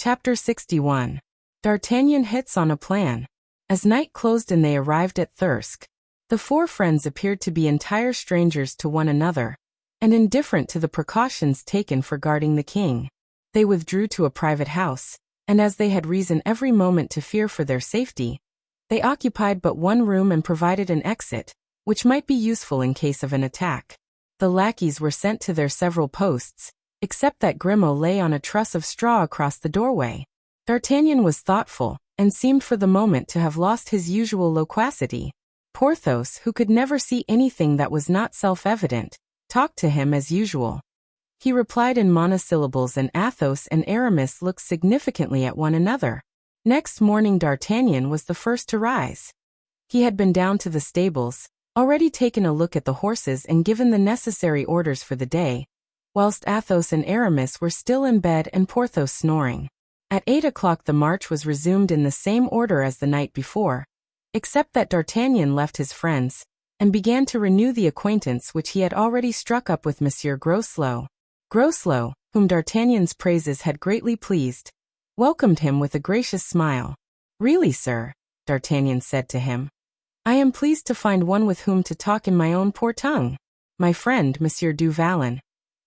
Chapter 61. D'Artagnan hits on a plan. As night closed and they arrived at Thirsk, the four friends appeared to be entire strangers to one another, and indifferent to the precautions taken for guarding the king. They withdrew to a private house, and as they had reason every moment to fear for their safety, they occupied but one room and provided an exit, which might be useful in case of an attack. The lackeys were sent to their several posts, except that Grimaud lay on a truss of straw across the doorway. D'Artagnan was thoughtful, and seemed for the moment to have lost his usual loquacity. Porthos, who could never see anything that was not self-evident, talked to him as usual. He replied in monosyllables, and Athos and Aramis looked significantly at one another. Next morning D'Artagnan was the first to rise. He had been down to the stables, already taken a look at the horses and given the necessary orders for the day, whilst Athos and Aramis were still in bed and Porthos snoring. At 8 o'clock the march was resumed in the same order as the night before, except that D'Artagnan left his friends, and began to renew the acquaintance which he had already struck up with Monsieur Groslow. Groslow, whom D'Artagnan's praises had greatly pleased, welcomed him with a gracious smile. "Really, sir," D'Artagnan said to him, "I am pleased to find one with whom to talk in my own poor tongue. My friend, Monsieur du Vallon,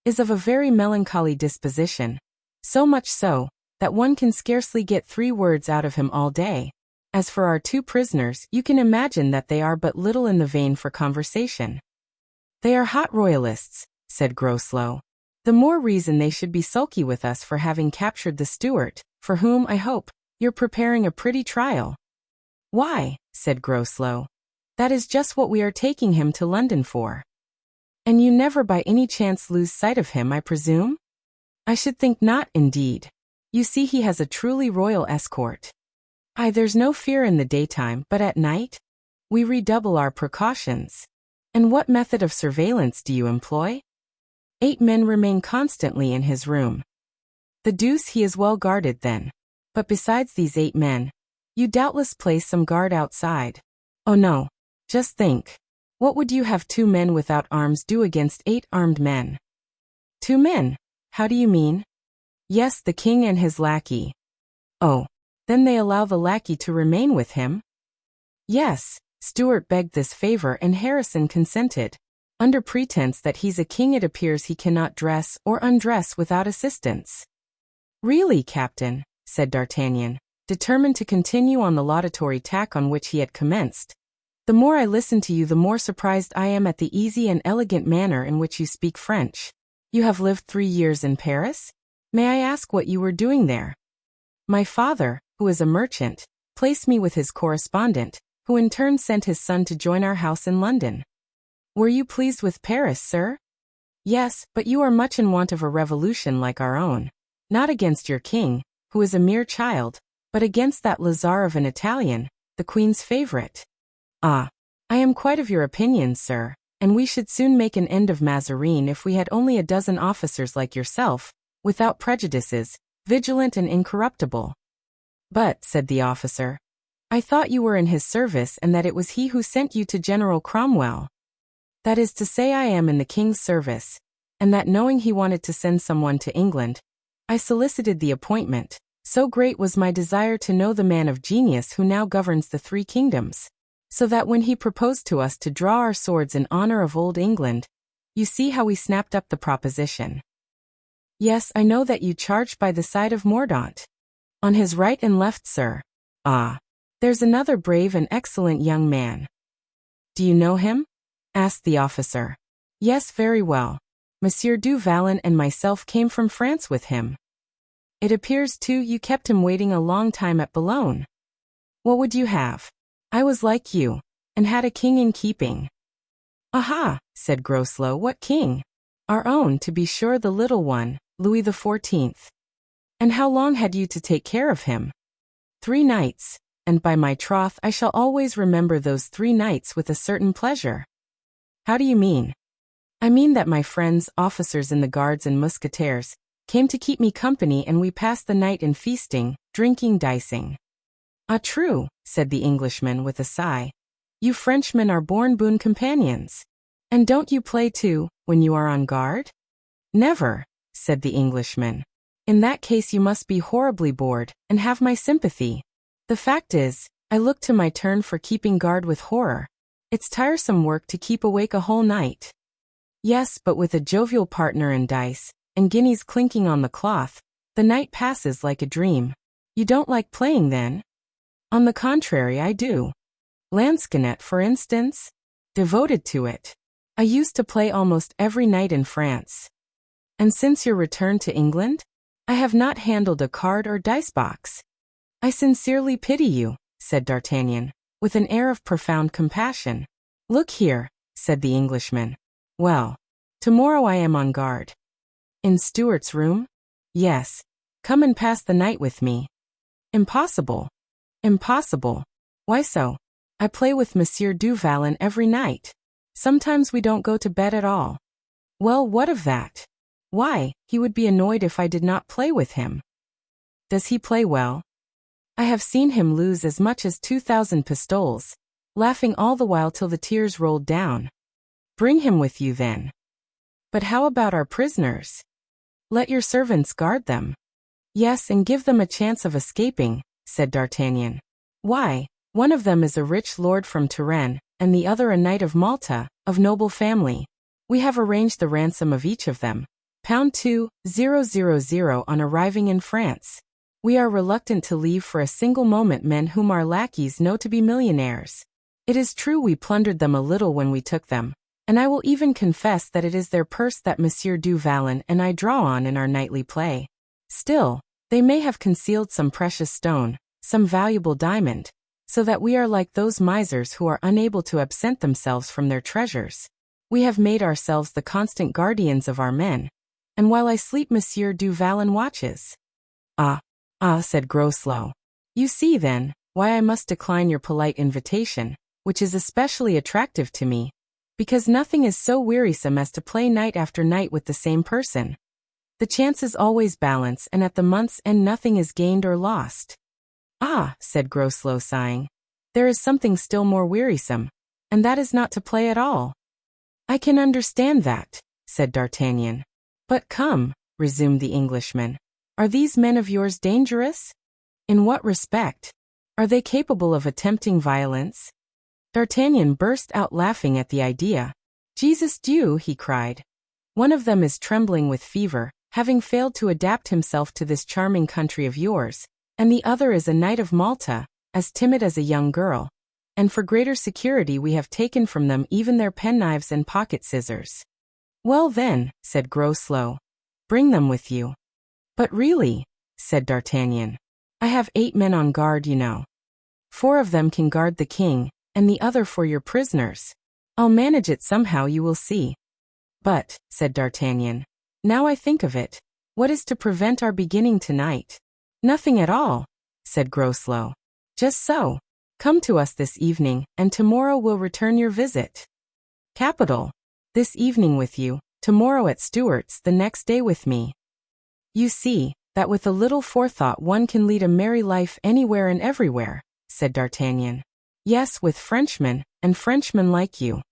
is of a very melancholy disposition, so much so, that one can scarcely get 3 words out of him all day. As for our 2 prisoners, you can imagine that they are but little in the vein for conversation." "They are hot royalists," said Groslow. "The more reason they should be sulky with us for having captured the Stuart, for whom, I hope, you're preparing a pretty trial." "Why," said Groslow, "that is just what we are taking him to London for." "And you never by any chance lose sight of him, I presume?" "I should think not, indeed. You see he has a truly royal escort." "Aye, there's no fear in the daytime, but at night? We redouble our precautions." "And what method of surveillance do you employ?" 8 men remain constantly in his room." "The deuce, he is well guarded then. But besides these 8 men, you doubtless place some guard outside." "Oh no. Just think. What would you have 2 men without arms do against 8 armed men?" "2 men? How do you mean?" "Yes, the king and his lackey." "Oh, then they allow the lackey to remain with him?" "Yes, Stuart begged this favor and Harrison consented. Under pretense that he's a king it appears he cannot dress or undress without assistance." "Really, Captain," said D'Artagnan, determined to continue on the laudatory tack on which he had commenced, "the more I listen to you the more surprised I am at the easy and elegant manner in which you speak French. You have lived 3 years in Paris? May I ask what you were doing there?" "My father, who is a merchant, placed me with his correspondent, who in turn sent his son to join our house in London." "Were you pleased with Paris, sir?" "Yes, but you are much in want of a revolution like our own, not against your king, who is a mere child, but against that Lazar of an Italian, the Queen's favorite." "Ah, I am quite of your opinion, sir, and we should soon make an end of Mazarin if we had only a dozen officers like yourself, without prejudices, vigilant and incorruptible." "But," said the officer, "I thought you were in his service and that it was he who sent you to General Cromwell." "That is to say, I am in the king's service, and that knowing he wanted to send someone to England, I solicited the appointment, so great was my desire to know the man of genius who now governs the 3 kingdoms, so that when he proposed to us to draw our swords in honor of old England, you see how we snapped up the proposition." "Yes, I know that you charged by the side of Mordaunt." "On his right and left, sir." "Ah, there's another brave and excellent young man." "Do you know him?" asked the officer. "Yes, very well. Monsieur du Vallon and myself came from France with him." "It appears, too, you kept him waiting a long time at Boulogne." "What would you have? I was like you, and had a king in keeping." "Aha," said Groslow, "what king?" "Our own, to be sure, the little one, Louis XIV. "And how long had you to take care of him?" 3 nights, and by my troth I shall always remember those 3 nights with a certain pleasure." "How do you mean?" "I mean that my friends, officers in the Guards and Musketeers, came to keep me company and we passed the night in feasting, drinking, dicing." "Ah, true," said the Englishman with a sigh. "You Frenchmen are born boon companions. And don't you play too, when you are on guard?" "Never," said the Englishman. In that case you must be horribly bored, and have my sympathy. The fact is, I look to my turn for keeping guard with horror. It's tiresome work to keep awake a whole night. Yes, but with a jovial partner and dice, and guineas clinking on the cloth, the night passes like a dream. You don't like playing then? On the contrary, I do. Lansquenet, for instance? Devoted to it. I used to play almost every night in France. And since your return to England? I have not handled a card or dice box. I sincerely pity you, said D'Artagnan, with an air of profound compassion. Look here, said the Englishman. Well, tomorrow I am on guard. In Stuart's room? Yes. Come and pass the night with me. Impossible. Impossible. Why so? I play with Monsieur du Vallon every night. Sometimes we don't go to bed at all. Well, what of that? Why, he would be annoyed if I did not play with him. Does he play well? I have seen him lose as much as 2,000 pistoles, laughing all the while till the tears rolled down. Bring him with you then. But how about our prisoners? Let your servants guard them. Yes, and give them a chance of escaping, said D'Artagnan. Why, one of them is a rich lord from Touraine, and the other a knight of Malta, of noble family. We have arranged the ransom of each of them. £2,000 on arriving in France. We are reluctant to leave for a single moment men whom our lackeys know to be millionaires. It is true we plundered them a little when we took them, and I will even confess that it is their purse that Monsieur du Vallon and I draw on in our nightly play. Still, they may have concealed some precious stone, some valuable diamond, so that we are like those misers who are unable to absent themselves from their treasures. We have made ourselves the constant guardians of our men, and while I sleep Monsieur du Vallon watches. Ah, said Groslow. You see, then, why I must decline your polite invitation, which is especially attractive to me, because nothing is so wearisome as to play night after night with the same person. The chances always balance, and at the month's end nothing is gained or lost. Ah, said Groslow, sighing. There is something still more wearisome, and that is not to play at all. I can understand that, said D'Artagnan. But come, resumed the Englishman, are these men of yours dangerous? In what respect? Are they capable of attempting violence? D'Artagnan burst out laughing at the idea. Jesus Dieu, he cried. One of them is trembling with fever, having failed to adapt himself to this charming country of yours, and the other is a knight of Malta, as timid as a young girl, and for greater security we have taken from them even their penknives and pocket scissors. Well then, said Groslow, bring them with you. But really, said D'Artagnan, I have 8 men on guard, you know. 4 of them can guard the king, and the other for your prisoners. I'll manage it somehow, you will see. But, said D'Artagnan, now I think of it, what is to prevent our beginning tonight? Nothing at all, said Groslow. Just so. Come to us this evening, and tomorrow we'll return your visit. Capital. This evening with you, tomorrow at Stuart's, the next day with me. You see, that with a little forethought one can lead a merry life anywhere and everywhere, said D'Artagnan. Yes, with Frenchmen, and Frenchmen like you.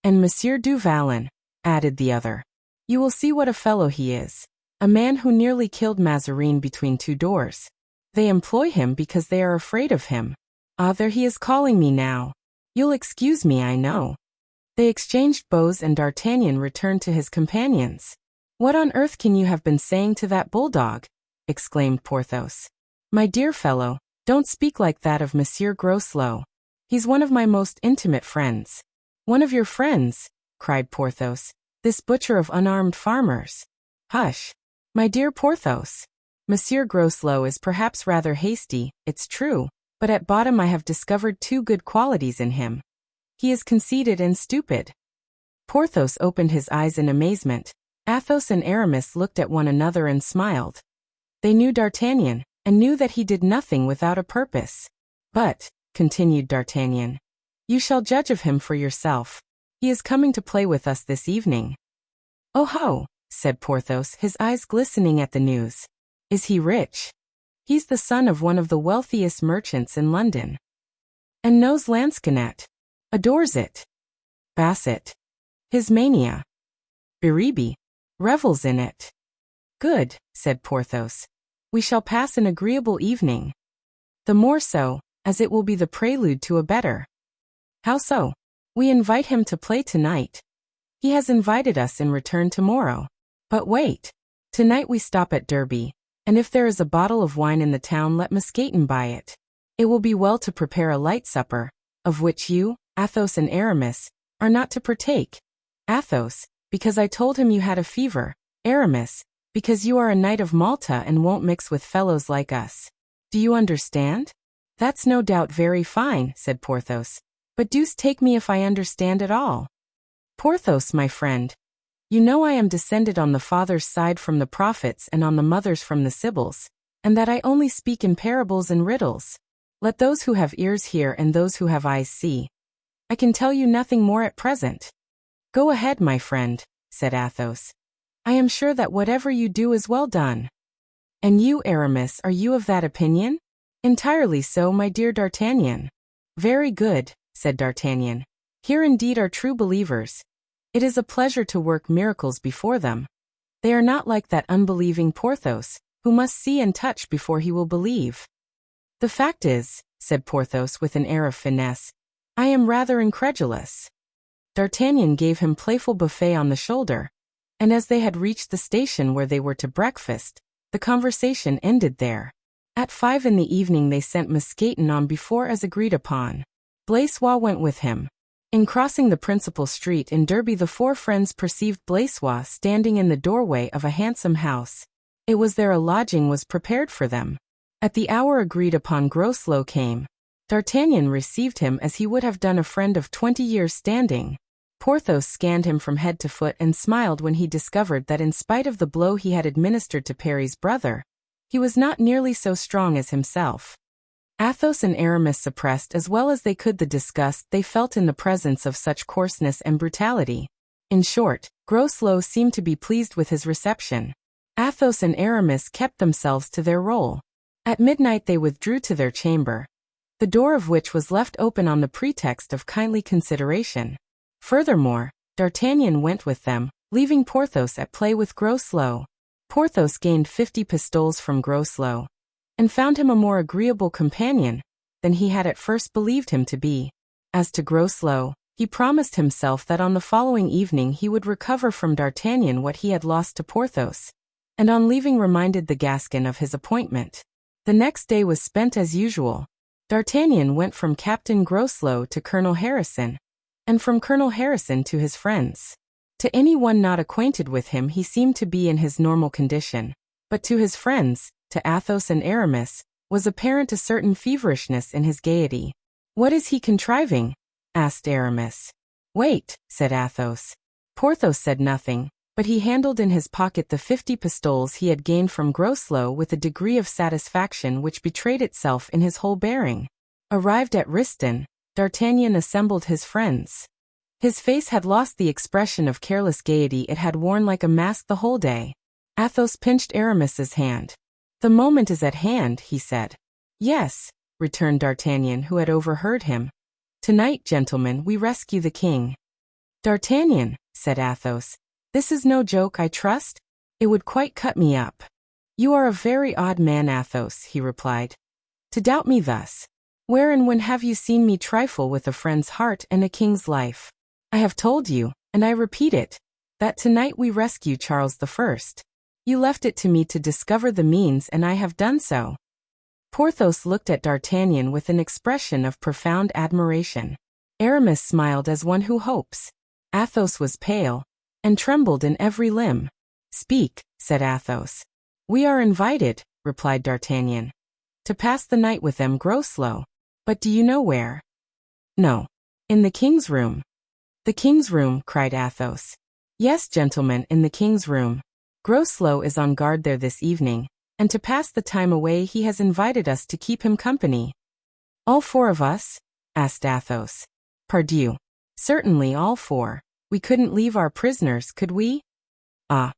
And Monsieur du Vallon, added the other. You will see what a fellow he is. A man who nearly killed Mazarin between 2 doors. They employ him because they are afraid of him. Ah, there he is calling me now. You'll excuse me, I know. They exchanged bows and D'Artagnan returned to his companions. What on earth can you have been saying to that bulldog? Exclaimed Porthos. My dear fellow, don't speak like that of Monsieur Groslow. He's one of my most intimate friends. One of your friends? Cried Porthos. This butcher of unarmed farmers. Hush. My dear Porthos. Monsieur Groslow is perhaps rather hasty, it's true, but at bottom I have discovered 2 good qualities in him. He is conceited and stupid. Porthos opened his eyes in amazement. Athos and Aramis looked at one another and smiled. They knew D'Artagnan, and knew that he did nothing without a purpose. But, continued D'Artagnan, you shall judge of him for yourself. He is coming to play with us this evening. Oh ho, said Porthos, his eyes glistening at the news. Is he rich? He's the son of one of the wealthiest merchants in London. And knows Lansquenet. Adores it. Basset. His mania. Biribi. Revels in it. Good, said Porthos. We shall pass an agreeable evening. The more so, as it will be the prelude to a better. How so? We invite him to play tonight. He has invited us in return tomorrow. But wait. Tonight we stop at Derby, and if there is a bottle of wine in the town, let Musketeer buy it. It will be well to prepare a light supper, of which you, Athos and Aramis, are not to partake. Athos, because I told him you had a fever. Aramis, because you are a knight of Malta and won't mix with fellows like us. Do you understand? That's no doubt very fine, said Porthos. But deuce take me if I understand at all. Porthos, my friend, you know I am descended on the father's side from the prophets and on the mother's from the sibyls, and that I only speak in parables and riddles. Let those who have ears hear and those who have eyes see. I can tell you nothing more at present. Go ahead, my friend, said Athos. I am sure that whatever you do is well done. And you, Aramis, are you of that opinion? Entirely so, my dear D'Artagnan. Very good, said D'Artagnan. Here indeed are true believers. It is a pleasure to work miracles before them. They are not like that unbelieving Porthos, who must see and touch before he will believe. The fact is, said Porthos with an air of finesse, I am rather incredulous. D'Artagnan gave him playful buffet on the shoulder, and as they had reached the station where they were to breakfast, the conversation ended there. At 5 in the evening they sent Musketeer on before as agreed upon. Blaisois went with him. In crossing the principal street in Derby, the four friends perceived Blaisois standing in the doorway of a handsome house. It was there a lodging was prepared for them. At the hour agreed upon, Groslow came. D'Artagnan received him as he would have done a friend of 20 years' standing. Porthos scanned him from head to foot and smiled when he discovered that in spite of the blow he had administered to Parry's brother, he was not nearly so strong as himself. Athos and Aramis suppressed as well as they could the disgust they felt in the presence of such coarseness and brutality. In short, Groslow seemed to be pleased with his reception. Athos and Aramis kept themselves to their role. At midnight they withdrew to their chamber, the door of which was left open on the pretext of kindly consideration. Furthermore, D'Artagnan went with them, leaving Porthos at play with Groslow. Porthos gained 50 pistoles from Groslow, and found him a more agreeable companion than he had at first believed him to be. As to Groslow, he promised himself that on the following evening he would recover from D'Artagnan what he had lost to Porthos, and on leaving reminded the Gascon of his appointment. The next day was spent as usual. D'Artagnan went from Captain Groslow to Colonel Harrison, and from Colonel Harrison to his friends. To anyone not acquainted with him he seemed to be in his normal condition, but to his friends, to Athos and Aramis, was apparent a certain feverishness in his gaiety. "What is he contriving?" asked Aramis. "Wait," said Athos. Porthos said nothing, but he handled in his pocket the 50 pistoles he had gained from Groslow with a degree of satisfaction which betrayed itself in his whole bearing. Arrived at Riston, D'Artagnan assembled his friends. His face had lost the expression of careless gaiety it had worn like a mask the whole day. Athos pinched Aramis's hand. "The moment is at hand," he said. "Yes," returned D'Artagnan, who had overheard him. "Tonight, gentlemen, we rescue the king." "D'Artagnan," said Athos, "this is no joke, I trust? It would quite cut me up." "You are a very odd man, Athos," he replied, "to doubt me thus. Where and when have you seen me trifle with a friend's heart and a king's life? I have told you, and I repeat it, that tonight we rescue Charles I. You left it to me to discover the means, and I have done so." Porthos looked at D'Artagnan with an expression of profound admiration. Aramis smiled as one who hopes. Athos was pale, and trembled in every limb. "Speak," said Athos. "We are invited," replied D'Artagnan, "to pass the night with them, Groslow. But do you know where?" "No." "In the king's room." "The king's room," cried Athos. "Yes, gentlemen, in the king's room. Groslow is on guard there this evening, and to pass the time away he has invited us to keep him company." "All four of us?" asked Athos. "Pardieu. Certainly all four. We couldn't leave our prisoners, could we?" Ah,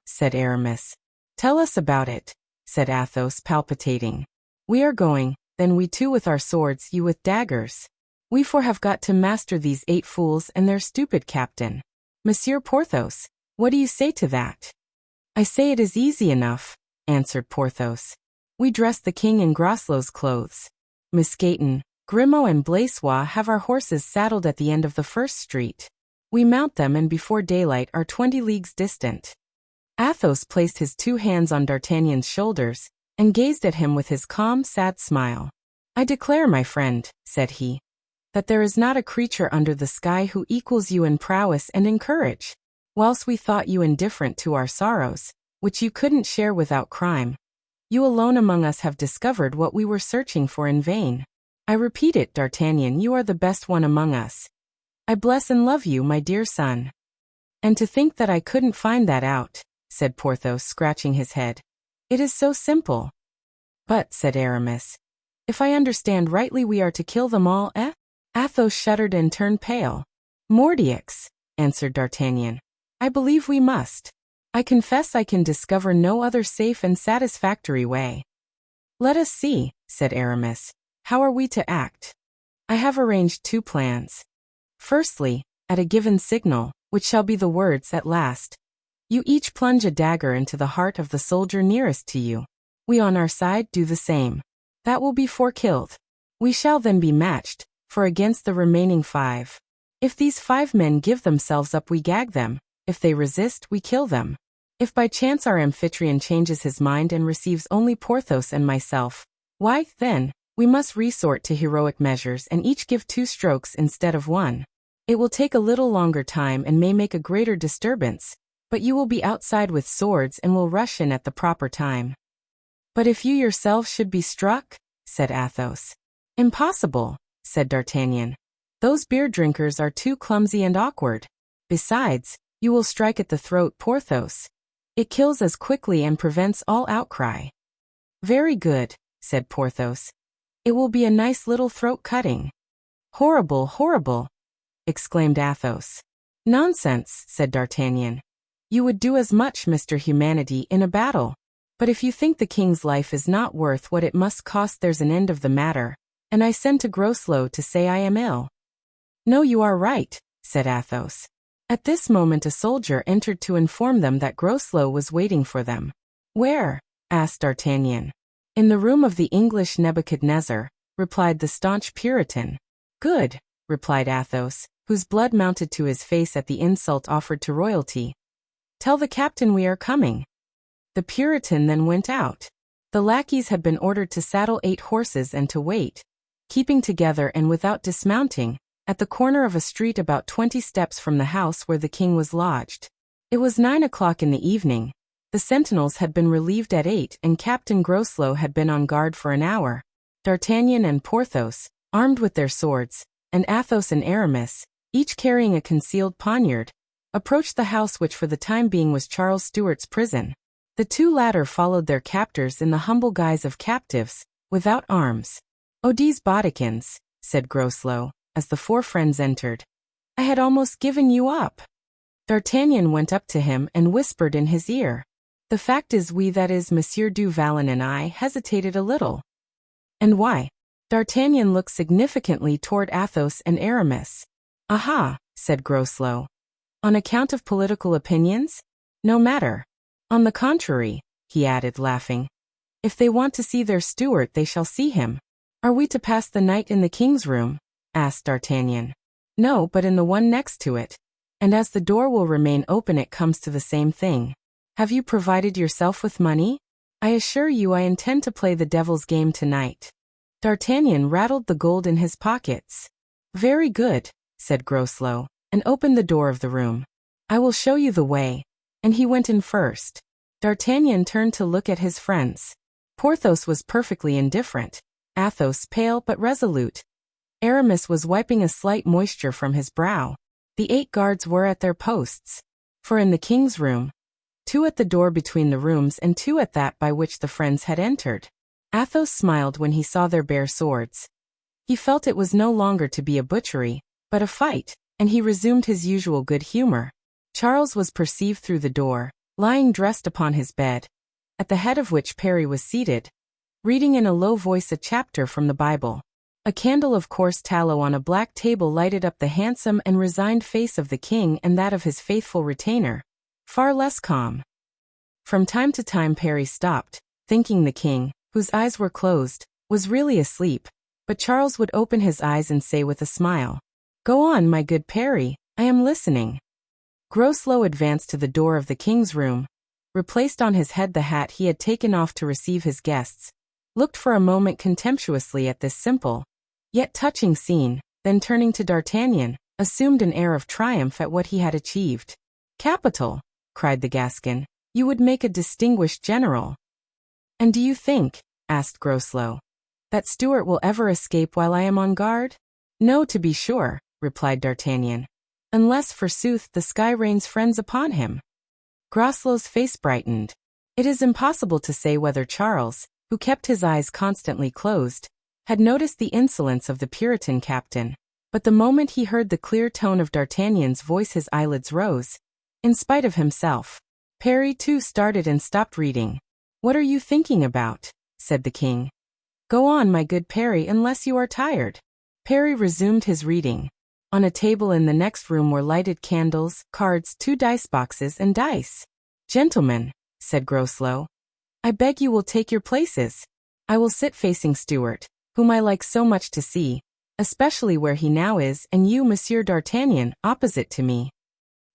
said Aramis. "Tell us about it," said Athos, palpitating. "We are going, then we two with our swords, you with daggers. We four have got to master these 8 fools and their stupid captain. Monsieur Porthos, what do you say to that?" "I say it is easy enough," answered Porthos. "We dress the king in Groslow's clothes. Mousqueton, Grimaud and Blaisois have our horses saddled at the end of the first street. We mount them and before daylight are 20 leagues distant." Athos placed his 2 hands on D'Artagnan's shoulders and gazed at him with his calm, sad smile. "I declare, my friend," said he, "that there is not a creature under the sky who equals you in prowess and in courage. Whilst we thought you indifferent to our sorrows, which you couldn't share without crime, you alone among us have discovered what we were searching for in vain. I repeat it, D'Artagnan, you are the best one among us. I bless and love you, my dear son." "And to think that I couldn't find that out," said Porthos, scratching his head. "It is so simple." "But," said Aramis, "if I understand rightly, we are to kill them all, eh?" Athos shuddered and turned pale. "Mordioux," answered D'Artagnan, "I believe we must. I confess I can discover no other safe and satisfactory way." "Let us see," said Aramis. "How are we to act? I have arranged 2 plans. Firstly, at a given signal, which shall be the words at last, you each plunge a dagger into the heart of the soldier nearest to you. We on our side do the same. That will be 4 killed. We shall then be matched, for against the remaining 5. If these 5 men give themselves up, we gag them. If they resist, we kill them. If by chance our amphitryon changes his mind and receives only Porthos and myself, why, then, we must resort to heroic measures and each give 2 strokes instead of 1. It will take a little longer time and may make a greater disturbance, but you will be outside with swords and will rush in at the proper time." "But if you yourselves should be struck?" said Athos. "Impossible," said D'Artagnan. "Those beer drinkers are too clumsy and awkward. Besides, you will strike at the throat, Porthos. It kills as quickly and prevents all outcry." "Very good," said Porthos. "It will be a nice little throat-cutting." "Horrible, horrible!" exclaimed Athos. "Nonsense," said D'Artagnan. "You would do as much, Mr. Humanity, in a battle. But if you think the king's life is not worth what it must cost, there's an end of the matter, and I send to Groslow to say I am ill." "No, you are right," said Athos. At this moment a soldier entered to inform them that Groslow was waiting for them. "Where?" asked D'Artagnan. "In the room of the English Nebuchadnezzar," replied the staunch Puritan. "Good," replied Athos, whose blood mounted to his face at the insult offered to royalty. "Tell the captain we are coming." The Puritan then went out. The lackeys had been ordered to saddle 8 horses and to wait, keeping together and without dismounting, at the corner of a street about 20 steps from the house where the king was lodged. It was 9 o'clock in the evening. The sentinels had been relieved at 8 and Captain Groslow had been on guard for an hour. D'Artagnan and Porthos, armed with their swords, and Athos and Aramis, each carrying a concealed poniard, approached the house which for the time being was Charles Stuart's prison. The 2 latter followed their captors in the humble guise of captives, without arms. "Odie's bodikins," said Groslow, as the 4 friends entered. "I had almost given you up." D'Artagnan went up to him and whispered in his ear. "The fact is we, that is, Monsieur du Vallon and I, hesitated a little." "And why?" D'Artagnan looked significantly toward Athos and Aramis. "Aha," said Groslow. "On account of political opinions? No matter. On the contrary," he added, laughing. "If they want to see their steward, they shall see him." "Are we to pass the night in the king's room?" asked D'Artagnan. "No, but in the one next to it. And as the door will remain open, it comes to the same thing. Have you provided yourself with money? I assure you I intend to play the devil's game tonight." D'Artagnan rattled the gold in his pockets. "Very good," said Groslow, and opened the door of the room. "I will show you the way," and he went in first. D'Artagnan turned to look at his friends. Porthos was perfectly indifferent, Athos pale but resolute. Aramis was wiping a slight moisture from his brow. The 8 guards were at their posts. For in the king's room, 2 at the door between the rooms and 2 at that by which the friends had entered. Athos smiled when he saw their bare swords. He felt it was no longer to be a butchery, but a fight, and he resumed his usual good humor. Charles was perceived through the door, lying dressed upon his bed, at the head of which Parry was seated, reading in a low voice a chapter from the Bible. A candle of coarse tallow on a black table lighted up the handsome and resigned face of the king and that of his faithful retainer, far less calm. From time to time Parry stopped, thinking the king, whose eyes were closed, was really asleep, but Charles would open his eyes and say with a smile, "Go on, my good Parry, I am listening." Groslow advanced to the door of the king's room, replaced on his head the hat he had taken off to receive his guests, looked for a moment contemptuously at this simple, yet touching scene, then turning to D'Artagnan, assumed an air of triumph at what he had achieved. "Capital!" cried the Gascon. "You would make a distinguished general." "And do you think," asked Groslow, "that Stuart will ever escape while I am on guard?" "No, to be sure," replied D'Artagnan, "unless, forsooth, the sky rains friends upon him." Groslow's face brightened. It is impossible to say whether Charles, who kept his eyes constantly closed, had noticed the insolence of the Puritan captain, but the moment he heard the clear tone of D'Artagnan's voice his eyelids rose, in spite of himself. Parry too started and stopped reading. "What are you thinking about?" said the king. "Go on, my good Parry, unless you are tired." Parry resumed his reading. On a table in the next room were lighted candles, cards, 2 dice boxes, and dice. "Gentlemen," said Groslow, "I beg you will take your places. I will sit facing Stuart, whom I like so much to see, especially where he now is, and you, Monsieur d'Artagnan, opposite to me."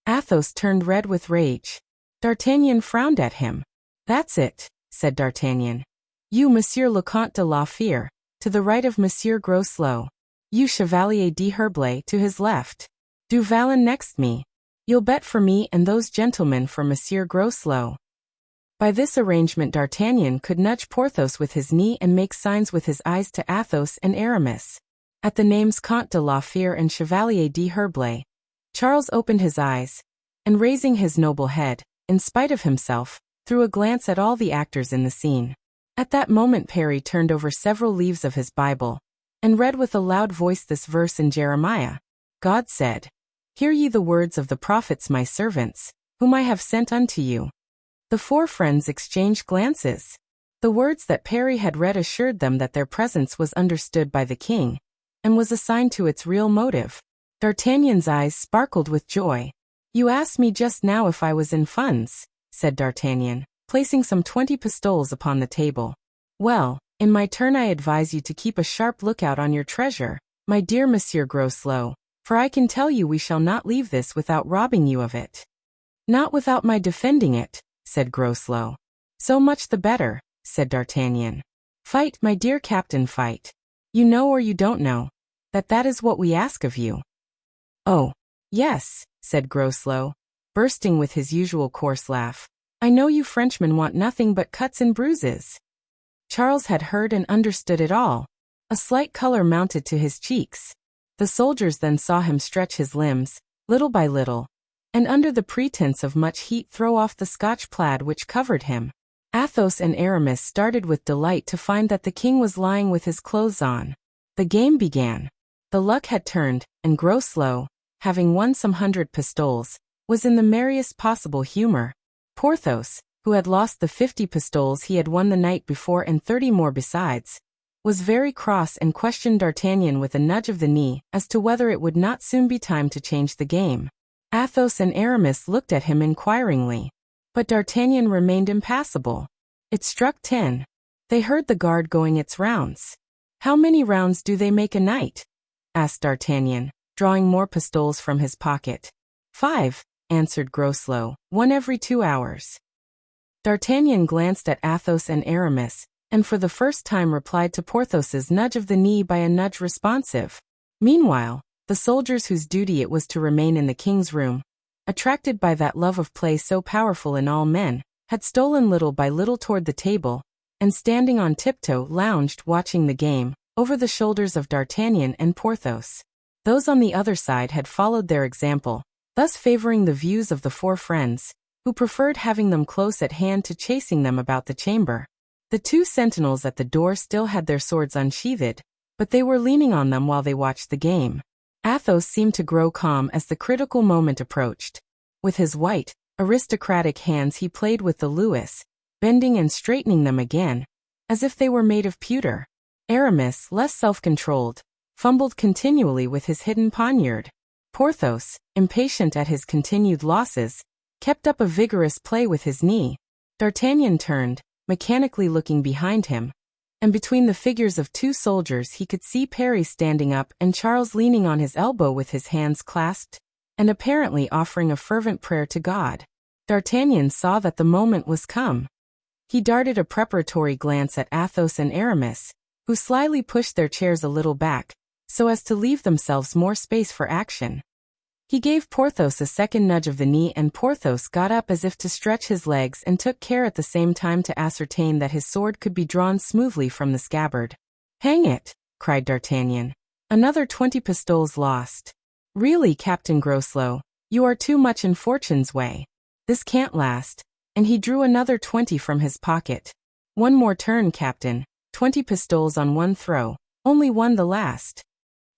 Athos turned red with rage. D'Artagnan frowned at him. "That's it," said D'Artagnan. "You, Monsieur le Comte de la Fère, to the right of Monsieur Groslow. You, Chevalier d'Herblay, to his left. Du Vallon next me. You'll bet for me and those gentlemen for Monsieur Groslow." By this arrangement D'Artagnan could nudge Porthos with his knee and make signs with his eyes to Athos and Aramis. At the names Comte de la Fère and Chevalier d'Herblay, Charles opened his eyes, and raising his noble head, in spite of himself, threw a glance at all the actors in the scene. At that moment Parry turned over several leaves of his Bible, and read with a loud voice this verse in Jeremiah. God said, "Hear ye the words of the prophets my servants, whom I have sent unto you." The 4 friends exchanged glances. The words that Parry had read assured them that their presence was understood by the king, and was assigned to its real motive. D'Artagnan's eyes sparkled with joy. "You asked me just now if I was in funds," said D'Artagnan, placing some 20 pistoles upon the table. "Well, in my turn I advise you to keep a sharp lookout on your treasure, my dear Monsieur Groslow, for I can tell you we shall not leave this without robbing you of it." "Not without my defending it," said Groslow. "So much the better," said D'Artagnan. "Fight, my dear captain, fight. You know or you don't know, that is what we ask of you." "Oh, yes," said Groslow, bursting with his usual coarse laugh. "I know you Frenchmen want nothing but cuts and bruises." Charles had heard and understood it all. A slight color mounted to his cheeks. The soldiers then saw him stretch his limbs, little by little, and under the pretense of much heat throw off the Scotch plaid which covered him. Athos and Aramis started with delight to find that the king was lying with his clothes on. The game began. The luck had turned, and Groslow, having won some 100 pistoles, was in the merriest possible humor. Porthos, who had lost the 50 pistoles he had won the night before and 30 more besides, was very cross and questioned D'Artagnan with a nudge of the knee as to whether it would not soon be time to change the game. Athos and Aramis looked at him inquiringly, but D'Artagnan remained impassible. It struck 10. They heard the guard going its rounds. "How many rounds do they make a night?" asked D'Artagnan, drawing more pistoles from his pocket. 5, answered Groslow, 1 every 2 hours. D'Artagnan glanced at Athos and Aramis, and for the first time replied to Porthos's nudge of the knee by a nudge responsive. Meanwhile, the soldiers whose duty it was to remain in the king's room, attracted by that love of play so powerful in all men, had stolen little by little toward the table, and standing on tiptoe lounged watching the game, over the shoulders of D'Artagnan and Porthos. Those on the other side had followed their example, thus favoring the views of the 4 friends, who preferred having them close at hand to chasing them about the chamber. The 2 sentinels at the door still had their swords unsheathed, but they were leaning on them while they watched the game. Athos seemed to grow calm as the critical moment approached. With his white, aristocratic hands he played with the Lewis, bending and straightening them again, as if they were made of pewter. Aramis, less self-controlled, fumbled continually with his hidden poniard. Porthos, impatient at his continued losses, kept up a vigorous play with his knee. D'Artagnan turned, mechanically looking behind him, and between the figures of two soldiers he could see Parry standing up and Charles leaning on his elbow with his hands clasped, and apparently offering a fervent prayer to God. D'Artagnan saw that the moment was come. He darted a preparatory glance at Athos and Aramis, who slyly pushed their chairs a little back, so as to leave themselves more space for action. He gave Porthos a second nudge of the knee, and Porthos got up as if to stretch his legs and took care at the same time to ascertain that his sword could be drawn smoothly from the scabbard. "Hang it!" cried D'Artagnan. "Another 20 pistoles lost. Really, Captain Groslow, you are too much in fortune's way. This can't last," and he drew another 20 from his pocket. "One more turn, Captain. 20 pistoles on one throw, only one the last."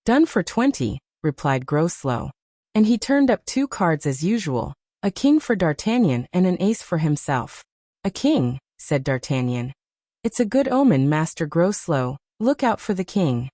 "Done for 20, replied Groslow. And he turned up 2 cards as usual, a king for D'Artagnan and an ace for himself. "A king," said D'Artagnan. "It's a good omen, Master Groslow, look out for the king."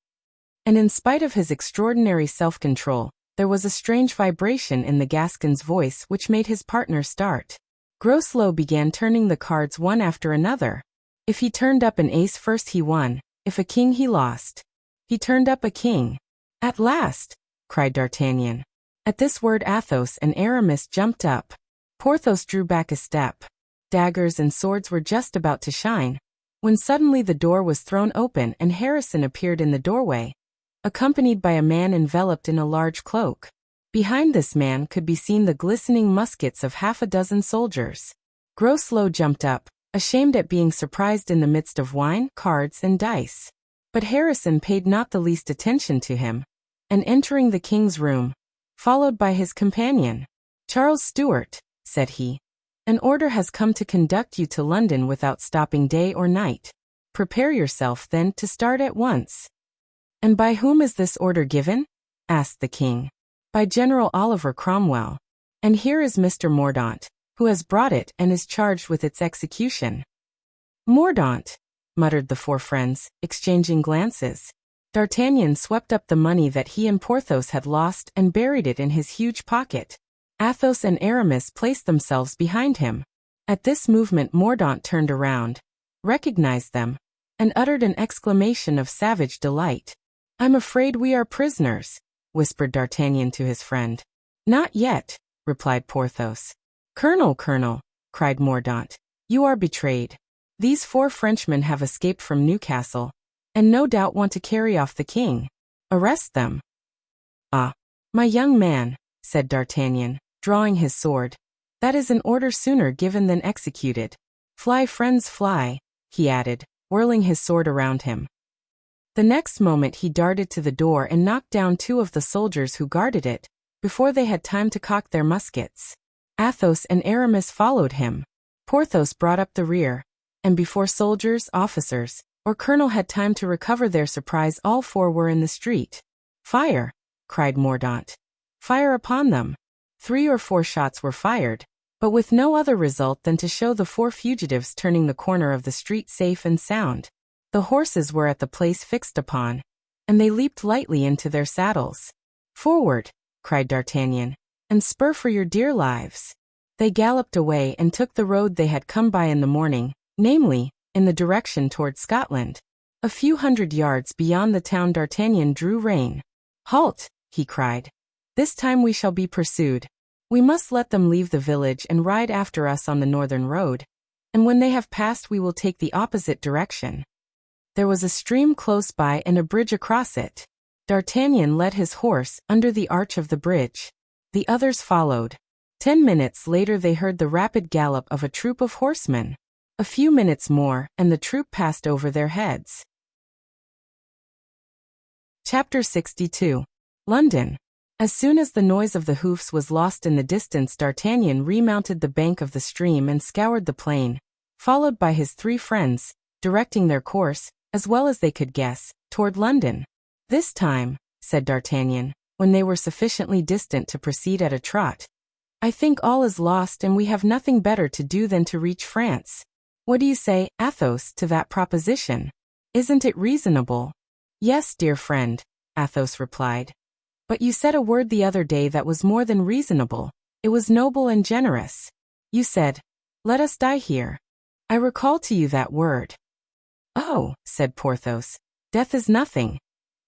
And in spite of his extraordinary self-control, there was a strange vibration in the Gascon's voice which made his partner start. Groslow began turning the cards one after another. If he turned up an ace first he won, if a king he lost. He turned up a king. "At last!" cried D'Artagnan. At this word Athos and Aramis jumped up. Porthos drew back a step. Daggers and swords were just about to shine, when suddenly the door was thrown open and Harrison appeared in the doorway, accompanied by a man enveloped in a large cloak. Behind this man could be seen the glistening muskets of half a dozen soldiers. Groslow jumped up, ashamed at being surprised in the midst of wine, cards, and dice. But Harrison paid not the least attention to him, and entering the king's room, followed by his companion, "Charles Stuart," said he, "an order has come to conduct you to London without stopping day or night. Prepare yourself, then, to start at once." "And by whom is this order given?" asked the king. "By General Oliver Cromwell. And here is Mr. Mordaunt, who has brought it and is charged with its execution." "Mordaunt," muttered the 4 friends, exchanging glances. D'Artagnan swept up the money that he and Porthos had lost and buried it in his huge pocket. Athos and Aramis placed themselves behind him. At this movement Mordaunt turned around, recognized them, and uttered an exclamation of savage delight. "I'm afraid we are prisoners," whispered D'Artagnan to his friend. "Not yet," replied Porthos. "Colonel, cried Mordaunt, "you are betrayed. These 4 Frenchmen have escaped from Newcastle, and no doubt want to carry off the king. Arrest them." "Ah, my young man," said D'Artagnan, drawing his sword, "that is an order sooner given than executed. Fly, friends, fly," he added, whirling his sword around him. The next moment he darted to the door and knocked down 2 of the soldiers who guarded it, before they had time to cock their muskets. Athos and Aramis followed him. Porthos brought up the rear, and before soldiers, officers, or colonel had time to recover their surprise, all 4 were in the street. "Fire!" cried Mordaunt. "Fire upon them!" 3 or 4 shots were fired, but with no other result than to show the 4 fugitives turning the corner of the street safe and sound. The horses were at the place fixed upon, and they leaped lightly into their saddles. "Forward!" cried D'Artagnan, "and spur for your dear lives." They galloped away and took the road they had come by in the morning, namely, in the direction toward Scotland. A few hundred yards beyond the town D'Artagnan drew rein. "Halt!" he cried. "This time we shall be pursued. We must let them leave the village and ride after us on the northern road, and when they have passed we will take the opposite direction." There was a stream close by and a bridge across it. D'Artagnan led his horse under the arch of the bridge. The others followed. 10 minutes later they heard the rapid gallop of a troop of horsemen. A few minutes more, and the troop passed over their heads. Chapter 62. London. As soon as the noise of the hoofs was lost in the distance, D'Artagnan remounted the bank of the stream and scoured the plain, followed by his 3 friends, directing their course, as well as they could guess, toward London. "This time," said D'Artagnan, when they were sufficiently distant to proceed at a trot, "I think all is lost and we have nothing better to do than to reach France. What do you say, Athos, to that proposition? Isn't it reasonable?" "Yes, dear friend," Athos replied. "But you said a word the other day that was more than reasonable. It was noble and generous. You said, 'Let us die here.' I recall to you that word. Oh, said Porthos, death is nothing.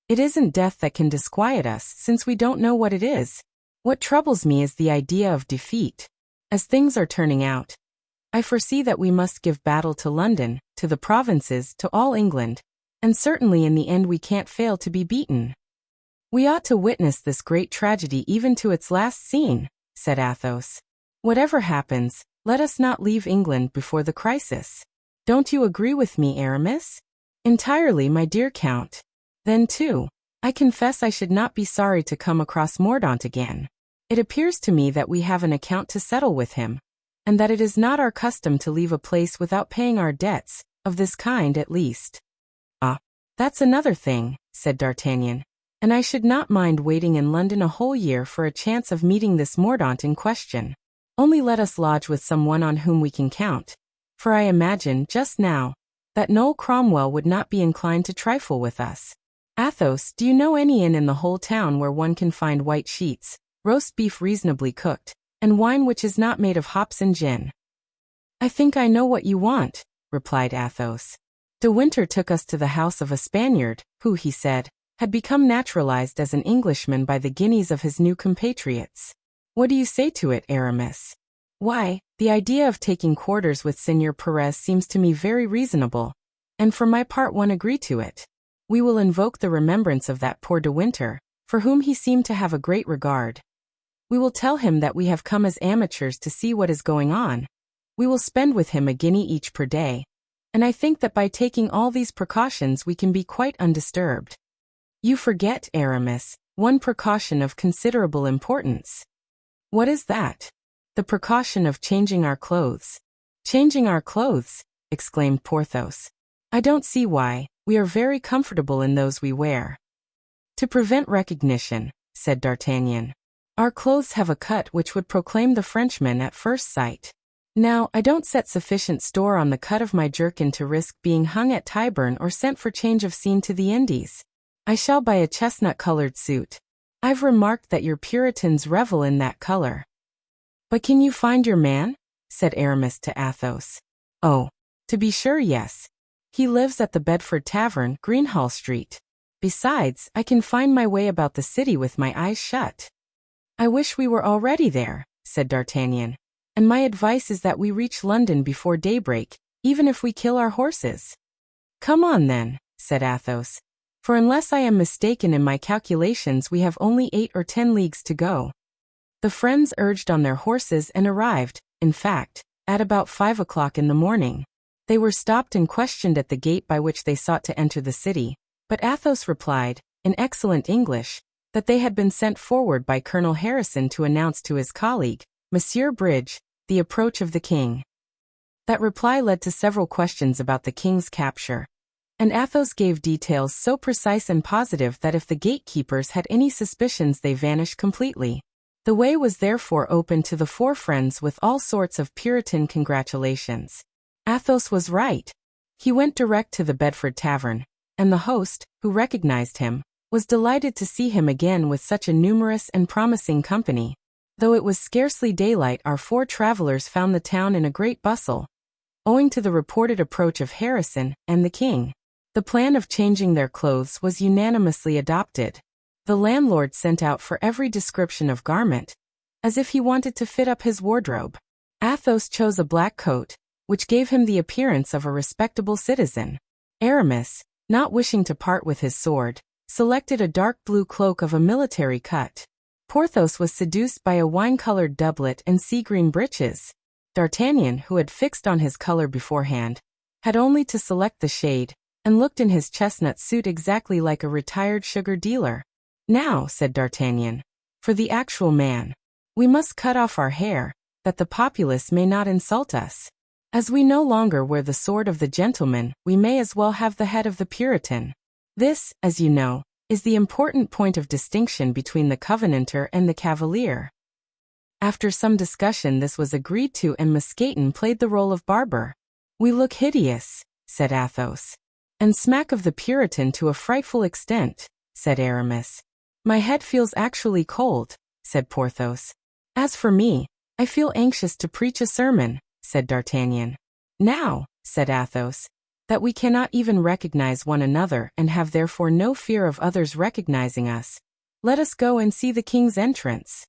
It isn't death that can disquiet us, since we don't know what it is. What troubles me is the idea of defeat. As things are turning out, I foresee that we must give battle to London, to the provinces, to all England, and certainly in the end we can't fail to be beaten. We ought to witness this great tragedy even to its last scene, said Athos. Whatever happens, let us not leave England before the crisis. Don't you agree with me, Aramis? Entirely, my dear Count. Then too, I confess I should not be sorry to come across Mordaunt again. It appears to me that we have an account to settle with him, and that it is not our custom to leave a place without paying our debts, of this kind at least. Ah, that's another thing, said D'Artagnan, and I should not mind waiting in London a whole year for a chance of meeting this Mordaunt in question. Only let us lodge with someone on whom we can count, for I imagine, just now, that Noel Cromwell would not be inclined to trifle with us. Athos, do you know any inn in the whole town where one can find white sheets, roast beef reasonably cooked, and wine which is not made of hops and gin? I think I know what you want, replied Athos. De Winter took us to the house of a Spaniard, who, he said, had become naturalized as an Englishman by the guineas of his new compatriots. What do you say to it, Aramis? Why, the idea of taking quarters with Señor Perez seems to me very reasonable, and for my part one agree to it. We will invoke the remembrance of that poor De Winter, for whom he seemed to have a great regard. We will tell him that we have come as amateurs to see what is going on. We will spend with him a guinea each per day, and I think that by taking all these precautions we can be quite undisturbed. You forget, Aramis, one precaution of considerable importance. What is that? The precaution of changing our clothes. Changing our clothes, exclaimed Porthos. I don't see why, we are very comfortable in those we wear. To prevent recognition, said D'Artagnan. Our clothes have a cut which would proclaim the Frenchman at first sight. Now, I don't set sufficient store on the cut of my jerkin to risk being hung at Tyburn or sent for change of scene to the Indies. I shall buy a chestnut-colored suit. I've remarked that your Puritans revel in that color. But can you find your man? Said Aramis to Athos. Oh, to be sure, yes. He lives at the Bedford Tavern, Greenhall Street. Besides, I can find my way about the city with my eyes shut. I wish we were already there, said D'Artagnan, and my advice is that we reach London before daybreak, even if we kill our horses. Come on then, said Athos, for unless I am mistaken in my calculations we have only 8 or 10 leagues to go. The friends urged on their horses and arrived, in fact, at about 5 o'clock in the morning. They were stopped and questioned at the gate by which they sought to enter the city, but Athos replied, in excellent English, that they had been sent forward by Colonel Harrison to announce to his colleague, Monsieur Bridge, the approach of the king. That reply led to several questions about the king's capture, and Athos gave details so precise and positive that if the gatekeepers had any suspicions they vanished completely. The way was therefore open to the 4 friends with all sorts of Puritan congratulations. Athos was right. He went direct to the Bedford Tavern, and the host, who recognized him, was delighted to see him again with such a numerous and promising company. Though it was scarcely daylight, our 4 travelers found the town in a great bustle, owing to the reported approach of Harrison and the king. The plan of changing their clothes was unanimously adopted. The landlord sent out for every description of garment, as if he wanted to fit up his wardrobe. Athos chose a black coat, which gave him the appearance of a respectable citizen. Aramis, not wishing to part with his sword, selected a dark blue cloak of a military cut. Porthos was seduced by a wine-colored doublet and sea-green breeches. D'Artagnan, who had fixed on his color beforehand, had only to select the shade, and looked in his chestnut suit exactly like a retired sugar dealer. Now, said D'Artagnan, for the actual man. We must cut off our hair, that the populace may not insult us. As we no longer wear the sword of the gentleman, we may as well have the head of the Puritan. This, as you know, is the important point of distinction between the Covenanter and the Cavalier. After some discussion this was agreed to, and Mousqueton played the role of barber. We look hideous, said Athos. And smack of the Puritan to a frightful extent, said Aramis. My head feels actually cold, said Porthos. As for me, I feel anxious to preach a sermon, said D'Artagnan. Now, said Athos, "that we cannot even recognize one another and have therefore no fear of others recognizing us. Let us go and see the king's entrance."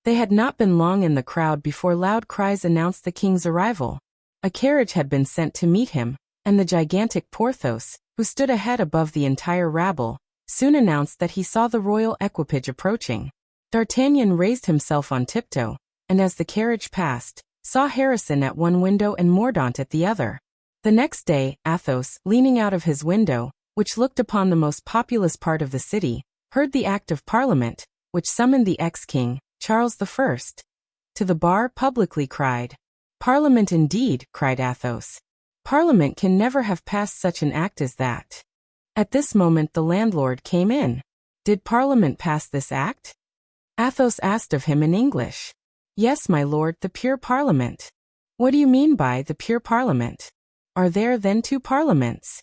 They had not been long in the crowd before loud cries announced the king's arrival. A carriage had been sent to meet him, and the gigantic Porthos, who stood ahead above the entire rabble, soon announced that he saw the royal equipage approaching. D'Artagnan raised himself on tiptoe, and as the carriage passed, saw Harrison at one window and Mordaunt at the other. The next day, Athos, leaning out of his window, which looked upon the most populous part of the city, heard the Act of Parliament, which summoned the ex-king, Charles I, to the bar, publicly cried. "Parliament indeed," cried Athos. "Parliament can never have passed such an act as that." At this moment the landlord came in. "Did Parliament pass this act?" Athos asked of him in English. "Yes, my lord, the pure Parliament." "What do you mean by the pure Parliament? Are there then two parliaments?"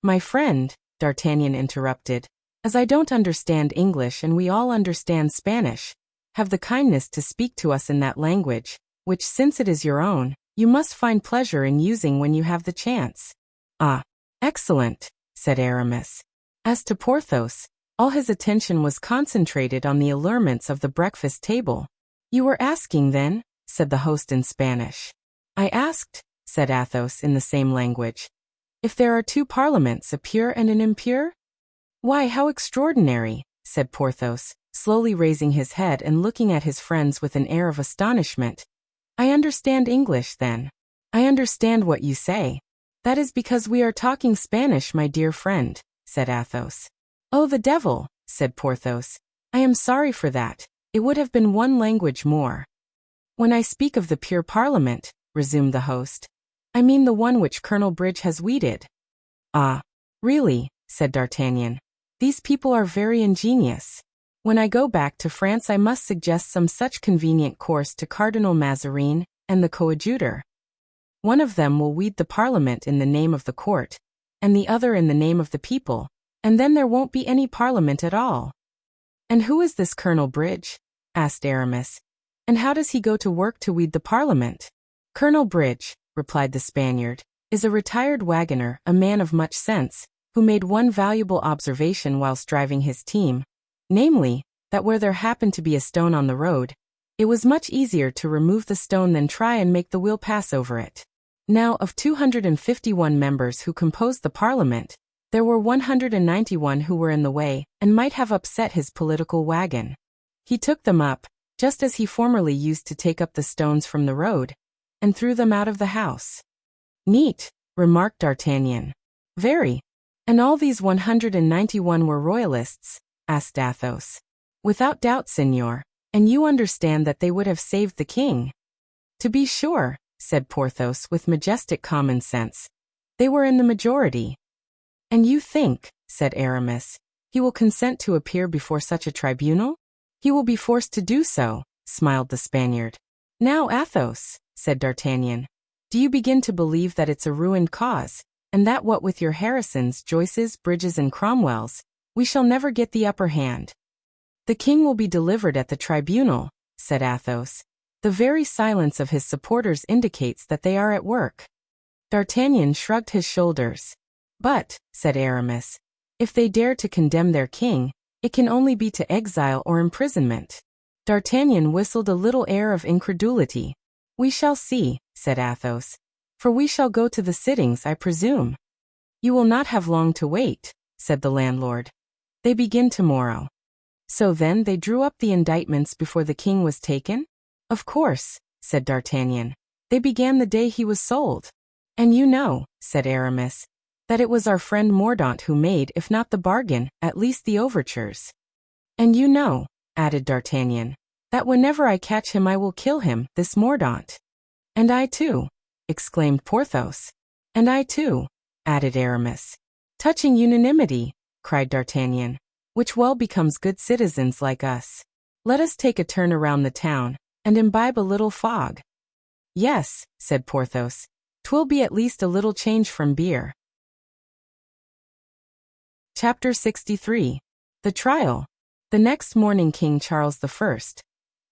"My friend," D'Artagnan interrupted, "as I don't understand English and we all understand Spanish, have the kindness to speak to us in that language, which, since it is your own, you must find pleasure in using when you have the chance." "Ah, excellent," said Aramis. As to Porthos, all his attention was concentrated on the allurements of the breakfast table. "You were asking, then?" said the host in Spanish. "I asked," said Athos in the same language, "if there are two parliaments, a pure and an impure?" "Why, how extraordinary," said Porthos, slowly raising his head and looking at his friends with an air of astonishment. "I understand English, then." "I understand what you say." "That is because we are talking Spanish, my dear friend," said Athos. "Oh, the devil," said Porthos. "I am sorry for that. It would have been one language more." "When I speak of the pure Parliament," resumed the host, "I mean the one which Colonel Bridge has weeded." "Ah, really," said D'Artagnan. "These people are very ingenious. When I go back to France I must suggest some such convenient course to Cardinal Mazarin and the coadjutor. One of them will weed the Parliament in the name of the court, and the other in the name of the people, and then there won't be any Parliament at all." "And who is this Colonel Bridge?" asked Aramis. "And how does he go to work to weed the Parliament?" "Colonel Bridge," replied the Spaniard, "is a retired wagoner, a man of much sense, who made one valuable observation whilst driving his team, namely, that where there happened to be a stone on the road, it was much easier to remove the stone than try and make the wheel pass over it. Now, of 251 members who composed the Parliament, there were 191 who were in the way, and might have upset his political wagon. He took them up, just as he formerly used to take up the stones from the road, and threw them out of the house." "Neat," remarked D'Artagnan. "Very. And all these 191 were royalists?" asked Athos. "Without doubt, senor. And you understand that they would have saved the king?" "To be sure," said Porthos with majestic common sense. "They were in the majority." "And you think," said Aramis, "he will consent to appear before such a tribunal?" "He will be forced to do so," smiled the Spaniard. "Now, Athos," said D'Artagnan, "do you begin to believe that it's a ruined cause, and that what with your Harrisons, Joyces, Bridges and Cromwells, we shall never get the upper hand?" "The king will be delivered at the tribunal," said Athos. "The very silence of his supporters indicates that they are at work." D'Artagnan shrugged his shoulders. "But," said Aramis, "if they dare to condemn their king, it can only be to exile or imprisonment." D'Artagnan whistled a little air of incredulity. "We shall see," said Athos. "For we shall go to the sittings, I presume." "You will not have long to wait," said the landlord. "They begin tomorrow." "So then they drew up the indictments before the king was taken?" "Of course," said D'Artagnan. "They began the day he was sold." "And you know," said Aramis, "that it was our friend Mordaunt who made, if not the bargain, at least the overtures." "And you know," added D'Artagnan, "that whenever I catch him I will kill him, this Mordaunt." "And I too," exclaimed Porthos. "And I too," added Aramis. "Touching unanimity," cried D'Artagnan, "which well becomes good citizens like us. Let us take a turn around the town, and imbibe a little fog." "Yes," said Porthos, "'twill be at least a little change from beer." Chapter 63. The Trial. The next morning King Charles I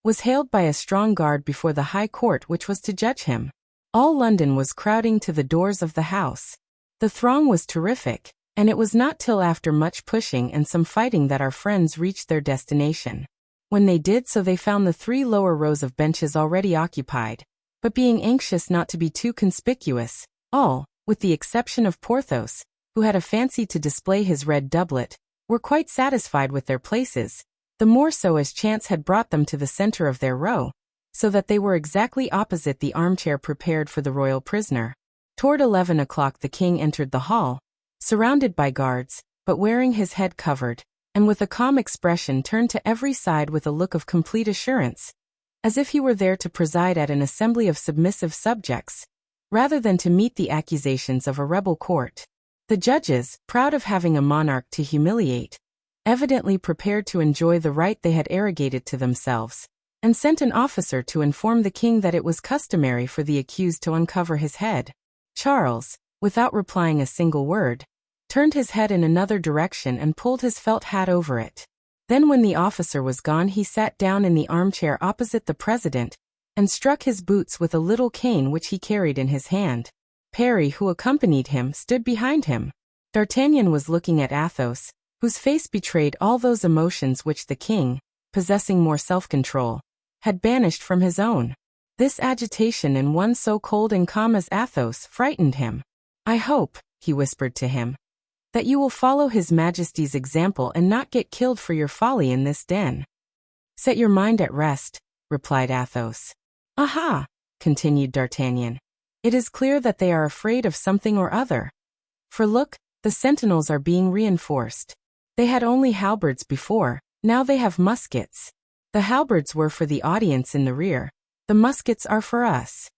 was hailed by a strong guard before the high court which was to judge him. All London was crowding to the doors of the house. The throng was terrific, and it was not till after much pushing and some fighting that our friends reached their destination. When they did so, they found the 3 lower rows of benches already occupied, but being anxious not to be too conspicuous, all, with the exception of Porthos, who had a fancy to display his red doublet, were quite satisfied with their places, the more so as chance had brought them to the center of their row, so that they were exactly opposite the armchair prepared for the royal prisoner. Toward 11 o'clock the king entered the hall, surrounded by guards, but wearing his head covered, and with a calm expression turned to every side with a look of complete assurance, as if he were there to preside at an assembly of submissive subjects, rather than to meet the accusations of a rebel court. The judges, proud of having a monarch to humiliate, evidently prepared to enjoy the right they had arrogated to themselves, and sent an officer to inform the king that it was customary for the accused to uncover his head. Charles, without replying a single word, turned his head in another direction and pulled his felt hat over it. Then when the officer was gone he sat down in the armchair opposite the president, and struck his boots with a little cane which he carried in his hand. Parry, who accompanied him, stood behind him. D'Artagnan was looking at Athos, whose face betrayed all those emotions which the king, possessing more self-control, had banished from his own. This agitation in one so cold and calm as Athos frightened him. "I hope," he whispered to him, "that you will follow His Majesty's example and not get killed for your folly in this den." "Set your mind at rest," replied Athos. "Aha!" continued D'Artagnan. "It is clear that they are afraid of something or other. For look, the sentinels are being reinforced. They had only halberds before, now they have muskets. The halberds were for the audience in the rear, the muskets are for us."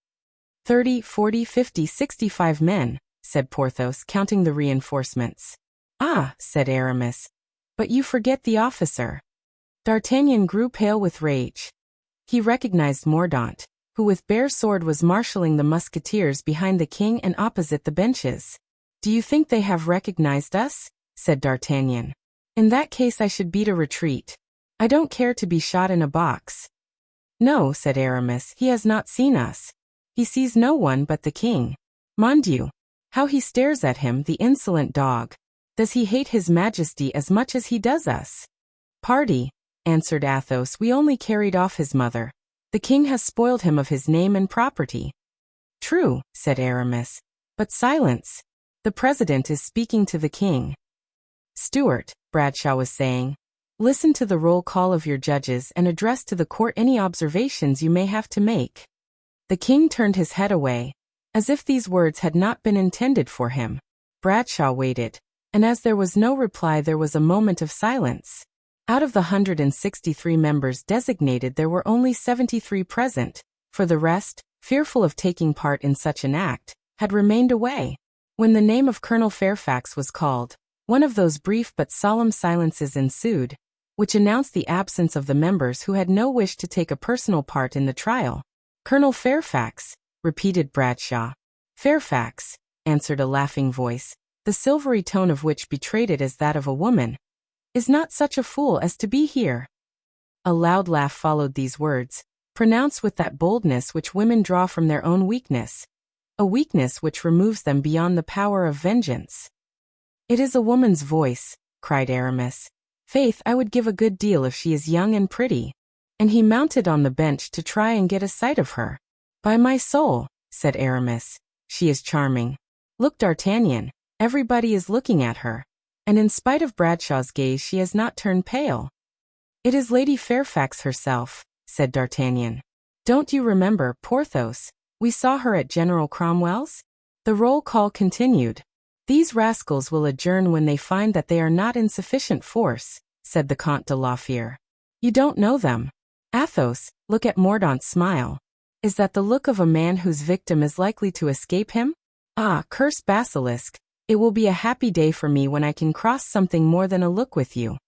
30, 40, 50, 65 men, said Porthos, counting the reinforcements. "Ah," said Aramis, "but you forget the officer." D'Artagnan grew pale with rage. He recognized Mordaunt, who with bare sword was marshalling the Musketeers behind the king and opposite the benches. "Do you think they have recognized us?" said D'Artagnan. "In that case I should beat a retreat. I don't care to be shot in a box." "No," said Aramis, "he has not seen us. He sees no one but the king. Mon Dieu, how he stares at him, the insolent dog. Does he hate His Majesty as much as he does us?" "Pardy," answered Athos, "we only carried off his mother. The king has spoiled him of his name and property." "True," said Aramis, "but silence. The president is speaking to the king." "Stuart," Bradshaw was saying, "listen to the roll call of your judges and address to the court any observations you may have to make." The king turned his head away, as if these words had not been intended for him. Bradshaw waited, and as there was no reply there was a moment of silence. Out of the 163 members designated there were only 73 present, for the rest, fearful of taking part in such an act, had remained away. When the name of Colonel Fairfax was called, one of those brief but solemn silences ensued, which announced the absence of the members who had no wish to take a personal part in the trial. "Colonel Fairfax," repeated Bradshaw. "Fairfax," answered a laughing voice, the silvery tone of which betrayed it as that of a woman, "is not such a fool as to be here." A loud laugh followed these words, pronounced with that boldness which women draw from their own weakness, a weakness which removes them beyond the power of vengeance. "It is a woman's voice," cried Aramis. "Faith, I would give a good deal if she is young and pretty." And he mounted on the bench to try and get a sight of her. "By my soul," said Aramis, "she is charming. Look, D'Artagnan, everybody is looking at her, and in spite of Bradshaw's gaze she has not turned pale." "It is Lady Fairfax herself," said D'Artagnan. "Don't you remember, Porthos, we saw her at General Cromwell's?" The roll call continued. "These rascals will adjourn when they find that they are not in sufficient force," said the Comte de la Fere. "You don't know them. Athos, look at Mordaunt's smile. Is that the look of a man whose victim is likely to escape him? Ah, cursed basilisk, it will be a happy day for me when I can cross something more than a look with you."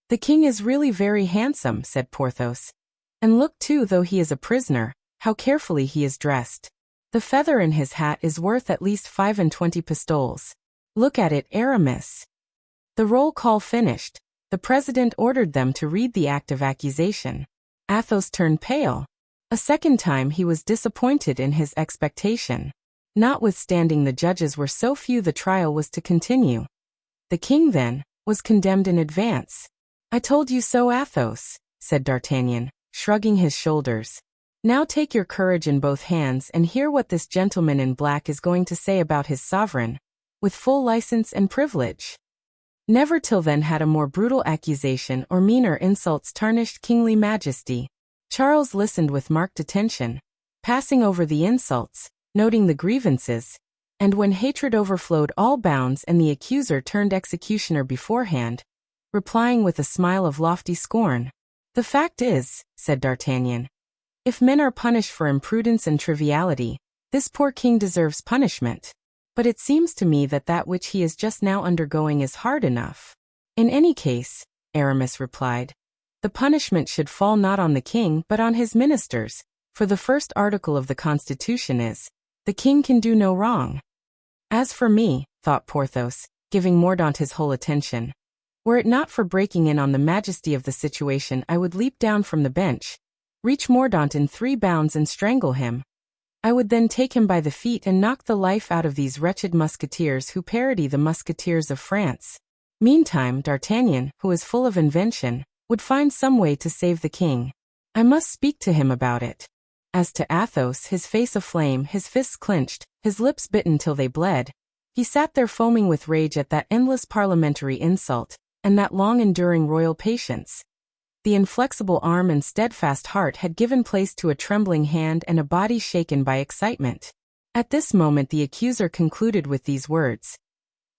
"The king is really very handsome," said Porthos. "And look too, though he is a prisoner, how carefully he is dressed. The feather in his hat is worth at least 25 pistoles. Look at it, Aramis." The roll call finished, the president ordered them to read the act of accusation. Athos turned pale. A second time he was disappointed in his expectation. Notwithstanding the judges were so few, the trial was to continue. The king, then, was condemned in advance. "I told you so, Athos," said D'Artagnan, shrugging his shoulders. "Now take your courage in both hands and hear what this gentleman in black is going to say about his sovereign, with full license and privilege." Never till then had a more brutal accusation or meaner insults tarnished kingly majesty. Charles listened with marked attention, passing over the insults, noting the grievances, and when hatred overflowed all bounds and the accuser turned executioner beforehand, replying with a smile of lofty scorn. "The fact is," said D'Artagnan, "if men are punished for imprudence and triviality, this poor king deserves punishment. But it seems to me that that which he is just now undergoing is hard enough." "In any case," Aramis replied, "the punishment should fall not on the king but on his ministers, for the first article of the Constitution is, 'The king can do no wrong.'" "As for me," thought Porthos, giving Mordaunt his whole attention, "were it not for breaking in on the majesty of the situation, I would leap down from the bench, reach Mordaunt in 3 bounds and strangle him. I would then take him by the feet and knock the life out of these wretched musketeers who parody the Musketeers of France. Meantime, D'Artagnan, who is full of invention, would find some way to save the king. I must speak to him about it." As to Athos, his face aflame, his fists clenched, his lips bitten till they bled, he sat there foaming with rage at that endless parliamentary insult, and that long-enduring royal patience. The inflexible arm and steadfast heart had given place to a trembling hand and a body shaken by excitement. At this moment the accuser concluded with these words: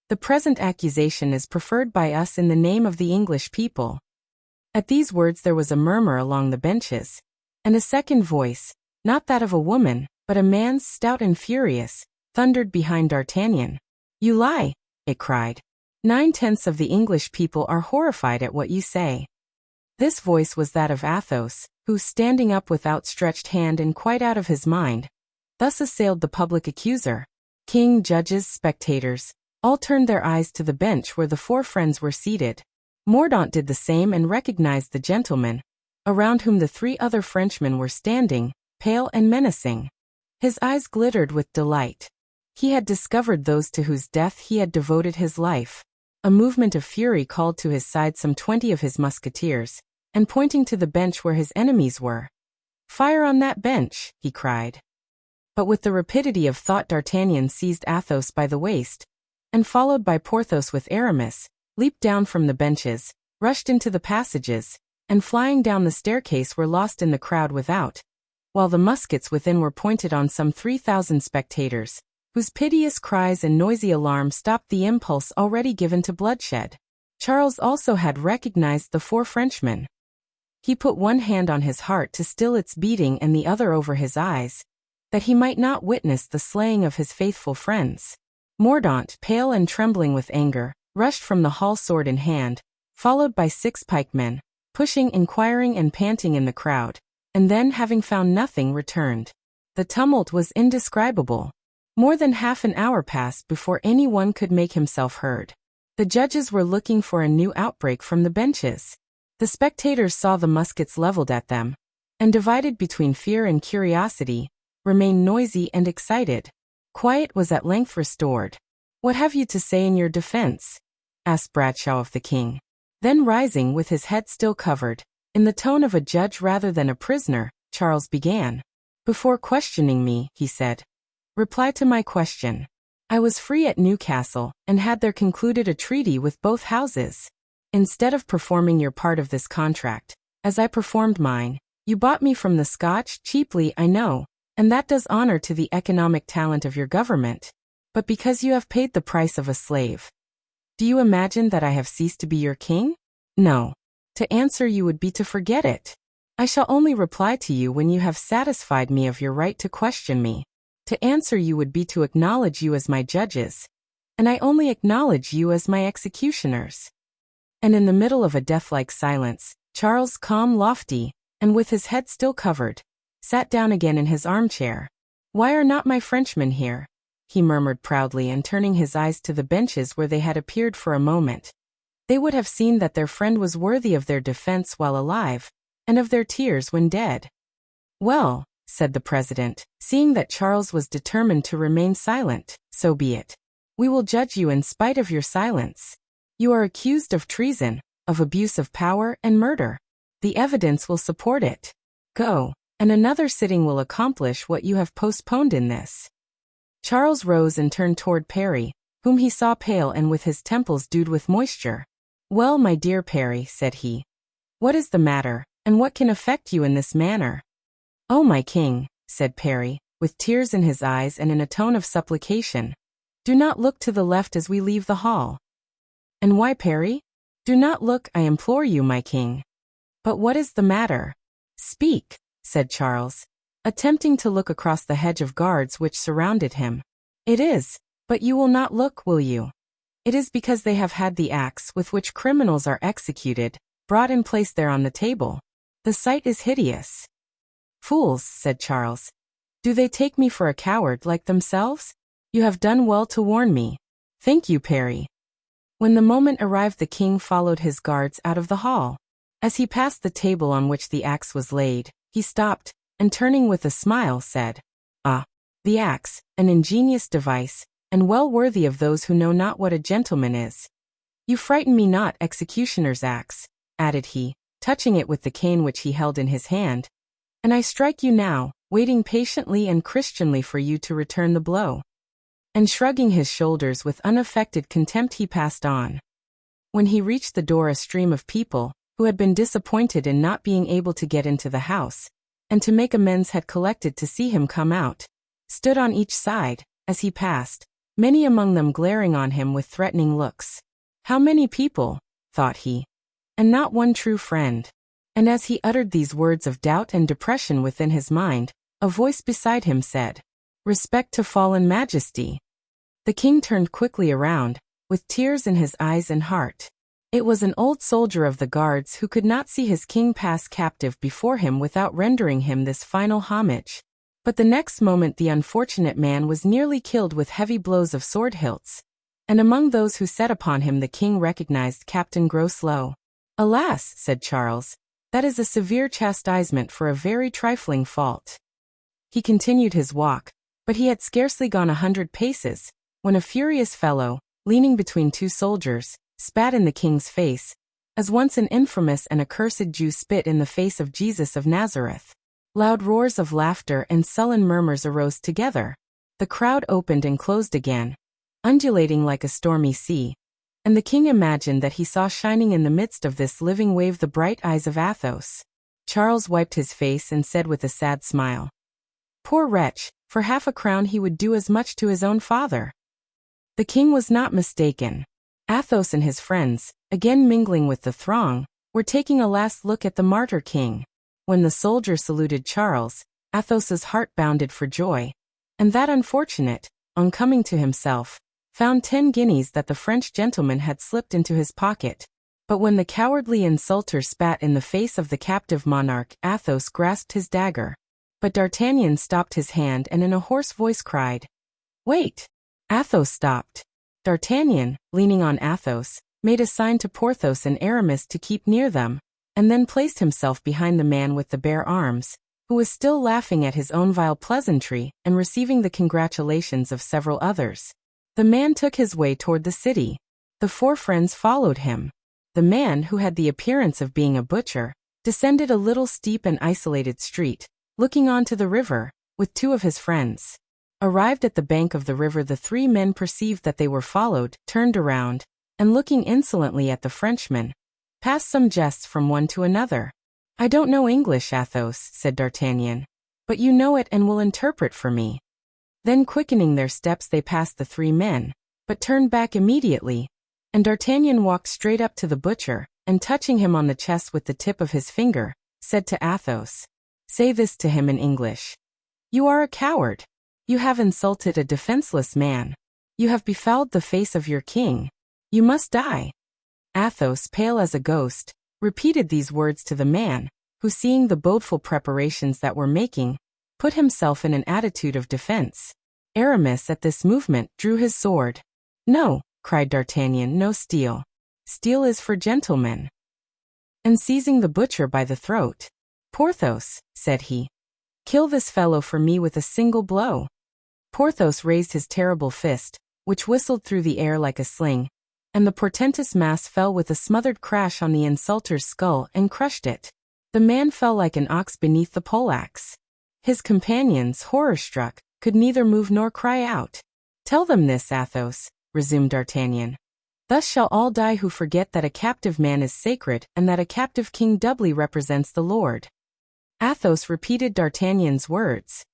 "The present accusation is preferred by us in the name of the English people." At these words there was a murmur along the benches, and a second voice, not that of a woman, but a man's, stout and furious, thundered behind D'Artagnan. "You lie," it cried. "9/10 of the English people are horrified at what you say." This voice was that of Athos, who, standing up with outstretched hand and quite out of his mind, thus assailed the public accuser. King, judges, spectators, all turned their eyes to the bench where the 4 friends were seated. Mordaunt did the same and recognized the gentleman, around whom the 3 other Frenchmen were standing, pale and menacing. His eyes glittered with delight. He had discovered those to whose death he had devoted his life. A movement of fury called to his side some 20 of his musketeers, and pointing to the bench where his enemies were, "Fire on that bench," he cried. But with the rapidity of thought D'Artagnan seized Athos by the waist, and followed by Porthos with Aramis, leaped down from the benches, rushed into the passages, and flying down the staircase were lost in the crowd without, while the muskets within were pointed on some 3,000 spectators, whose piteous cries and noisy alarm stopped the impulse already given to bloodshed. Charles also had recognized the 4 Frenchmen. He put one hand on his heart to still its beating and the other over his eyes, that he might not witness the slaying of his faithful friends. Mordaunt, pale and trembling with anger, rushed from the hall sword in hand, followed by 6 pikemen, pushing, inquiring and panting in the crowd, and then, having found nothing, returned. The tumult was indescribable. More than half an hour passed before any one could make himself heard. The judges were looking for a new outbreak from the benches. The spectators saw the muskets leveled at them, and divided between fear and curiosity, remained noisy and excited. Quiet was at length restored. "What have you to say in your defense?" asked Bradshaw of the king. Then rising, with his head still covered, in the tone of a judge rather than a prisoner, Charles began. "Before questioning me," he said, "reply to my question. I was free at Newcastle, and had there concluded a treaty with both houses. Instead of performing your part of this contract, as I performed mine, you bought me from the Scotch, cheaply I know, and that does honor to the economic talent of your government, but because you have paid the price of a slave. Do you imagine that I have ceased to be your king? No. To answer you would be to forget it. I shall only reply to you when you have satisfied me of your right to question me. To answer you would be to acknowledge you as my judges, and I only acknowledge you as my executioners." And in the middle of a death-like silence, Charles, calm, lofty, and with his head still covered, sat down again in his armchair. "Why are not my Frenchmen here?" he murmured proudly, and turning his eyes to the benches where they had appeared for a moment, they would have seen that their friend was worthy of their defense while alive, and of their tears when dead. Well, said the president, seeing that Charles was determined to remain silent, so be it. We will judge you in spite of your silence. You are accused of treason, of abuse of power and murder. The evidence will support it. Go, and another sitting will accomplish what you have postponed in this. Charles rose and turned toward Parry, whom he saw pale and with his temples dewed with moisture. Well, my dear Parry, said he. What is the matter, and what can affect you in this manner? Oh, my king, said Parry, with tears in his eyes and in a tone of supplication. Do not look to the left as we leave the hall. And why, Parry? Do not look, I implore you, my king. But what is the matter? Speak, said Charles, attempting to look across the hedge of guards which surrounded him. It is, but you will not look, will you? It is because they have had the axe with which criminals are executed, brought and placed there on the table. The sight is hideous. Fools, said Charles. Do they take me for a coward like themselves? You have done well to warn me. Thank you, Parry. When the moment arrived, the king followed his guards out of the hall. As he passed the table on which the axe was laid, he stopped, and turning with a smile said, Ah, the axe, an ingenious device, and well worthy of those who know not what a gentleman is. You frighten me not, executioner's axe, added he, touching it with the cane which he held in his hand. And I strike you now, waiting patiently and Christianly for you to return the blow. And shrugging his shoulders with unaffected contempt, he passed on. When he reached the door, a stream of people, who had been disappointed in not being able to get into the house, and to make amends had collected to see him come out, stood on each side, as he passed, many among them glaring on him with threatening looks. How many people, thought he, and not one true friend. And as he uttered these words of doubt and depression within his mind, a voice beside him said, Respect to fallen majesty. The king turned quickly around, with tears in his eyes and heart. It was an old soldier of the guards who could not see his king pass captive before him without rendering him this final homage. But the next moment the unfortunate man was nearly killed with heavy blows of sword hilts. And among those who set upon him the king recognized Captain Groslow. Alas, said Charles, that is a severe chastisement for a very trifling fault. He continued his walk, but he had scarcely gone 100 paces, when a furious fellow, leaning between two soldiers, spat in the king's face, as once an infamous and accursed Jew spit in the face of Jesus of Nazareth. Loud roars of laughter and sullen murmurs arose together. The crowd opened and closed again, undulating like a stormy sea, and the king imagined that he saw shining in the midst of this living wave the bright eyes of Athos. Charles wiped his face and said with a sad smile, Poor wretch, for half a crown he would do as much to his own father. The king was not mistaken. Athos and his friends, again mingling with the throng, were taking a last look at the martyr king. When the soldier saluted Charles, Athos's heart bounded for joy, and that unfortunate, on coming to himself, found 10 guineas that the French gentleman had slipped into his pocket. But when the cowardly insulter spat in the face of the captive monarch, Athos grasped his dagger. But D'Artagnan stopped his hand and in a hoarse voice cried, Wait! Athos stopped. D'Artagnan, leaning on Athos, made a sign to Porthos and Aramis to keep near them, and then placed himself behind the man with the bare arms, who was still laughing at his own vile pleasantry and receiving the congratulations of several others. The man took his way toward the city. The 4 friends followed him. The man, who had the appearance of being a butcher, descended a little steep and isolated street, looking on to the river, with 2 of his friends. Arrived at the bank of the river, the 3 men perceived that they were followed, turned around, and looking insolently at the Frenchman, passed some jests from one to another. I don't know English, Athos, said D'Artagnan, but you know it and will interpret for me. Then quickening their steps they passed the 3 men, but turned back immediately, and D'Artagnan walked straight up to the butcher, and touching him on the chest with the tip of his finger, said to Athos, Say this to him in English. You are a coward. You have insulted a defenseless man. You have befouled the face of your king. You must die. Athos, pale as a ghost, repeated these words to the man, who, seeing the bodeful preparations that were making, put himself in an attitude of defense. Aramis at this movement drew his sword. No, cried D'Artagnan, no steel. Steel is for gentlemen. And seizing the butcher by the throat, Porthos, said he, Kill this fellow for me with a single blow." Porthos raised his terrible fist, which whistled through the air like a sling, and the portentous mass fell with a smothered crash on the insulter's skull and crushed it. The man fell like an ox beneath the poleaxe. His companions, horror-struck, could neither move nor cry out. "Tell them this, Athos," resumed D'Artagnan. "Thus shall all die who forget that a captive man is sacred and that a captive king doubly represents the Lord." Athos repeated D'Artagnan's words.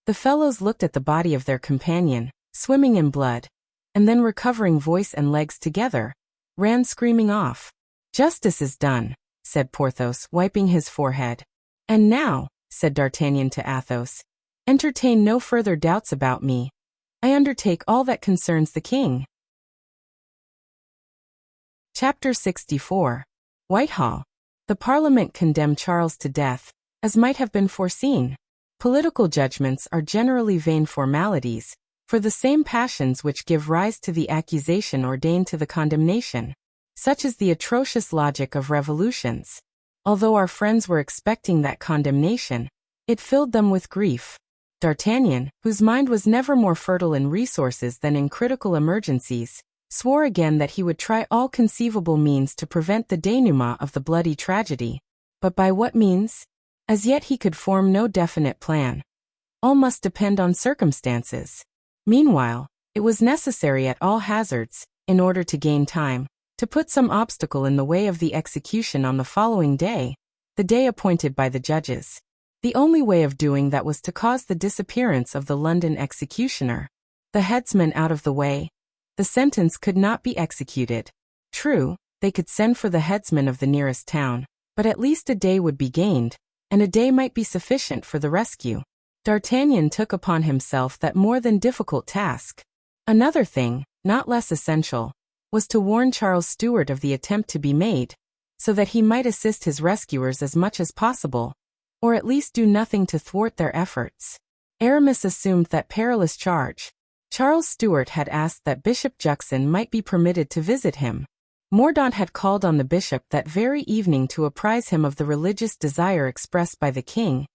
The fellows looked at the body of their companion, swimming in blood, and then recovering voice and legs together, ran screaming off. "Justice is done," said Porthos, wiping his forehead. "And now," said D'Artagnan to Athos, "entertain no further doubts about me. I undertake all that concerns the king." Chapter 64. Whitehall. The Parliament condemned Charles to death, as might have been foreseen. Political judgments are generally vain formalities, for the same passions which give rise to the accusation ordain to the condemnation. Such is the atrocious logic of revolutions. Although our friends were expecting that condemnation, it filled them with grief. D'Artagnan, whose mind was never more fertile in resources than in critical emergencies, swore again that he would try all conceivable means to prevent the denouement of the bloody tragedy. But by what means? As yet he could form no definite plan. All must depend on circumstances. Meanwhile, it was necessary at all hazards, in order to gain time, to put some obstacle in the way of the execution on the following day, the day appointed by the judges. The only way of doing that was to cause the disappearance of the London executioner. The headsman out of the way, the sentence could not be executed. True, they could send for the headsman of the nearest town, but at least a day would be gained, and a day might be sufficient for the rescue. D'Artagnan took upon himself that more than difficult task. Another thing, not less essential, was to warn Charles Stuart of the attempt to be made, so that he might assist his rescuers as much as possible, or at least do nothing to thwart their efforts. Aramis assumed that perilous charge. Charles Stuart had asked that Bishop Juxon might be permitted to visit him. Mordaunt had called on the bishop that very evening to apprise him of the religious desire expressed by the king,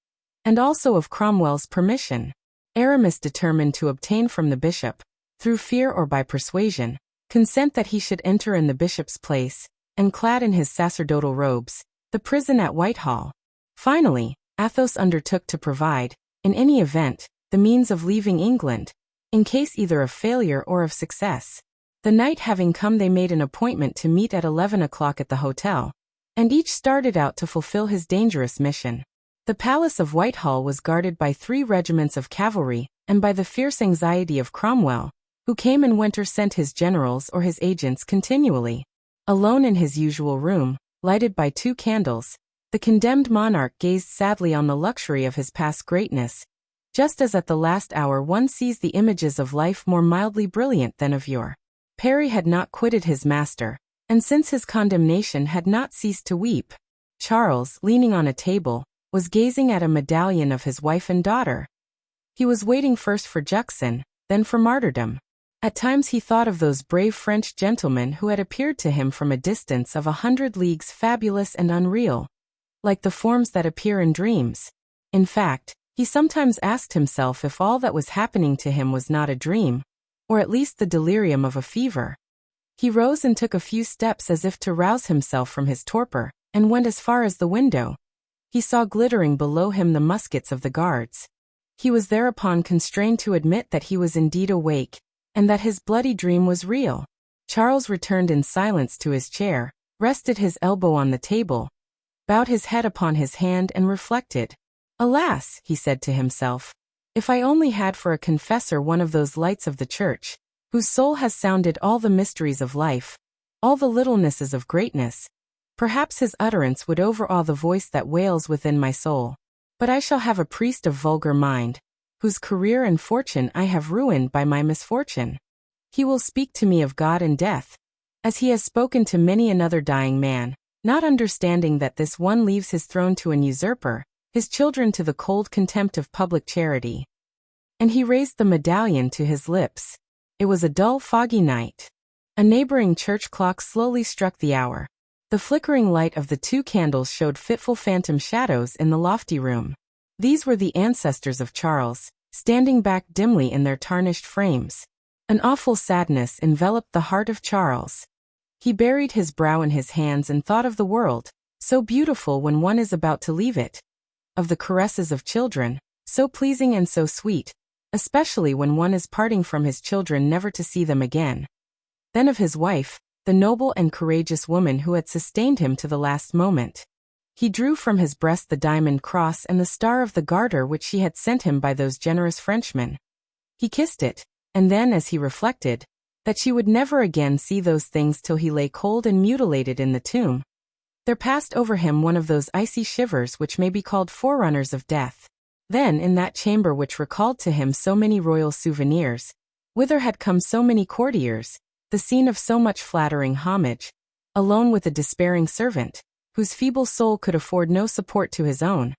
and also of Cromwell's permission. Aramis determined to obtain from the bishop, through fear or by persuasion, consent that he should enter in the bishop's place, and clad in his sacerdotal robes, the prison at Whitehall. Finally, Athos undertook to provide, in any event, the means of leaving England, in case either of failure or of success. The night having come, they made an appointment to meet at 11 o'clock at the hotel, and each started out to fulfill his dangerous mission. The palace of Whitehall was guarded by 3 regiments of cavalry, and by the fierce anxiety of Cromwell, who came and went or sent his generals or his agents continually. Alone in his usual room, lighted by 2 candles, the condemned monarch gazed sadly on the luxury of his past greatness, just as at the last hour one sees the images of life more mildly brilliant than of yore. Parry had not quitted his master, and since his condemnation had not ceased to weep. Charles, leaning on a table, was gazing at a medallion of his wife and daughter. He was waiting first for Juxon, then for martyrdom. At times he thought of those brave French gentlemen who had appeared to him from a distance of 100 leagues, fabulous and unreal, like the forms that appear in dreams. In fact, he sometimes asked himself if all that was happening to him was not a dream, or at least the delirium of a fever. He rose and took a few steps as if to rouse himself from his torpor, and went as far as the window. He saw glittering below him the muskets of the guards. He was thereupon constrained to admit that he was indeed awake, and that his bloody dream was real. Charles returned in silence to his chair, rested his elbow on the table, bowed his head upon his hand and reflected. "Alas," he said to himself, "if I only had for a confessor one of those lights of the church, whose soul has sounded all the mysteries of life, all the littlenesses of greatness, perhaps his utterance would overawe the voice that wails within my soul. But I shall have a priest of vulgar mind, whose career and fortune I have ruined by my misfortune. He will speak to me of God and death, as he has spoken to many another dying man, not understanding that this one leaves his throne to an usurper, his children to the cold contempt of public charity." And he raised the medallion to his lips. It was a dull, foggy night. A neighboring church clock slowly struck the hour. The flickering light of the 2 candles showed fitful phantom shadows in the lofty room. These were the ancestors of Charles, standing back dimly in their tarnished frames. An awful sadness enveloped the heart of Charles. He buried his brow in his hands and thought of the world, so beautiful when one is about to leave it. Of the caresses of children, so pleasing and so sweet, especially when one is parting from his children never to see them again. Then of his wife, the noble and courageous woman who had sustained him to the last moment. He drew from his breast the diamond cross and the star of the Garter which she had sent him by those generous Frenchmen. He kissed it, and then, as he reflected, that she would never again see those things till he lay cold and mutilated in the tomb, there passed over him one of those icy shivers which may be called forerunners of death. Then, in that chamber which recalled to him so many royal souvenirs, whither had come so many courtiers, the scene of so much flattering homage, alone with a despairing servant, whose feeble soul could afford no support to his own,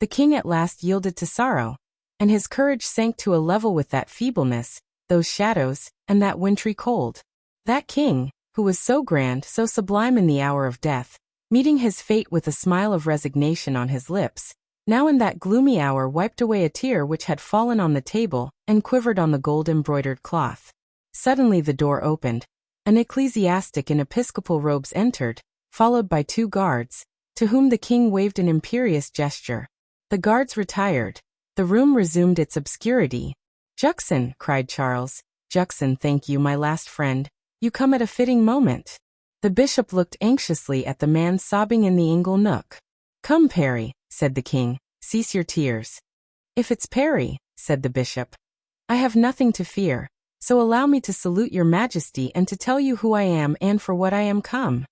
the king at last yielded to sorrow, and his courage sank to a level with that feebleness, those shadows, and that wintry cold. That king, who was so grand, so sublime in the hour of death, meeting his fate with a smile of resignation on his lips, now in that gloomy hour wiped away a tear which had fallen on the table and quivered on the gold-embroidered cloth. Suddenly the door opened. An ecclesiastic in episcopal robes entered, followed by 2 guards, to whom the king waved an imperious gesture. The guards retired. The room resumed its obscurity. "Juxon," cried Charles. "Juxon, thank you, my last friend. You come at a fitting moment." The bishop looked anxiously at the man sobbing in the ingle nook. "Come, Parry," said the king, "cease your tears." "If it's Parry," said the bishop, "I have nothing to fear, so allow me to salute your majesty and to tell you who I am and for what I am come."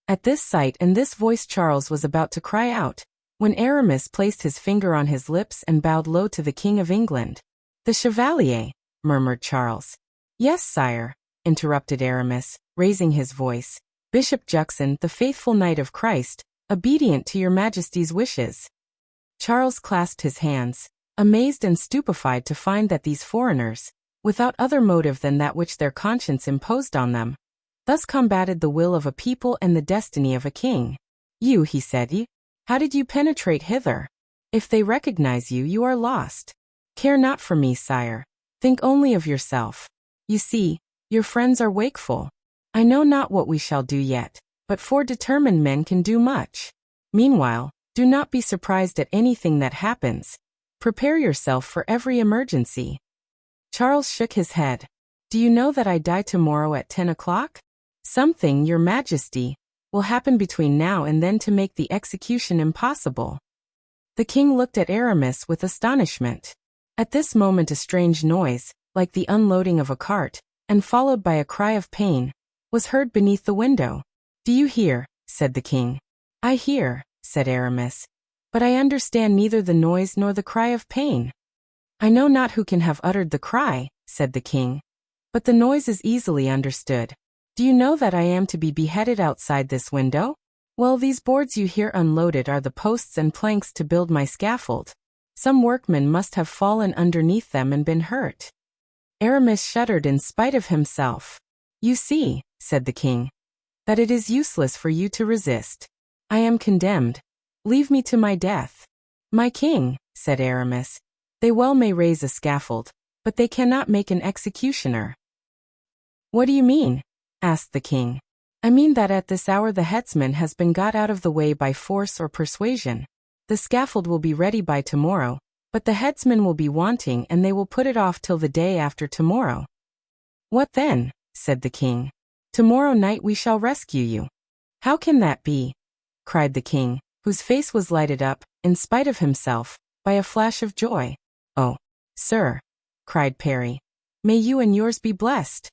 At this sight and this voice Charles was about to cry out, when Aramis placed his finger on his lips and bowed low to the King of England. "The Chevalier," murmured Charles. "Yes, sire," interrupted Aramis, raising his voice. "Bishop Juxon, the faithful knight of Christ, obedient to your majesty's wishes." Charles clasped his hands, amazed and stupefied to find that these foreigners, without other motive than that which their conscience imposed on them, thus combated the will of a people and the destiny of a king. "You," he said, "how did you penetrate hither? If they recognize you, you are lost. Care not for me, sire. Think only of yourself. You see, your friends are wakeful. I know not what we shall do yet, but 4 determined men can do much. Meanwhile, do not be surprised at anything that happens. Prepare yourself for every emergency." Charles shook his head. "Do you know that I die tomorrow at 10 o'clock? Something, your majesty, will happen between now and then to make the execution impossible." The king looked at Aramis with astonishment. At this moment a strange noise, like the unloading of a cart, and followed by a cry of pain, was heard beneath the window. "Do you hear?" said the king. "I hear," said Aramis, "but I understand neither the noise nor the cry of pain." "I know not who can have uttered the cry," said the king, "but the noise is easily understood. Do you know that I am to be beheaded outside this window? Well, these boards you hear unloaded are the posts and planks to build my scaffold. Some workman must have fallen underneath them and been hurt." Aramis shuddered in spite of himself. "You see," said the king, "that it is useless for you to resist. I am condemned. Leave me to my death." "My king," said Aramis, "they well may raise a scaffold, but they cannot make an executioner." "What do you mean?" asked the king. "I mean that at this hour the headsman has been got out of the way by force or persuasion. The scaffold will be ready by tomorrow, but the headsman will be wanting and they will put it off till the day after tomorrow." "What then?" said the king. "Tomorrow night we shall rescue you." "How can that be?" cried the king, whose face was lighted up, in spite of himself, by a flash of joy. "Oh, sir," cried Parry, "may you and yours be blessed."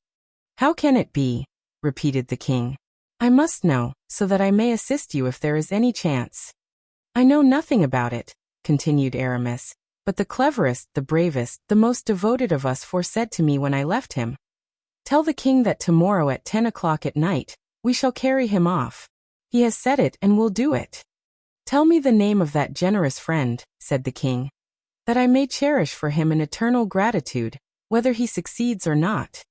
"How can it be?" repeated the king. "I must know, so that I may assist you if there is any chance." "I know nothing about it," continued Aramis, "but the cleverest, the bravest, the most devoted of us foresaid to me when I left him, 'Tell the king that tomorrow at 10 o'clock at night, we shall carry him off.' He has said it and will do it." "Tell me the name of that generous friend," said the king, "that I may cherish for him an eternal gratitude, whether he succeeds or not."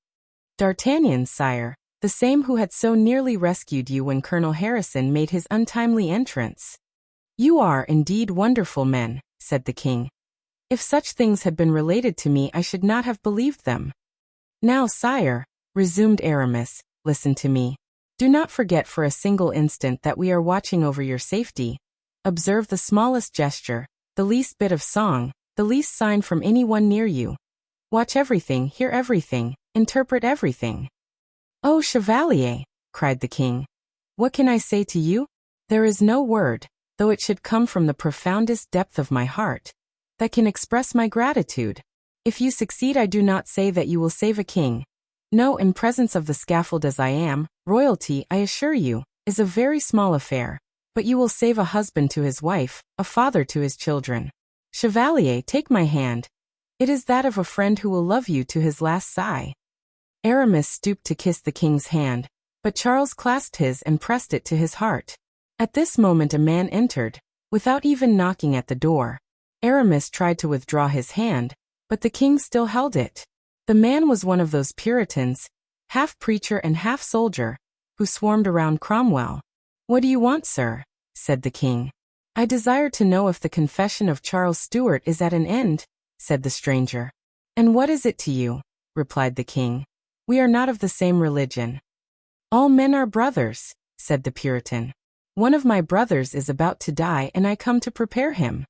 "D'Artagnan, sire, the same who had so nearly rescued you when Colonel Harrison made his untimely entrance." "You are indeed wonderful men," said the king. If such things had been related to me, I should not have believed them. Now, sire, resumed Aramis, listen to me. Do not forget for a single instant that we are watching over your safety. Observe the smallest gesture, the least bit of song, the least sign from anyone near you. Watch everything, hear everything, interpret everything. Oh, chevalier, cried the king. What can I say to you? There is no word, though it should come from the profoundest depth of my heart, that can express my gratitude. If you succeed, I do not say that you will save a king. No, in presence of the scaffold as I am, royalty, I assure you, is a very small affair. But you will save a husband to his wife, a father to his children. Chevalier, take my hand. It is that of a friend who will love you to his last sigh. Aramis stooped to kiss the king's hand, but Charles clasped his and pressed it to his heart. At this moment a man entered, without even knocking at the door. Aramis tried to withdraw his hand, but the king still held it. The man was one of those Puritans, half preacher and half soldier, who swarmed around Cromwell. What do you want, sir? Said the king. I desire to know if the confession of Charles Stuart is at an end, said the stranger. And what is it to you? Replied the king. We are not of the same religion. All men are brothers, said the Puritan. One of my brothers is about to die and I come to prepare him.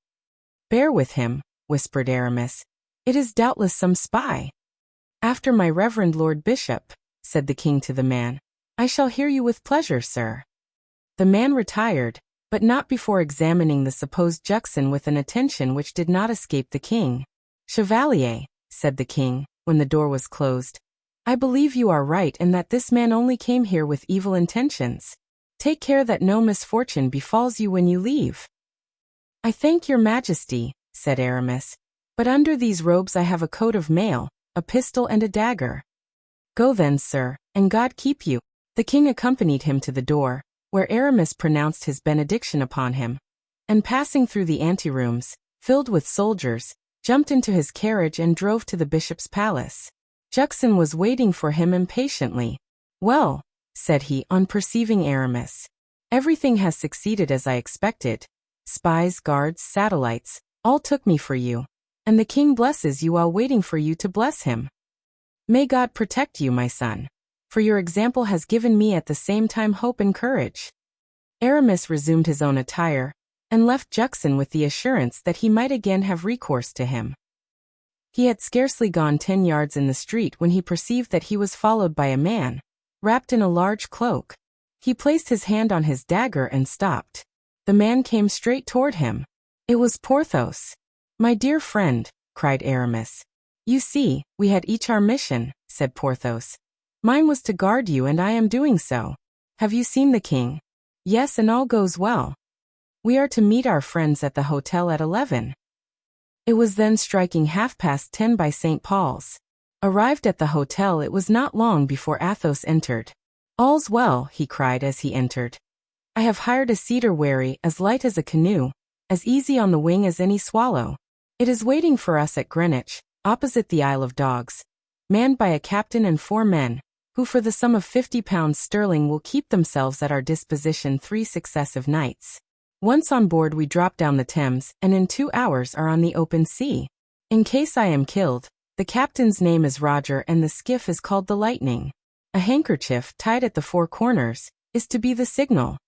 Bear with him, whispered Aramis. It is doubtless some spy. After my reverend Lord Bishop, said the king to the man. I shall hear you with pleasure, sir. The man retired, but not before examining the supposed Juxon with an attention which did not escape the king. Chevalier, said the king, when the door was closed, I believe you are right and that this man only came here with evil intentions. Take care that no misfortune befalls you when you leave. I thank your majesty, said Aramis, but under these robes I have a coat of mail, a pistol and a dagger. Go then, sir, and God keep you. The king accompanied him to the door, where Aramis pronounced his benediction upon him, and passing through the anterooms, filled with soldiers, jumped into his carriage and drove to the bishop's palace. Juxon was waiting for him impatiently. Well, said he on perceiving Aramis, everything has succeeded as I expected. Spies, guards, satellites, all took me for you, and the king blesses you while waiting for you to bless him. May God protect you, my son, for your example has given me at the same time hope and courage. Aramis resumed his own attire, and left Juxon with the assurance that he might again have recourse to him. He had scarcely gone 10 yards in the street when he perceived that he was followed by a man, wrapped in a large cloak. He placed his hand on his dagger and stopped. The man came straight toward him. It was Porthos. My dear friend, cried Aramis. You see, we had each our mission, said Porthos. Mine was to guard you and I am doing so. Have you seen the king? Yes, and all goes well. We are to meet our friends at the hotel at 11. It was then striking 10:30 by St. Paul's. Arrived at the hotel, it was not long before Athos entered. All's well, he cried as he entered. I have hired a cedar wherry, as light as a canoe, as easy on the wing as any swallow. It is waiting for us at Greenwich, opposite the Isle of Dogs, manned by a captain and 4 men, who for the sum of £50 sterling will keep themselves at our disposition 3 successive nights. Once on board we drop down the Thames, and in 2 hours are on the open sea. In case I am killed, the captain's name is Roger and the skiff is called the Lightning. A handkerchief tied at the 4 corners is to be the signal.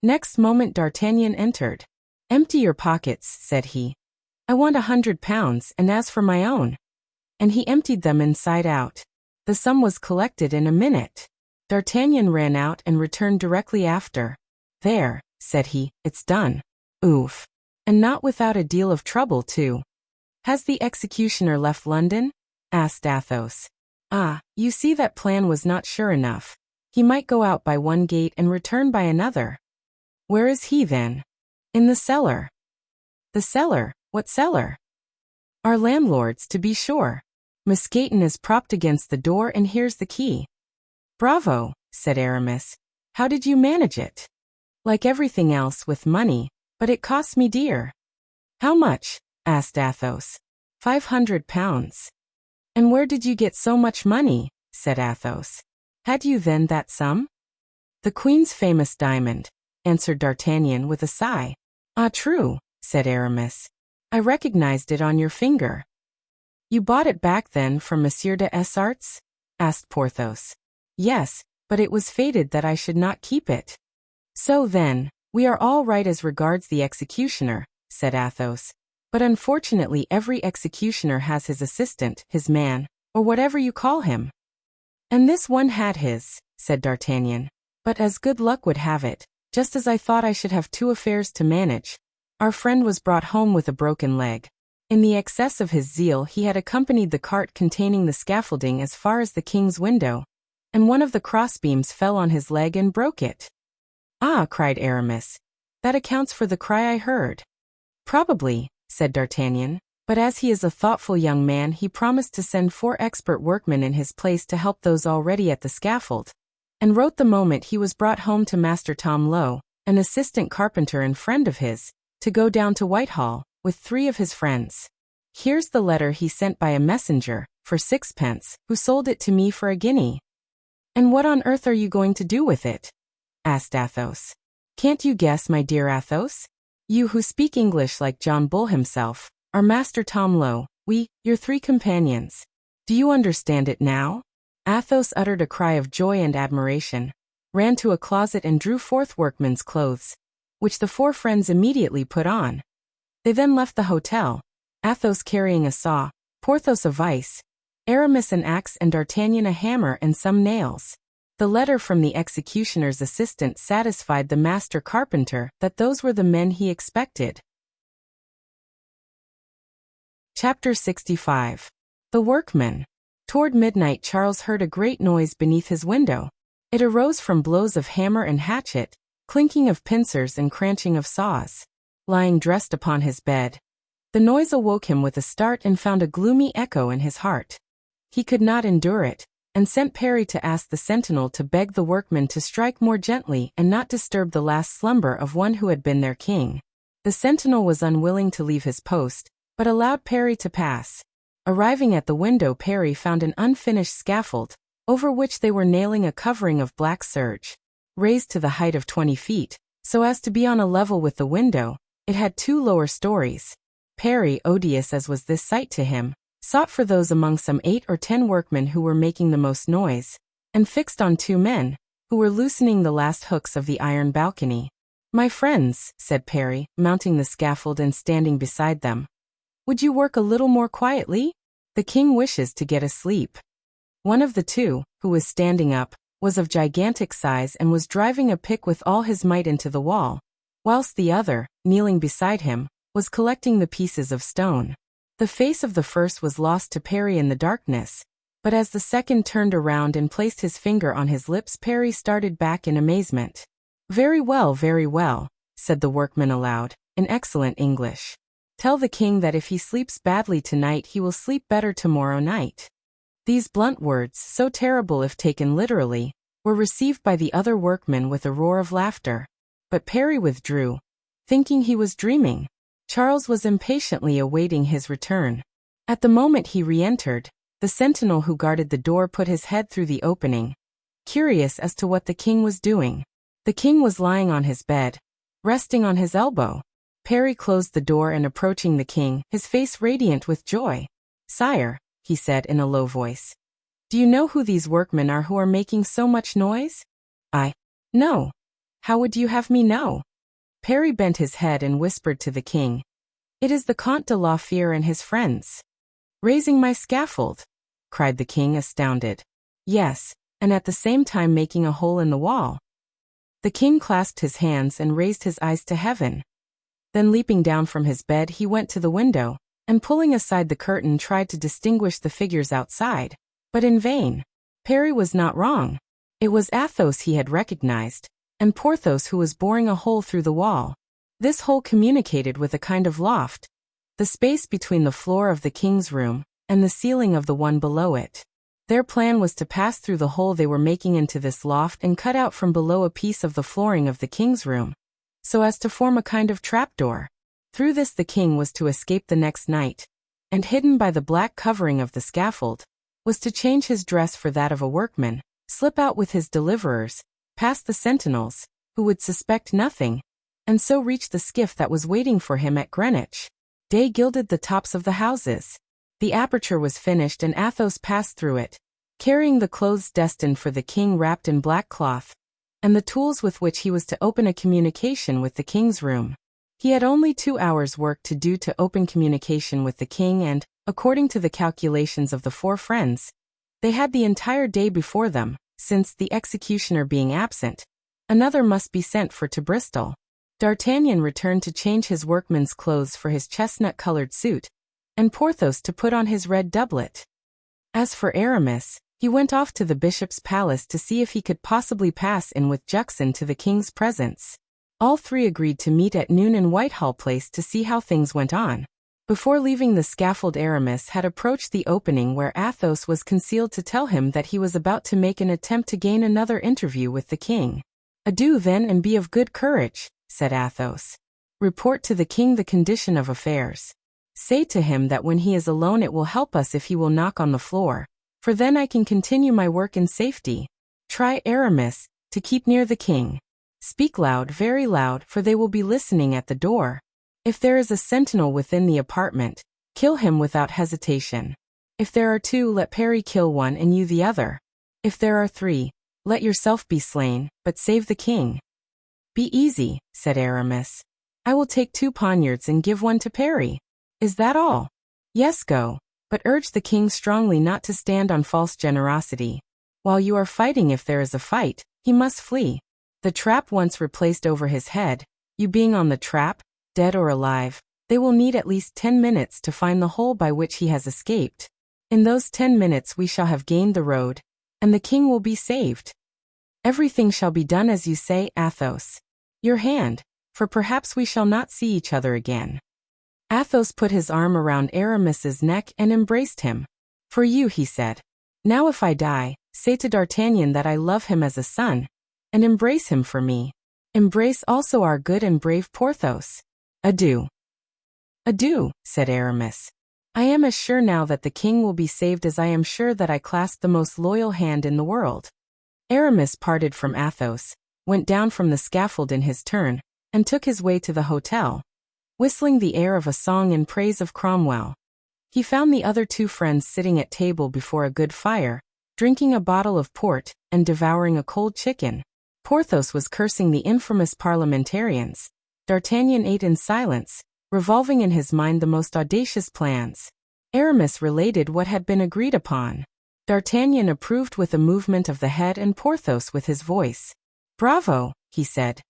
Next moment D'Artagnan entered. Empty your pockets, said he. I want £100, and as for my own. And he emptied them inside out. The sum was collected in a minute. D'Artagnan ran out and returned directly after. There, said he, it's done. Oof. And not without a deal of trouble, too. Has the executioner left London? Asked Athos. Ah, you see that plan was not sure enough. He might go out by one gate and return by another. Where is he then? In the cellar. The cellar? What cellar? Our landlord's, to be sure. Mousqueton is propped against the door and here's the key. Bravo, said Aramis. How did you manage it? Like everything else, with money, but it cost me dear. How much? Asked Athos. £500. And where did you get so much money? Said Athos. Had you then that sum? The Queen's famous diamond, answered D'Artagnan with a sigh. Ah, true, said Aramis. I recognized it on your finger." "You bought it back then from Monsieur de Essarts?" asked Porthos. "Yes, but it was fated that I should not keep it." "So then, we are all right as regards the executioner," said Athos. "But unfortunately every executioner has his assistant, his man, or whatever you call him." "And this one had his," said D'Artagnan. "But as good luck would have it, just as I thought I should have two affairs to manage, our friend was brought home with a broken leg. In the excess of his zeal he had accompanied the cart containing the scaffolding as far as the king's window, and one of the crossbeams fell on his leg and broke it." "Ah," cried Aramis, "that accounts for the cry I heard." "Probably," said D'Artagnan, "but as he is a thoughtful young man he promised to send 4 expert workmen in his place to help those already at the scaffold, and wrote the moment he was brought home to Master Tom Lowe, an assistant carpenter and friend of his, to go down to Whitehall, with 3 of his friends. Here's the letter he sent by a messenger, for 6 pence, who sold it to me for a guinea." "And what on earth are you going to do with it?" asked Athos. "Can't you guess, my dear Athos? You who speak English like John Bull himself, are Master Tom Lowe, we, your 3 companions. Do you understand it now?" Athos uttered a cry of joy and admiration, ran to a closet and drew forth workmen's clothes, which the 4 friends immediately put on. They then left the hotel, Athos carrying a saw, Porthos a vice, Aramis an axe and D'Artagnan a hammer and some nails. The letter from the executioner's assistant satisfied the master carpenter that those were the men he expected. Chapter 65. The Workmen. Toward midnight Charles heard a great noise beneath his window. It arose from blows of hammer and hatchet, clinking of pincers and cranching of saws. Lying dressed upon his bed, the noise awoke him with a start and found a gloomy echo in his heart. He could not endure it, and sent Parry to ask the sentinel to beg the workmen to strike more gently and not disturb the last slumber of one who had been their king. The sentinel was unwilling to leave his post, but allowed Parry to pass. Arriving at the window, Parry found an unfinished scaffold, over which they were nailing a covering of black serge. Raised to the height of 20 feet, so as to be on a level with the window, it had 2 lower stories. Parry, odious as was this sight to him, sought for those among some 8 or 10 workmen who were making the most noise, and fixed on 2 men, who were loosening the last hooks of the iron balcony. "My friends," said Parry, mounting the scaffold and standing beside them, "would you work a little more quietly? The king wishes to get asleep." One of the 2, who was standing up, was of gigantic size and was driving a pick with all his might into the wall, whilst the other, kneeling beside him, was collecting the pieces of stone. The face of the first was lost to Parry in the darkness, but as the second turned around and placed his finger on his lips, Parry started back in amazement. Very well," said the workman aloud, in excellent English. "Tell the king that if he sleeps badly tonight he will sleep better tomorrow night." These blunt words, so terrible if taken literally, were received by the other workmen with a roar of laughter. But Parry withdrew, thinking he was dreaming. Charles was impatiently awaiting his return. At the moment he re-entered, the sentinel who guarded the door put his head through the opening, curious as to what the king was doing. The king was lying on his bed, resting on his elbow. Parry closed the door and approaching the king, his face radiant with joy. "Sire," he said in a low voice, "do you know who these workmen are who are making so much noise?" "No. How would you have me know?" Parry bent his head and whispered to the king, "It is the Comte de la Fere and his friends." "Raising my scaffold?" cried the king, astounded. "Yes, and at the same time making a hole in the wall." The king clasped his hands and raised his eyes to heaven. Then leaping down from his bed he went to the window, and pulling aside the curtain tried to distinguish the figures outside, but in vain. Parry was not wrong. It was Athos he had recognized, and Porthos who was boring a hole through the wall. This hole communicated with a kind of loft, the space between the floor of the king's room and the ceiling of the one below it. Their plan was to pass through the hole they were making into this loft and cut out from below a piece of the flooring of the king's room, so as to form a kind of trapdoor. Through this the king was to escape the next night, and hidden by the black covering of the scaffold, was to change his dress for that of a workman, slip out with his deliverers, past the sentinels, who would suspect nothing, and so reach the skiff that was waiting for him at Greenwich. Day gilded the tops of the houses. The aperture was finished and Athos passed through it, carrying the clothes destined for the king wrapped in black cloth, and the tools with which he was to open a communication with the king's room. He had only 2 hours' work to do to open communication with the king and, according to the calculations of the 4 friends, they had the entire day before them, since, the executioner being absent, another must be sent for to Bristol. D'Artagnan returned to change his workman's clothes for his chestnut-colored suit, and Porthos to put on his red doublet. As for Aramis, he went off to the bishop's palace to see if he could possibly pass in with Juxon to the king's presence. All 3 agreed to meet at noon in Whitehall Place to see how things went on. Before leaving the scaffold, Aramis had approached the opening where Athos was concealed to tell him that he was about to make an attempt to gain another interview with the king. "Adieu then, and be of good courage," said Athos. "Report to the king the condition of affairs. Say to him that when he is alone it will help us if he will knock on the floor, for then I can continue my work in safety. Try, Aramis, to keep near the king. Speak loud, very loud, for they will be listening at the door. If there is a sentinel within the apartment, kill him without hesitation. If there are 2, let Parry kill one and you the other. If there are 3, let yourself be slain, but save the king." "Be easy," said Aramis. "I will take 2 poniards and give one to Parry. Is that all?" "Yes, go, but urge the king strongly not to stand on false generosity. While you are fighting, if there is a fight, he must flee. The trap once replaced over his head, you being on the trap, dead or alive, they will need at least 10 minutes to find the hole by which he has escaped. In those 10 minutes we shall have gained the road, and the king will be saved. Everything shall be done as you say, Athos. Your hand, for perhaps we shall not see each other again." Athos put his arm around Aramis's neck and embraced him. "For you," he said. "Now if I die, say to D'Artagnan that I love him as a son, and embrace him for me. Embrace also our good and brave Porthos. Adieu." "Adieu," said Aramis. "I am as sure now that the king will be saved as I am sure that I clasped the most loyal hand in the world." Aramis parted from Athos, went down from the scaffold in his turn, and took his way to the hotel, whistling the air of a song in praise of Cromwell. He found the other 2 friends sitting at table before a good fire, drinking a bottle of port, and devouring a cold chicken. Porthos was cursing the infamous parliamentarians. D'Artagnan ate in silence, revolving in his mind the most audacious plans. Aramis related what had been agreed upon. D'Artagnan approved with a movement of the head and Porthos with his voice. "Bravo," he said.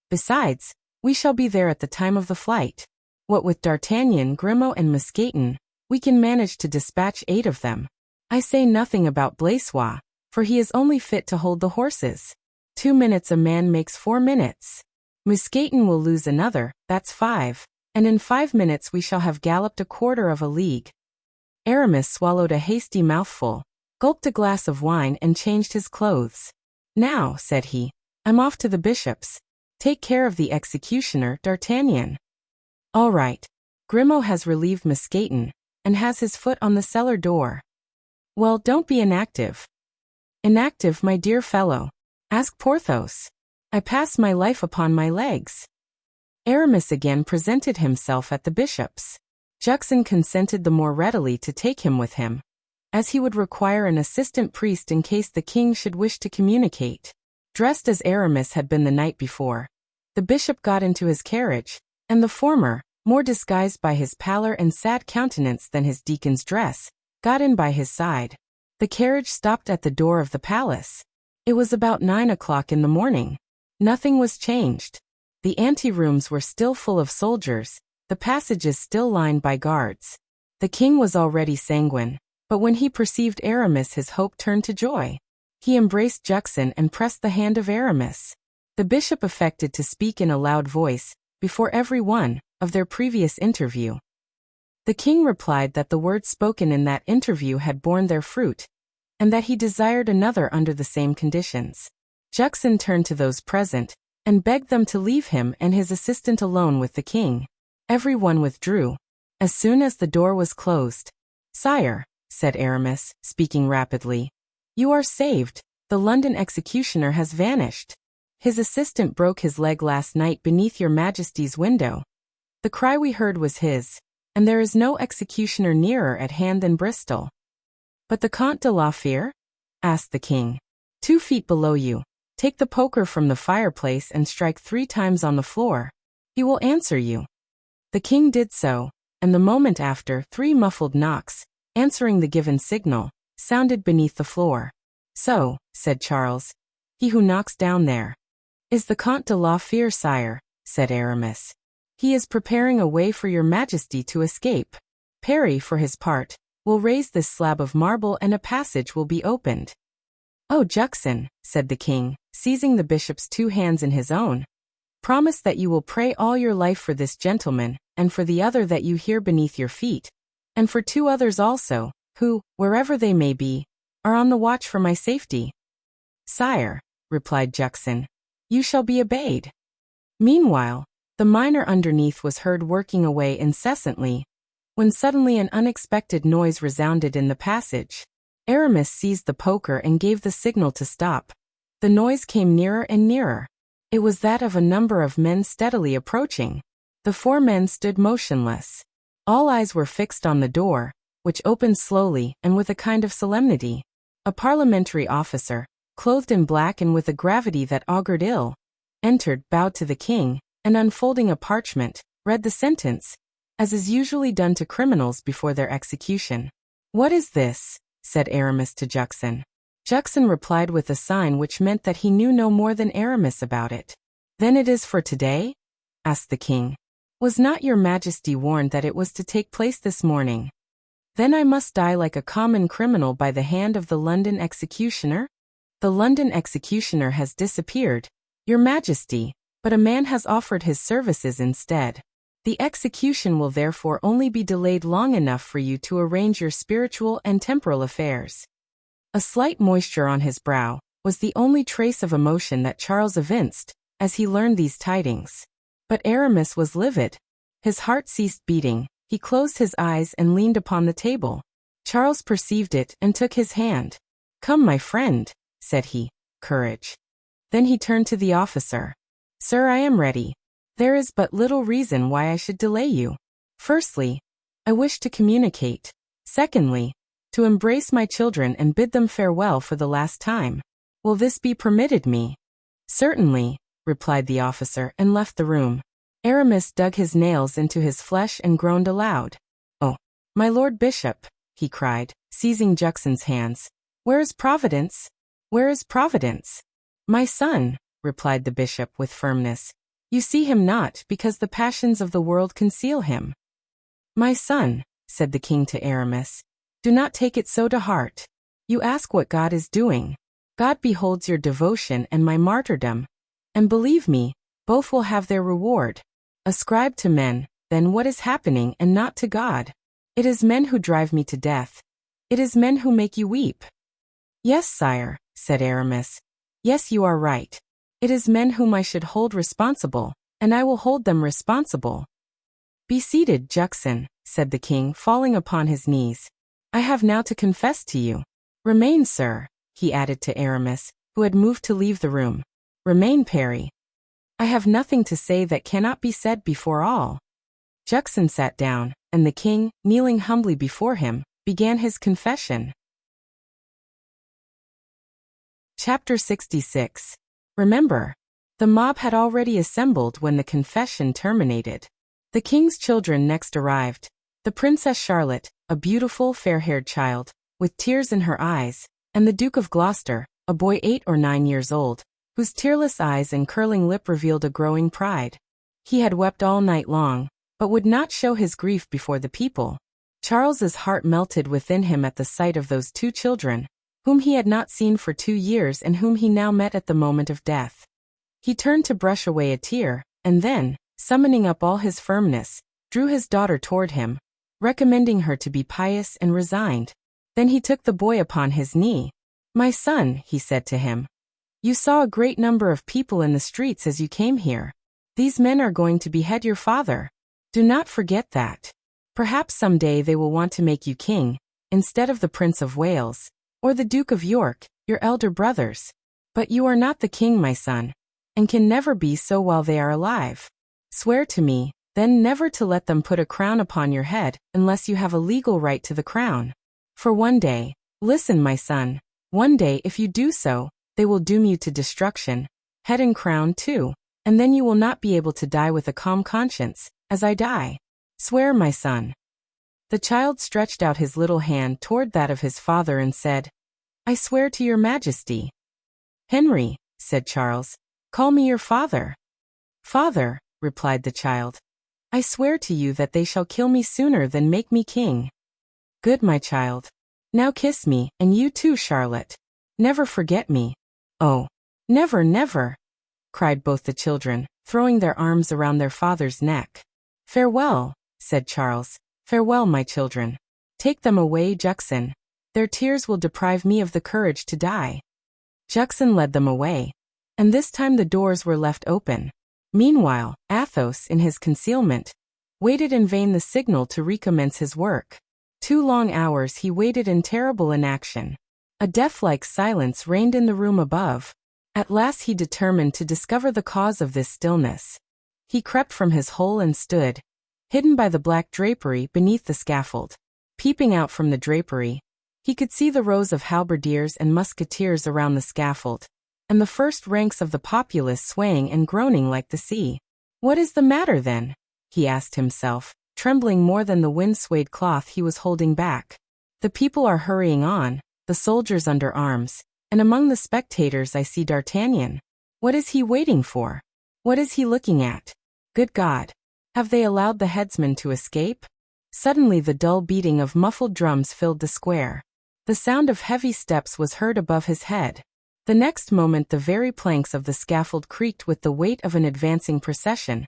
"Besides, we shall be there at the time of the flight. What with D'Artagnan, Grimaud and Mousqueton, we can manage to dispatch 8 of them. I say nothing about Blaisois, for he is only fit to hold the horses. 2 minutes a man makes 4 minutes. Mousqueton will lose another, that's 5, and in 5 minutes we shall have galloped a quarter of a league." Aramis swallowed a hasty mouthful, gulped a glass of wine and changed his clothes. "Now," said he, "I'm off to the bishop's. Take care of the executioner, D'Artagnan." "All right. Grimaud has relieved Mousqueton, and has his foot on the cellar door." "Well, don't be inactive." "Inactive, my dear fellow? Ask Porthos. I pass my life upon my legs." Aramis again presented himself at the bishop's. Juxon consented the more readily to take him with him, as he would require an assistant priest in case the king should wish to communicate. Dressed as Aramis had been the night before, the bishop got into his carriage, and the former, more disguised by his pallor and sad countenance than his deacon's dress, got in by his side. The carriage stopped at the door of the palace. It was about 9 o'clock in the morning. Nothing was changed. The ante-rooms were still full of soldiers, the passages still lined by guards. The king was already sanguine, but when he perceived Aramis his hope turned to joy. He embraced Juxon and pressed the hand of Aramis. The bishop affected to speak in a loud voice, before every one, of their previous interview. The king replied that the words spoken in that interview had borne their fruit, and that he desired another under the same conditions. Juxon turned to those present, and begged them to leave him and his assistant alone with the king. Every one withdrew. As soon as the door was closed, "Sire," said Aramis, speaking rapidly, "you are saved. The London executioner has vanished. His assistant broke his leg last night beneath your Majesty's window. The cry we heard was his, and there is no executioner nearer at hand than Bristol." "But the Comte de la Fere?" asked the king. "2 feet below you. Take the poker from the fireplace and strike 3 times on the floor. He will answer you." The king did so, and the moment after, 3 muffled knocks, answering the given signal, sounded beneath the floor. "So," said Charles, "he who knocks down there is the Comte de la Fere, sire," said Aramis. "He is preparing a way for your majesty to escape. Parry, for his part, will raise this slab of marble and a passage will be opened." "Oh, Juxon," said the king, seizing the bishop's 2 hands in his own, "promise that you will pray all your life for this gentleman, and for the other that you hear beneath your feet, and for 2 others also, who, wherever they may be, are on the watch for my safety." "Sire," replied Juxon, "you shall be obeyed." Meanwhile, the miner underneath was heard working away incessantly, when suddenly an unexpected noise resounded in the passage. Aramis seized the poker and gave the signal to stop. The noise came nearer and nearer. It was that of a number of men steadily approaching. The 4 men stood motionless. All eyes were fixed on the door, which opened slowly and with a kind of solemnity. A parliamentary officer, clothed in black and with a gravity that augured ill, entered, bowed to the king, and unfolding a parchment, read the sentence, as is usually done to criminals before their execution. "What is this?" said Aramis to Juxon. Juxon replied with a sign which meant that he knew no more than Aramis about it. "Then it is for today?" asked the king. "Was not your majesty warned that it was to take place this morning? Then I must die like a common criminal by the hand of the London executioner?" "The London executioner has disappeared, your majesty, but a man has offered his services instead. The execution will therefore only be delayed long enough for you to arrange your spiritual and temporal affairs." A slight moisture on his brow was the only trace of emotion that Charles evinced as he learned these tidings. But Aramis was livid. His heart ceased beating, he closed his eyes and leaned upon the table. Charles perceived it and took his hand. "Come, my friend," said he, "courage." Then he turned to the officer. "Sir, I am ready. There is but little reason why I should delay you. Firstly, I wish to communicate. Secondly, to embrace my children and bid them farewell for the last time. Will this be permitted me?" "Certainly," replied the officer and left the room. Aramis dug his nails into his flesh and groaned aloud. "Oh, my lord bishop," he cried, seizing Juxon's hands. "Where is Providence? Where is Providence?" "My son," replied the bishop with firmness, "you see him not because the passions of the world conceal him." "My son," said the king to Aramis, "do not take it so to heart. You ask what God is doing. God beholds your devotion and my martyrdom, and believe me, both will have their reward. Ascribe to men, then, what is happening and not to God. It is men who drive me to death. It is men who make you weep." "Yes, sire," said Aramis. "Yes, you are right. It is men whom I should hold responsible, and I will hold them responsible." "Be seated, Juxon," said the king, falling upon his knees. "I have now to confess to you." "Remain, sir," he added to Aramis, who had moved to leave the room. "Remain, Parry. I have nothing to say that cannot be said before all." Juxon sat down, and the king, kneeling humbly before him, began his confession. Chapter 66. Remember, the mob had already assembled when the confession terminated. The king's children next arrived. The Princess Charlotte, a beautiful, fair-haired child, with tears in her eyes, and the Duke of Gloucester, a boy 8 or 9 years old, whose tearless eyes and curling lip revealed a growing pride. He had wept all night long, but would not show his grief before the people. Charles's heart melted within him at the sight of those 2 children, whom he had not seen for 2 years and whom he now met at the moment of death. He turned to brush away a tear, and then, summoning up all his firmness, drew his daughter toward him, recommending her to be pious and resigned. Then he took the boy upon his knee. "My son," he said to him, "you saw a great number of people in the streets as you came here. These men are going to behead your father. Do not forget that. Perhaps some day they will want to make you king, instead of the Prince of Wales, or the Duke of York, your elder brothers. But you are not the king, my son, and can never be so while they are alive. Swear to me then never to let them put a crown upon your head unless you have a legal right to the crown. For one day, listen, my son, one day if you do so, they will doom you to destruction, head and crown too, and then you will not be able to die with a calm conscience, as I die. Swear, my son." The child stretched out his little hand toward that of his father and said, "I swear to your majesty." "Henry," said Charles, "call me your father." "Father," replied the child, "I swear to you that they shall kill me sooner than make me king." "Good, my child. Now kiss me, and you too, Charlotte. Never forget me." "Oh, never, never," cried both the children, throwing their arms around their father's neck. "Farewell," said Charles. "Farewell, my children. Take them away, Juxon. Their tears will deprive me of the courage to die." Juxon led them away, and this time the doors were left open. Meanwhile, Athos, in his concealment, waited in vain the signal to recommence his work. 2 long hours he waited in terrible inaction. A death-like silence reigned in the room above. At last he determined to discover the cause of this stillness. He crept from his hole and stood, hidden by the black drapery beneath the scaffold. Peeping out from the drapery, he could see the rows of halberdiers and musketeers around the scaffold, and the first ranks of the populace swaying and groaning like the sea. "What is the matter then?" he asked himself, trembling more than the wind-swayed cloth he was holding back. "The people are hurrying on, the soldiers under arms, and among the spectators I see D'Artagnan. What is he waiting for? What is he looking at? Good God! Have they allowed the headsman to escape?" Suddenly the dull beating of muffled drums filled the square. The sound of heavy steps was heard above his head. The next moment the very planks of the scaffold creaked with the weight of an advancing procession,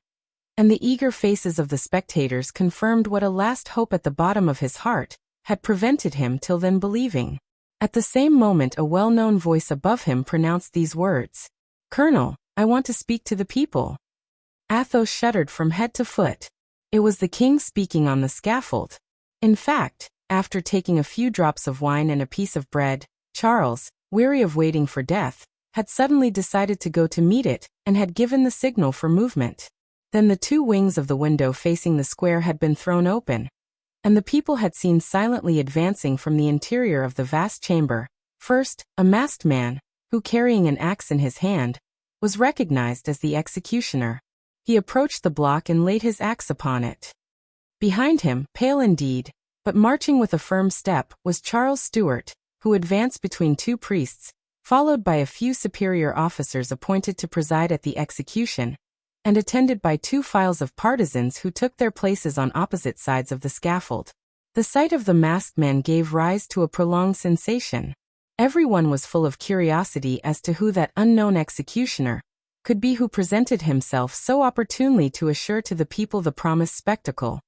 and the eager faces of the spectators confirmed what a last hope at the bottom of his heart had prevented him till then believing. At the same moment a well-known voice above him pronounced these words, "Colonel, I want to speak to the people." Athos shuddered from head to foot. It was the king speaking on the scaffold. In fact, after taking a few drops of wine and a piece of bread, Charles, weary of waiting for death, had suddenly decided to go to meet it, and had given the signal for movement. Then the 2 wings of the window facing the square had been thrown open, and the people had seen silently advancing from the interior of the vast chamber, first, a masked man, who, carrying an axe in his hand, was recognized as the executioner. He approached the block and laid his axe upon it. Behind him, pale indeed, but marching with a firm step, was Charles Stuart, who advanced between 2 priests, followed by a few superior officers appointed to preside at the execution, and attended by 2 files of partisans who took their places on opposite sides of the scaffold. The sight of the masked man gave rise to a prolonged sensation. Everyone was full of curiosity as to who that unknown executioner could be who presented himself so opportunely to assure to the people the promised spectacle,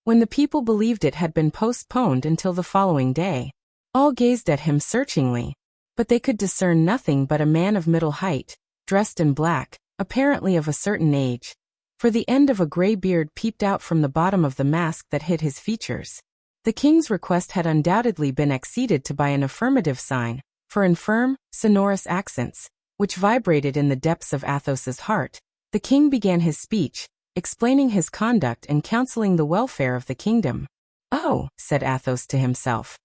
when the people believed it had been postponed until the following day. All gazed at him searchingly, but they could discern nothing but a man of middle height, dressed in black, apparently of a certain age, for the end of a grey beard peeped out from the bottom of the mask that hid his features. The king's request had undoubtedly been acceded to by an affirmative sign, for in firm, sonorous accents, which vibrated in the depths of Athos's heart, the king began his speech, explaining his conduct and counseling the welfare of the kingdom. "Oh," said Athos to himself,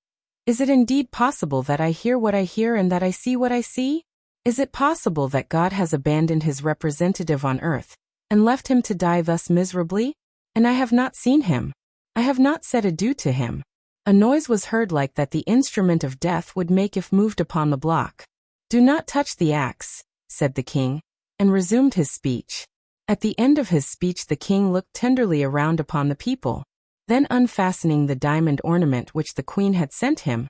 "is it indeed possible that I hear what I hear and that I see what I see? Is it possible that God has abandoned his representative on earth, and left him to die thus miserably? And I have not seen him. I have not said adieu to him." A noise was heard like that the instrument of death would make if moved upon the block. "Do not touch the axe," said the king, and resumed his speech. At the end of his speech the king looked tenderly around upon the people. Then unfastening the diamond ornament which the queen had sent him,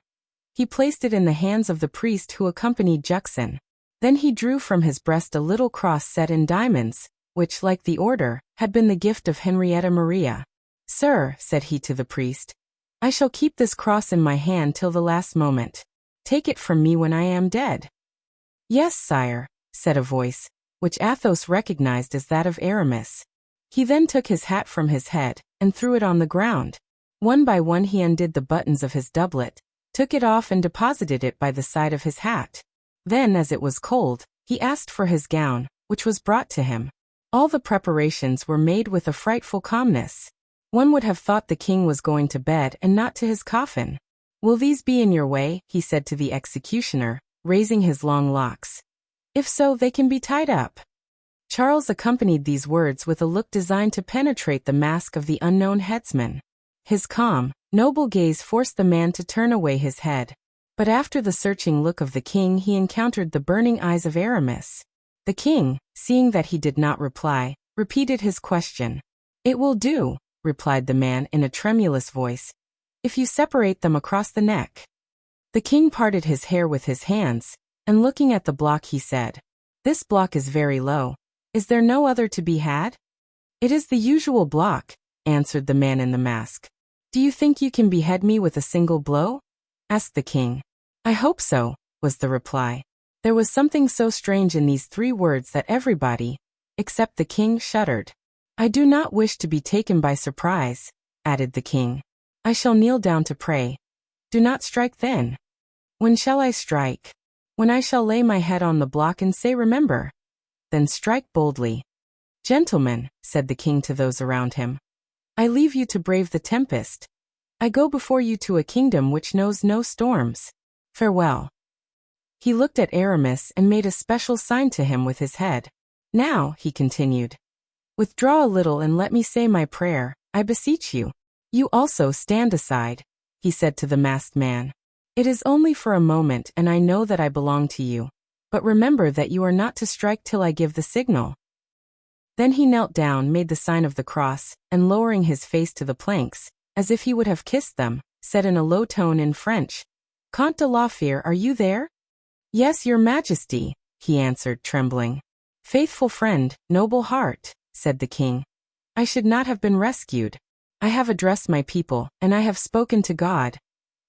he placed it in the hands of the priest who accompanied Juxon. Then he drew from his breast a little cross set in diamonds, which, like the order, had been the gift of Henrietta Maria. "Sir," said he to the priest, "I shall keep this cross in my hand till the last moment. Take it from me when I am dead." "Yes, sire," said a voice, which Athos recognized as that of Aramis. He then took his hat from his head, and threw it on the ground. One by one he undid the buttons of his doublet, took it off and deposited it by the side of his hat. Then, as it was cold, he asked for his gown, which was brought to him. All the preparations were made with a frightful calmness. One would have thought the king was going to bed and not to his coffin. "Will these be in your way?" he said to the executioner, raising his long locks. "If so, they can be tied up." Charles accompanied these words with a look designed to penetrate the mask of the unknown headsman. His calm, noble gaze forced the man to turn away his head. But after the searching look of the king, he encountered the burning eyes of Aramis. The king, seeing that he did not reply, repeated his question. "It will do," replied the man in a tremulous voice, "if you separate them across the neck." The king parted his hair with his hands, and looking at the block he said, "This block is very low. Is there no other to be had?" "It is the usual block," answered the man in the mask. "Do you think you can behead me with a single blow?" asked the king. "I hope so," was the reply. There was something so strange in these 3 words that everybody, except the king, shuddered. "I do not wish to be taken by surprise," added the king. "I shall kneel down to pray." "Do not strike then." "When shall I strike?" "When I shall lay my head on the block and say remember." "Then strike boldly." "Gentlemen," said the king to those around him, "I leave you to brave the tempest. I go before you to a kingdom which knows no storms. Farewell." He looked at Aramis and made a special sign to him with his head. "Now," he continued, "withdraw a little and let me say my prayer, I beseech you. You also stand aside," he said to the masked man. "It is only for a moment, and I know that I belong to you. But remember that you are not to strike till I give the signal." Then he knelt down, made the sign of the cross, and lowering his face to the planks, as if he would have kissed them, said in a low tone in French, "Comte de la Fere, are you there?" "Yes, your majesty," he answered, trembling. "Faithful friend, noble heart," said the king. "I should not have been rescued. I have addressed my people, and I have spoken to God.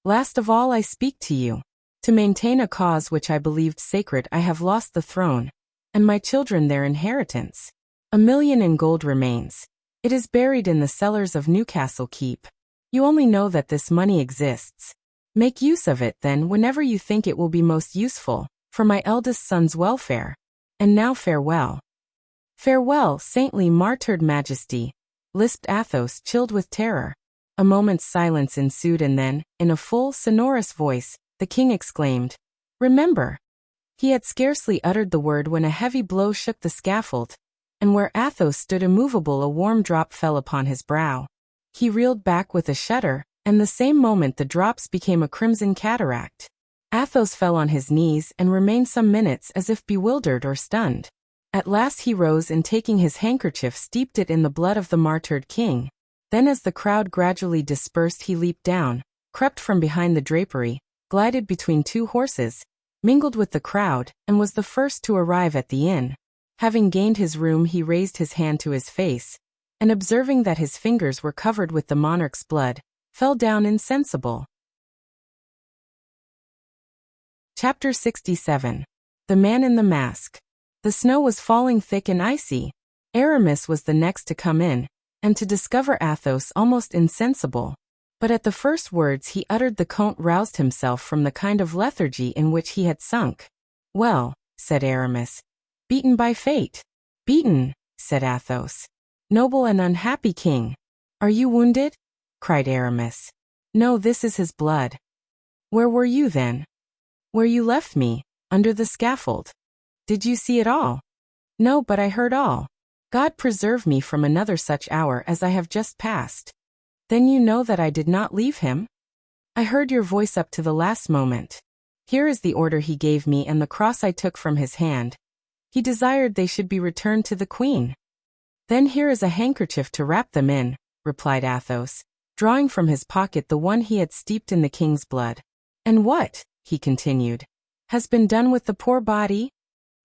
Last of all I speak to you. To maintain a cause which I believed sacred, I have lost the throne, and my children their inheritance. 1,000,000 in gold remains. It is buried in the cellars of Newcastle Keep. You only know that this money exists. Make use of it, then, whenever you think it will be most useful, for my eldest son's welfare. And now farewell." "Farewell, saintly martyred majesty," lisped Athos, chilled with terror. A moment's silence ensued, and then, in a full, sonorous voice, the king exclaimed, "Remember!" He had scarcely uttered the word when a heavy blow shook the scaffold, and where Athos stood immovable a warm drop fell upon his brow. He reeled back with a shudder, and the same moment the drops became a crimson cataract. Athos fell on his knees and remained some minutes as if bewildered or stunned. At last he rose and taking his handkerchief steeped it in the blood of the martyred king. Then as the crowd gradually dispersed he leaped down, crept from behind the drapery, glided between 2 horses, mingled with the crowd, and was the first to arrive at the inn. Having gained his room he raised his hand to his face, and observing that his fingers were covered with the monarch's blood, fell down insensible. Chapter 67. The Man in the Mask. The snow was falling thick and icy. Aramis was the next to come in, and to discover Athos almost insensible. But at the first words he uttered the Count roused himself from the kind of lethargy in which he had sunk. "Well," said Aramis, "beaten by fate." "Beaten," said Athos. "Noble and unhappy king. Are you wounded?" cried Aramis. "No, this is his blood." "Where were you then?" "Where you left me, under the scaffold." "Did you see it all?" "No, but I heard all. God preserve me from another such hour as I have just passed." "Then you know that I did not leave him?" "I heard your voice up to the last moment. Here is the order he gave me and the cross I took from his hand. He desired they should be returned to the queen." "Then here is a handkerchief to wrap them in," replied Athos, drawing from his pocket the one he had steeped in the king's blood. "And what," he continued, "has been done with the poor body?"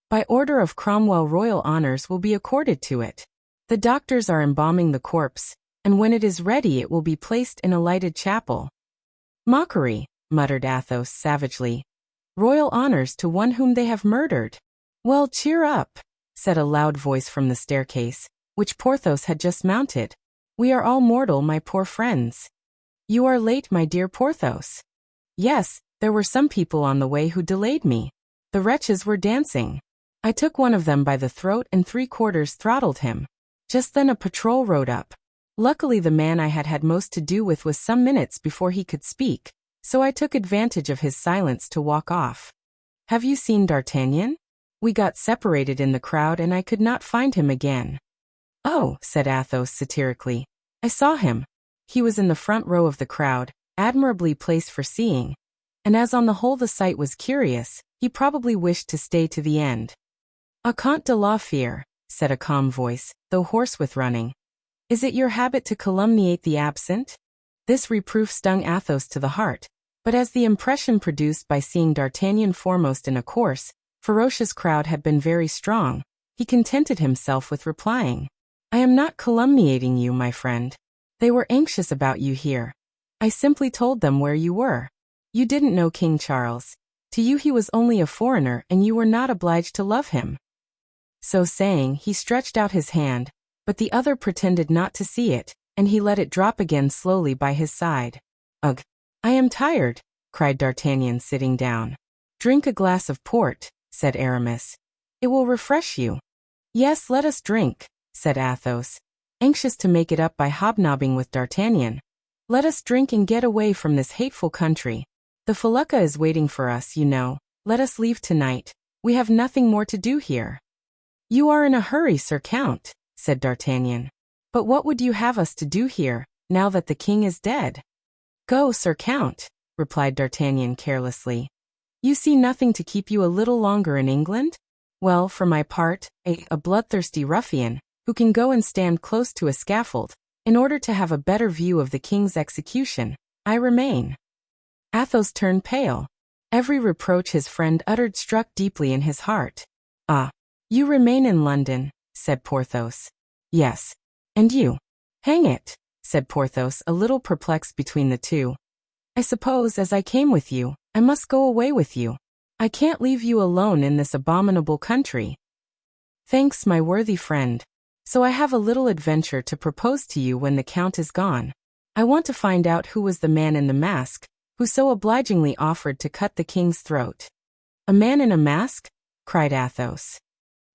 "By order of Cromwell, royal honors will be accorded to it. The doctors are embalming the corpse, and when it is ready it will be placed in a lighted chapel." "Mockery," muttered Athos savagely. "Royal honors to one whom they have murdered." "Well, cheer up," said a loud voice from the staircase, which Porthos had just mounted. "We are all mortal, my poor friends." "You are late, my dear Porthos." "Yes, there were some people on the way who delayed me. The wretches were dancing." I took one of them by the throat and 3/4 throttled him. Just then a patrol rode up. Luckily the man I had had most to do with was some minutes before he could speak, so I took advantage of his silence to walk off. Have you seen D'Artagnan? We got separated in the crowd and I could not find him again. Oh, said Athos satirically. I saw him. He was in the front row of the crowd, admirably placed for seeing, and as on the whole the sight was curious, he probably wished to stay to the end. "A Comte de la Fere," said a calm voice, though hoarse with running. "Is it your habit to calumniate the absent?" This reproof stung Athos to the heart, but as the impression produced by seeing D'Artagnan foremost in a coarse, ferocious crowd had been very strong, he contented himself with replying, "I am not calumniating you, my friend. They were anxious about you here. I simply told them where you were. You didn't know King Charles. To you he was only a foreigner and you were not obliged to love him." So saying, he stretched out his hand, but the other pretended not to see it, and he let it drop again slowly by his side. "Ugh! I am tired," cried D'Artagnan sitting down. "Drink a glass of port," said Aramis. "It will refresh you." "Yes, let us drink," said Athos, anxious to make it up by hobnobbing with D'Artagnan. "Let us drink and get away from this hateful country. The felucca is waiting for us, you know. Let us leave tonight. We have nothing more to do here." "You are in a hurry, Sir Count," said D'Artagnan. "But what would you have us to do here, now that the king is dead?" "Go, Sir Count," replied D'Artagnan carelessly. "You see nothing to keep you a little longer in England? Well, for my part, a bloodthirsty ruffian, who can go and stand close to a scaffold, in order to have a better view of the king's execution, I remain." Athos turned pale. Every reproach his friend uttered struck deeply in his heart. "Ah, you remain in London," said Porthos. "Yes. And you?" "Hang it," said Porthos, a little perplexed between the two. "I suppose, as I came with you, I must go away with you. I can't leave you alone in this abominable country." "Thanks, my worthy friend. So I have a little adventure to propose to you when the Count is gone. I want to find out who was the man in the mask, who so obligingly offered to cut the king's throat." "A man in a mask?" cried Athos.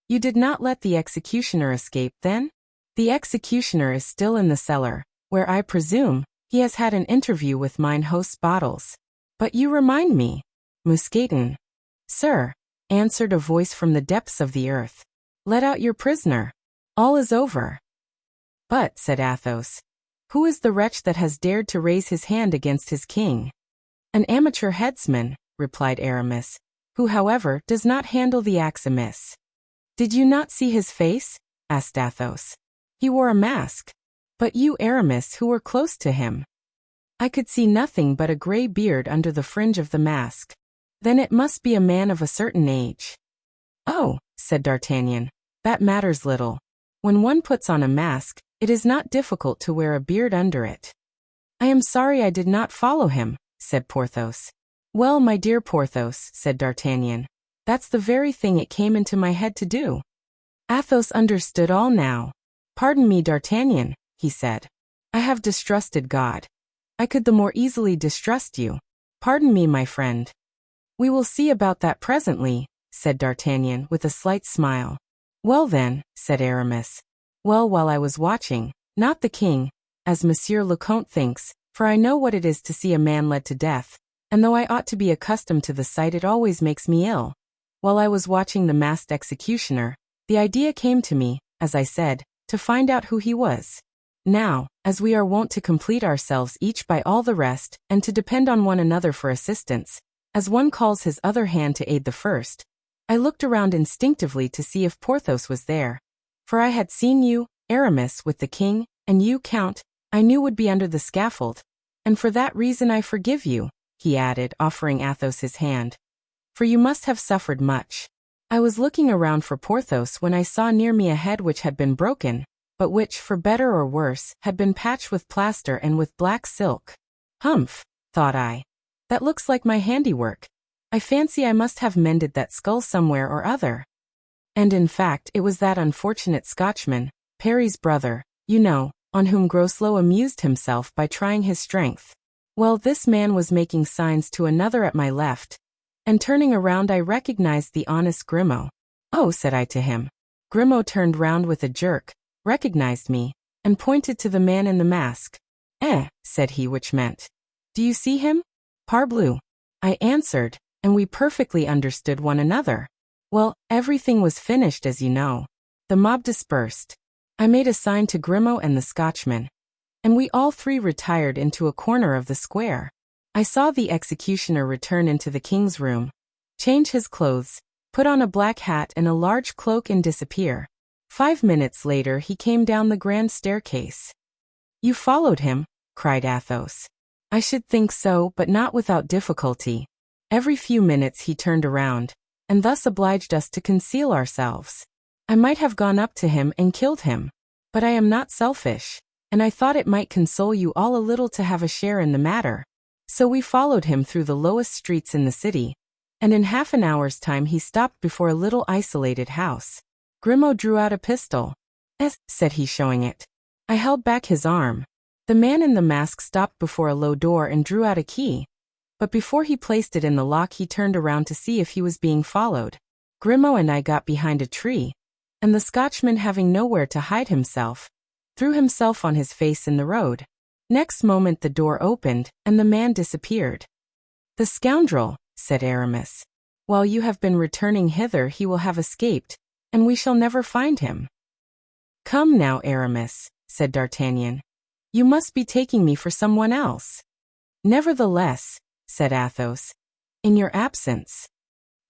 "You did not let the executioner escape, then?" "The executioner is still in the cellar, where I presume he has had an interview with mine host's bottles. But you remind me, Mousqueton." "Sir," answered a voice from the depths of the earth, "let out your prisoner. All is over." "But," said Athos, "who is the wretch that has dared to raise his hand against his king?" "An amateur headsman," replied Aramis, "who, however, does not handle the axe amiss." "Did you not see his face?" asked Athos. "He wore a mask." "But you, Aramis, who were close to him?" "I could see nothing but a grey beard under the fringe of the mask." "Then it must be a man of a certain age." "Oh," said D'Artagnan, "that matters little. When one puts on a mask, it is not difficult to wear a beard under it." "I am sorry I did not follow him," said Porthos. "Well, my dear Porthos," said D'Artagnan, "that's the very thing it came into my head to do." Athos understood all now. "Pardon me, D'Artagnan," he said. "I have distrusted God. I could the more easily distrust you. Pardon me, my friend." "We will see about that presently," said D'Artagnan with a slight smile. "Well then," said Aramis. "Well, while I was watching, not the king, as Monsieur le Comte thinks, for I know what it is to see a man led to death, and though I ought to be accustomed to the sight, it always makes me ill. While I was watching the masked executioner, the idea came to me, as I said, to find out who he was. Now, as we are wont to complete ourselves each by all the rest, and to depend on one another for assistance, as one calls his other hand to aid the first, I looked around instinctively to see if Porthos was there. For I had seen you, Aramis, with the king, and you, Count, I knew would be under the scaffold, and for that reason I forgive you," he added, offering Athos his hand. "For you must have suffered much. I was looking around for Porthos when I saw near me a head which had been broken, but which, for better or worse, had been patched with plaster and with black silk. Humph, thought I. That looks like my handiwork. I fancy I must have mended that skull somewhere or other. And in fact it was that unfortunate Scotchman, Perry's brother, you know, on whom Groslow amused himself by trying his strength. Well, this man was making signs to another at my left, and turning around I recognized the honest Grimaud. "Oh," said I to him. Grimaud turned round with a jerk, recognized me, and pointed to the man in the mask. Said he, which meant, "Do you see him?" "Parbleu," I answered, and we perfectly understood one another. Well, everything was finished, as you know. The mob dispersed. I made a sign to Grimaud and the Scotchman, and we all three retired into a corner of the square. I saw the executioner return into the king's room, change his clothes, put on a black hat and a large cloak and disappear. 5 minutes later he came down the grand staircase. "You followed him?" cried Athos. "I should think so, but not without difficulty. Every few minutes he turned around, and thus obliged us to conceal ourselves. I might have gone up to him and killed him, but I am not selfish, and I thought it might console you all a little to have a share in the matter. So we followed him through the lowest streets in the city, and in half an hour's time he stopped before a little isolated house. Grimaud drew out a pistol. Said he, showing it. I held back his arm. The man in the mask stopped before a low door and drew out a key, but before he placed it in the lock he turned around to see if he was being followed. Grimaud and I got behind a tree, and the Scotchman, having nowhere to hide himself, threw himself on his face in the road. Next moment the door opened, and the man disappeared. "The scoundrel," said Aramis. "While you have been returning hither he will have escaped, and we shall never find him." "Come now, Aramis," said D'Artagnan. "You must be taking me for someone else." "Nevertheless," said Athos, "in your absence."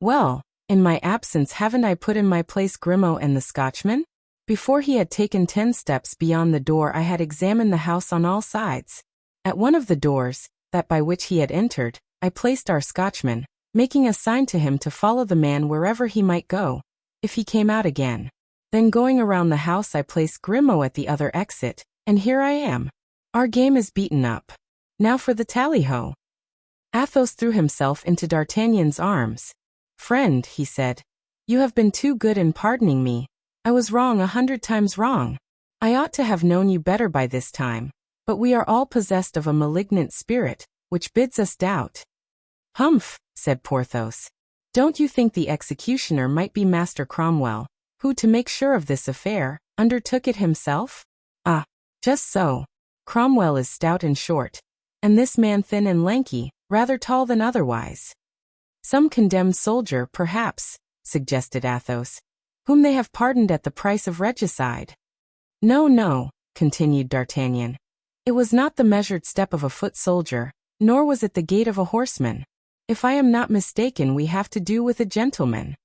"Well, in my absence haven't I put in my place Grimaud and the Scotchman?" Before he had taken 10 steps beyond the door I had examined the house on all sides. At one of the doors, that by which he had entered, I placed our Scotchman, making a sign to him to follow the man wherever he might go, if he came out again. Then going around the house I placed Grimaud at the other exit, and here I am. Our game is beaten up. Now for the tally-ho. Athos threw himself into D'Artagnan's arms. "Friend," he said, "you have been too good in pardoning me. I was wrong 100 times wrong. I ought to have known you better by this time, but we are all possessed of a malignant spirit, which bids us doubt." "Humph," said Porthos. "Don't you think the executioner might be Master Cromwell, who, to make sure of this affair, undertook it himself?" "Ah, just so. Cromwell is stout and short, and this man thin and lanky, rather tall than otherwise." "Some condemned soldier, perhaps," suggested Athos, "whom they have pardoned at the price of regicide." No, continued D'Artagnan. "It was not the measured step of a foot soldier, nor was it the gait of a horseman. If I am not mistaken, we have to do with a gentleman."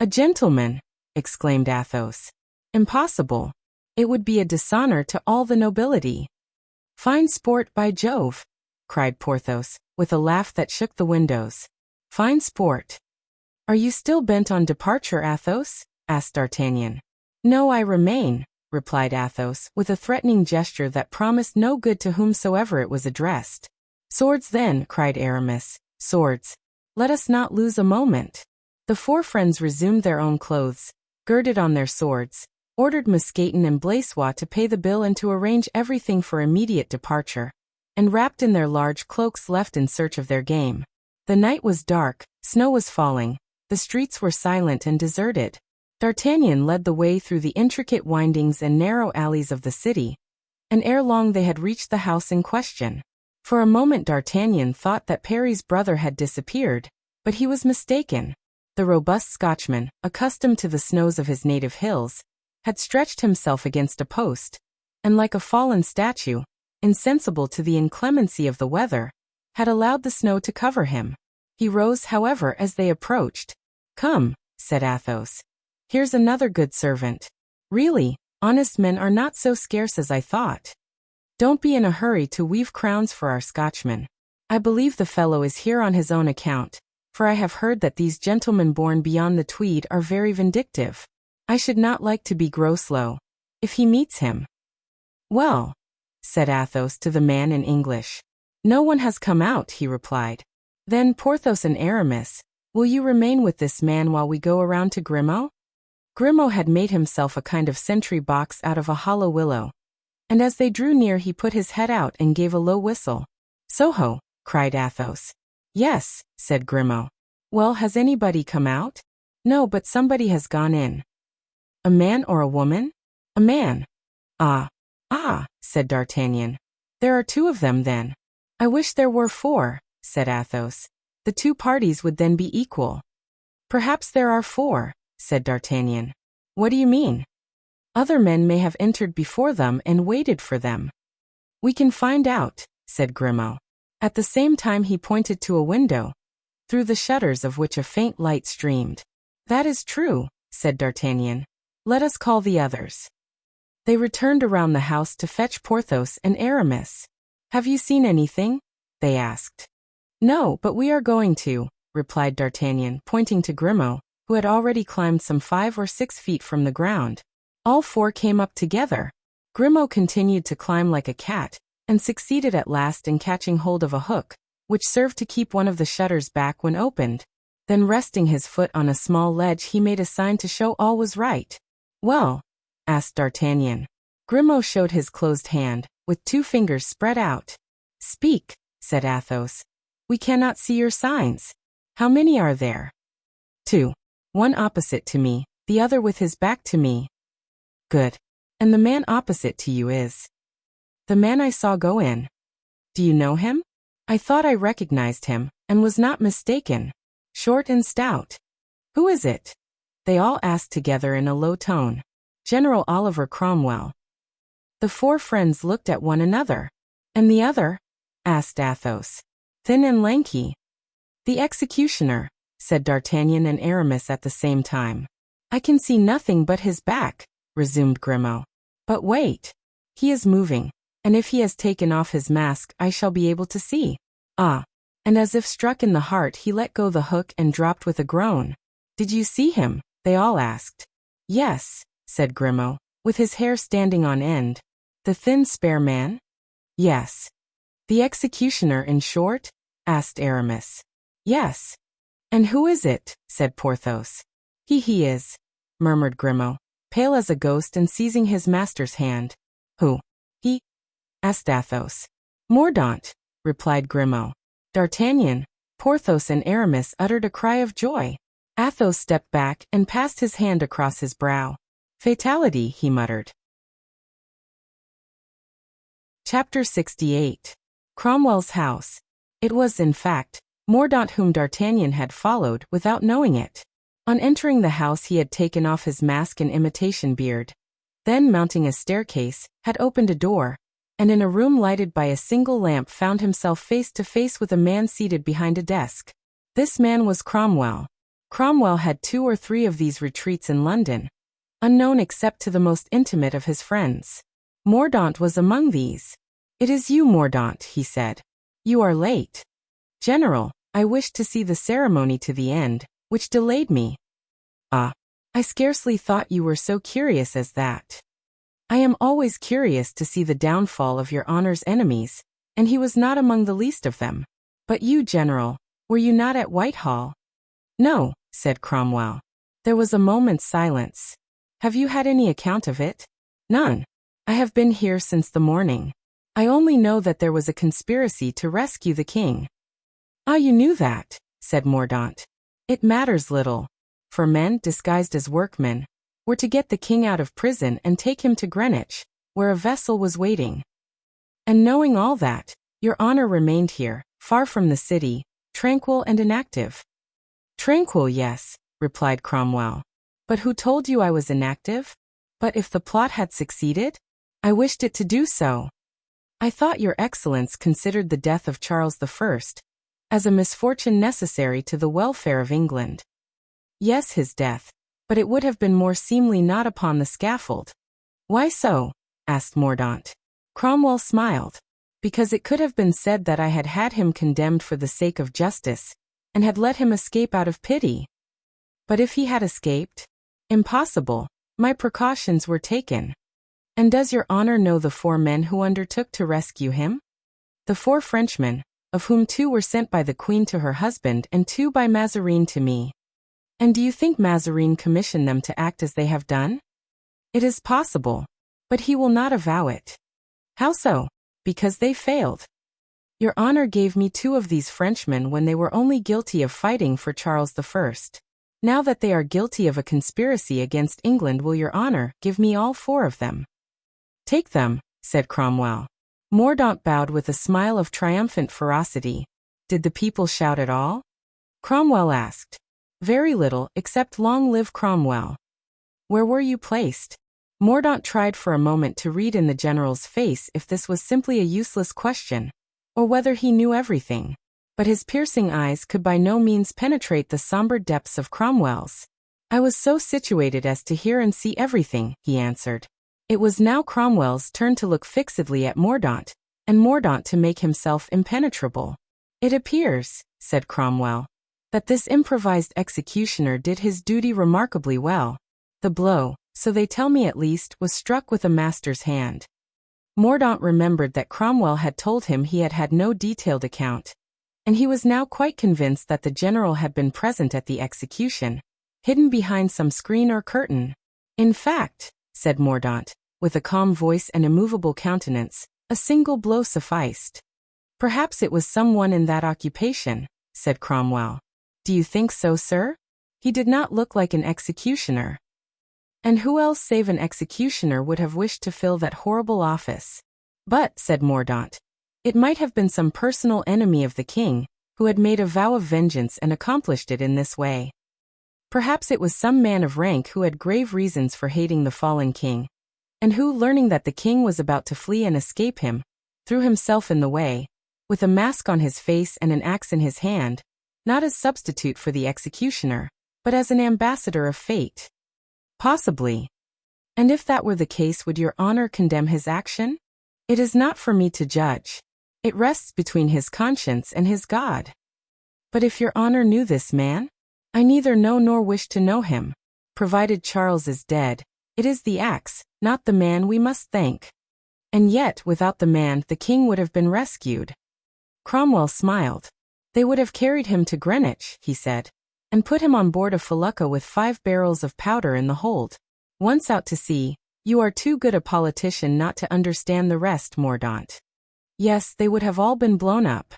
"A gentleman!" exclaimed Athos. "Impossible. It would be a dishonor to all the nobility." "Fine sport, by Jove!" cried Porthos, with a laugh that shook the windows. "Fine sport." "Are you still bent on departure, Athos?" asked D'Artagnan. "No, I remain," replied Athos, with a threatening gesture that promised no good to whomsoever it was addressed. "Swords, then," cried Aramis. "Swords. Let us not lose a moment." The 4 friends resumed their own clothes, girded on their swords, ordered Mousqueton and Blaisois to pay the bill and to arrange everything for immediate departure, and wrapped in their large cloaks left in search of their game. The night was dark, snow was falling, the streets were silent and deserted. D'Artagnan led the way through the intricate windings and narrow alleys of the city, and ere long they had reached the house in question. For a moment D'Artagnan thought that Parry's brother had disappeared, but he was mistaken. The robust Scotchman, accustomed to the snows of his native hills, had stretched himself against a post, and like a fallen statue, insensible to the inclemency of the weather, had allowed the snow to cover him. He rose, however, as they approached. "Come," said Athos. "Here's another good servant. Really, honest men are not so scarce as I thought. Don't be in a hurry to weave crowns for our Scotchman. I believe the fellow is here on his own account, for I have heard that these gentlemen born beyond the Tweed are very vindictive. I should not like to be Groslow, if he meets him." "Well," said Athos to the man in English. "No one has come out," he replied. "Then, Porthos and Aramis, will you remain with this man while we go around to Grimaud?" Grimaud had made himself a kind of sentry box out of a hollow willow, and as they drew near he put his head out and gave a low whistle. "Soho!" cried Athos. "Yes," said Grimaud. "Well, has anybody come out?" No, but somebody has gone in. A man or a woman? A man. Ah, said D'Artagnan. There are two of them, then. I wish there were four, said Athos. The two parties would then be equal. Perhaps there are four, said D'Artagnan. What do you mean? Other men may have entered before them and waited for them. We can find out, said Grimaud. At the same time he pointed to a window, through the shutters of which a faint light streamed. That is true, said D'Artagnan. Let us call the others. They returned around the house to fetch Porthos and Aramis. Have you seen anything? They asked. No, but we are going to, replied D'Artagnan, pointing to Grimaud, who had already climbed some 5 or 6 feet from the ground. All four came up together. Grimaud continued to climb like a cat, and succeeded at last in catching hold of a hook, which served to keep one of the shutters back when opened. Then resting his foot on a small ledge he made a sign to show all was right. Well? Asked D'Artagnan. Grimaud showed his closed hand, with 2 fingers spread out. Speak, said Athos. We cannot see your signs. How many are there? 2. One opposite to me, the other with his back to me. Good. And the man opposite to you is? The man I saw go in. Do you know him? I thought I recognized him, and was not mistaken. Short and stout. Who is it? They all asked together in a low tone. General Oliver Cromwell. The 4 friends looked at one another. And the other? Asked Athos. Thin and lanky. The executioner, said D'Artagnan and Aramis at the same time. I can see nothing but his back, resumed Grimaud. But wait. He is moving, and if he has taken off his mask I shall be able to see. Ah. And as if struck in the heart he let go the hook and dropped with a groan. Did you see him? They all asked. Yes, said Grimaud, with his hair standing on end. The thin spare man? Yes. The executioner, in short? Asked Aramis. Yes. And who is it? Said Porthos. He is, murmured Grimaud, pale as a ghost and seizing his master's hand. Who? He? Asked Athos. Mordaunt, replied Grimaud. D'Artagnan, Porthos and Aramis uttered a cry of joy. Athos stepped back and passed his hand across his brow. Fatality, he muttered. Chapter 68. Cromwell's house. It was, in fact, Mordaunt whom D'Artagnan had followed without knowing it. On entering the house he had taken off his mask and imitation beard. Then, mounting a staircase, had opened a door, and in a room lighted by a single lamp found himself face to face with a man seated behind a desk. This man was Cromwell. Cromwell had 2 or 3 of these retreats in London, unknown except to the most intimate of his friends. Mordaunt was among these. It is you, Mordaunt, he said. You are late. General, I wished to see the ceremony to the end, which delayed me. Ah, I scarcely thought you were so curious as that. I am always curious to see the downfall of your honor's enemies, and he was not among the least of them. But you, General, were you not at Whitehall? No, said Cromwell. There was a moment's silence. Have you had any account of it? None. I have been here since the morning. I only know that there was a conspiracy to rescue the king. Ah, you knew that, said Mordaunt. It matters little, for men, disguised as workmen, were to get the king out of prison and take him to Greenwich, where a vessel was waiting. And knowing all that, your honor remained here, far from the city, tranquil and inactive. Tranquil, yes, replied Cromwell. But who told you I was inactive? But if the plot had succeeded? I wished it to do so. I thought your excellence considered the death of Charles I as a misfortune necessary to the welfare of England. Yes, his death, but it would have been more seemly not upon the scaffold. Why so? Asked Mordaunt. Cromwell smiled. Because it could have been said that I had had him condemned for the sake of justice, and had let him escape out of pity. But if he had escaped? Impossible. My precautions were taken. And does your honor know the 4 men who undertook to rescue him? The 4 Frenchmen, of whom 2 were sent by the Queen to her husband and 2 by Mazarin to me. And do you think Mazarin commissioned them to act as they have done? It is possible, but he will not avow it. How so? Because they failed. Your honor gave me 2 of these Frenchmen when they were only guilty of fighting for Charles I. Now that they are guilty of a conspiracy against England, will your honor give me all 4 of them? Take them, said Cromwell. Mordaunt bowed with a smile of triumphant ferocity. Did the people shout at all? Cromwell asked. Very little, except long live Cromwell. Where were you placed? Mordaunt tried for a moment to read in the general's face if this was simply a useless question, or whether he knew everything. But his piercing eyes could by no means penetrate the somber depths of Cromwell's. I was so situated as to hear and see everything, he answered. It was now Cromwell's turn to look fixedly at Mordaunt, and Mordaunt to make himself impenetrable. It appears, said Cromwell, that this improvised executioner did his duty remarkably well. The blow, so they tell me at least, was struck with a master's hand. Mordaunt remembered that Cromwell had told him he had had no detailed account, and he was now quite convinced that the general had been present at the execution, hidden behind some screen or curtain. In fact, said Mordaunt, with a calm voice and immovable countenance, a single blow sufficed. Perhaps it was someone in that occupation, said Cromwell. Do you think so, sir? He did not look like an executioner. And who else save an executioner would have wished to fill that horrible office? But, said Mordaunt, it might have been some personal enemy of the king, who had made a vow of vengeance and accomplished it in this way. Perhaps it was some man of rank who had grave reasons for hating the fallen king, and who, learning that the king was about to flee and escape him, threw himself in the way, with a mask on his face and an axe in his hand, not as substitute for the executioner, but as an ambassador of fate. Possibly. And if that were the case, would your honor condemn his action? It is not for me to judge. It rests between his conscience and his God. But if your honor knew this man? I neither know nor wish to know him. Provided Charles is dead, it is the axe, not the man, we must thank. And yet, without the man, the king would have been rescued. Cromwell smiled. They would have carried him to Greenwich, he said, and put him on board a felucca with 5 barrels of powder in the hold. Once out to sea, you are too good a politician not to understand the rest, Mordaunt. Yes, they would have all been blown up.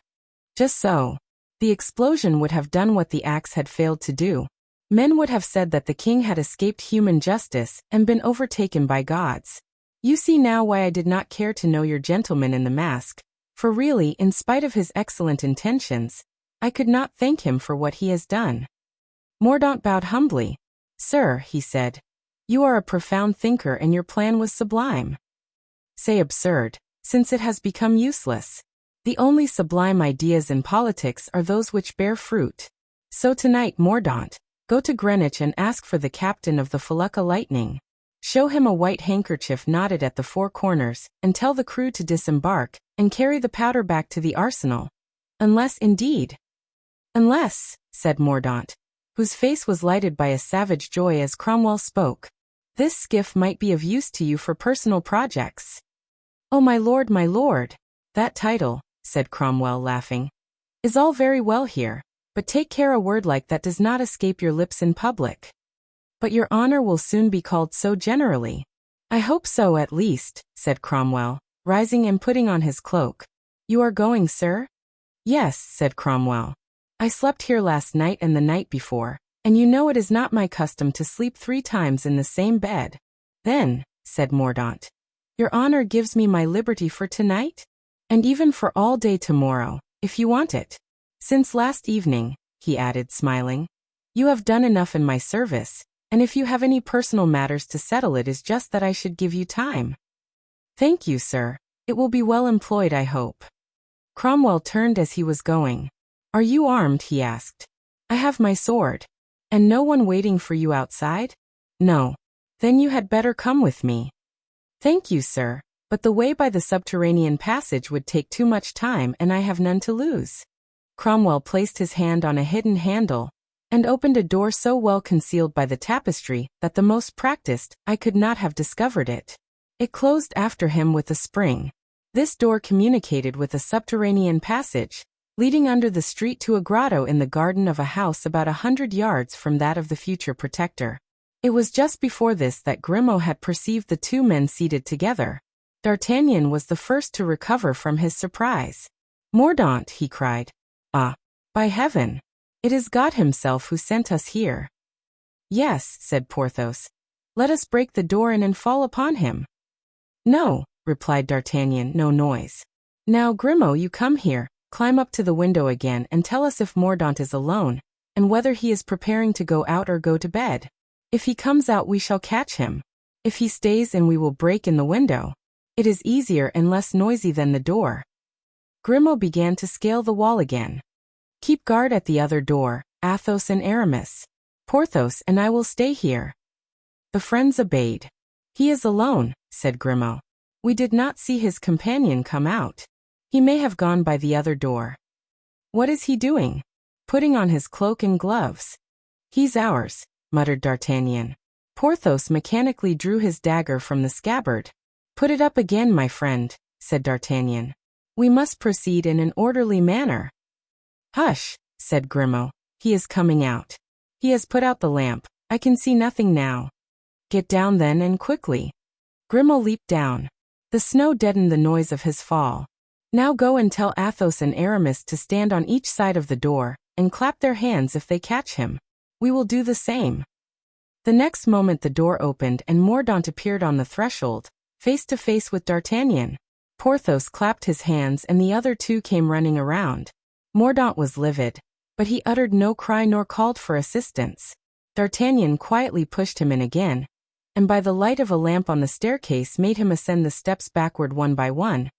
Just so. The explosion would have done what the axe had failed to do. Men would have said that the king had escaped human justice and been overtaken by gods. You see now why I did not care to know your gentleman in the mask, for really, in spite of his excellent intentions, I could not thank him for what he has done. Mordaunt bowed humbly. Sir, he said, you are a profound thinker and your plan was sublime. Say absurd, since it has become useless. The only sublime ideas in politics are those which bear fruit. So tonight, Mordaunt, go to Greenwich and ask for the captain of the felucca Lightning. Show him a white handkerchief knotted at the 4 corners, and tell the crew to disembark, and carry the powder back to the arsenal. Unless, said Mordaunt, whose face was lighted by a savage joy as Cromwell spoke, this skiff might be of use to you for personal projects. Oh, my lord, that title, said Cromwell, laughing, is all very well here, but take care a word like that does not escape your lips in public. But your honor will soon be called so generally. I hope so at least, said Cromwell, rising and putting on his cloak. You are going, sir? Yes, said Cromwell. I slept here last night and the night before, and you know it is not my custom to sleep 3 times in the same bed. Then, said Mordaunt, your honor gives me my liberty for tonight? And even for all day tomorrow, if you want it. Since last evening, he added, smiling, you have done enough in my service, and if you have any personal matters to settle, it is just that I should give you time. Thank you, sir. It will be well employed, I hope. Cromwell turned as he was going. Are you armed? He asked. I have my sword. And no one waiting for you outside? No. Then you had better come with me. Thank you, sir, but the way by the subterranean passage would take too much time and I have none to lose. Cromwell placed his hand on a hidden handle, and opened a door so well concealed by the tapestry that the most practiced eye could not have discovered it. It closed after him with a spring. This door communicated with a subterranean passage, leading under the street to a grotto in the garden of a house about 100 yards from that of the future protector. It was just before this that Grimaud had perceived the 2 men seated together. D'Artagnan was the first to recover from his surprise. Mordaunt, he cried. Ah, by heaven! It is God himself who sent us here. Yes, said Porthos. Let us break the door in and fall upon him. No, replied D'Artagnan, no noise. Now, Grimaud, you come here, climb up to the window again and tell us if Mordaunt is alone, and whether he is preparing to go out or go to bed. If he comes out we shall catch him. If he stays in we will break in the window. It is easier and less noisy than the door. Grimaud began to scale the wall again. Keep guard at the other door, Athos and Aramis. Porthos and I will stay here. The friends obeyed. He is alone, said Grimaud. We did not see his companion come out. He may have gone by the other door. What is he doing? Putting on his cloak and gloves. He's ours, muttered D'Artagnan. Porthos mechanically drew his dagger from the scabbard. Put it up again, my friend, said D'Artagnan. We must proceed in an orderly manner. Hush, said Grimaud. He is coming out. He has put out the lamp. I can see nothing now. Get down then, and quickly. Grimaud leaped down. The snow deadened the noise of his fall. Now go and tell Athos and Aramis to stand on each side of the door, and clap their hands if they catch him. We will do the same. The next moment the door opened and Mordaunt appeared on the threshold, face to face with D'Artagnan. Porthos clapped his hands and the other two came running around. Mordaunt was livid, but he uttered no cry nor called for assistance. D'Artagnan quietly pushed him in again, and by the light of a lamp on the staircase made him ascend the steps backward one by one,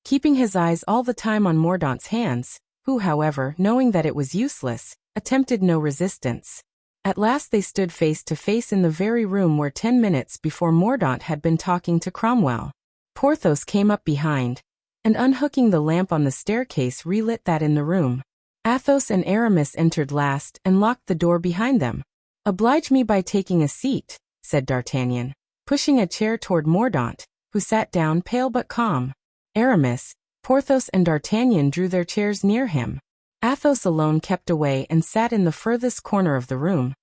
keeping his eyes all the time on Mordaunt's hands, who, however, knowing that it was useless, attempted no resistance. At last they stood face to face in the very room where 10 minutes before Mordaunt had been talking to Cromwell. Porthos came up behind, and unhooking the lamp on the staircase relit that in the room. Athos and Aramis entered last and locked the door behind them. Oblige me by taking a seat, said D'Artagnan, pushing a chair toward Mordaunt, who sat down pale but calm. Aramis, Porthos and D'Artagnan drew their chairs near him. Athos alone kept away and sat in the furthest corner of the room,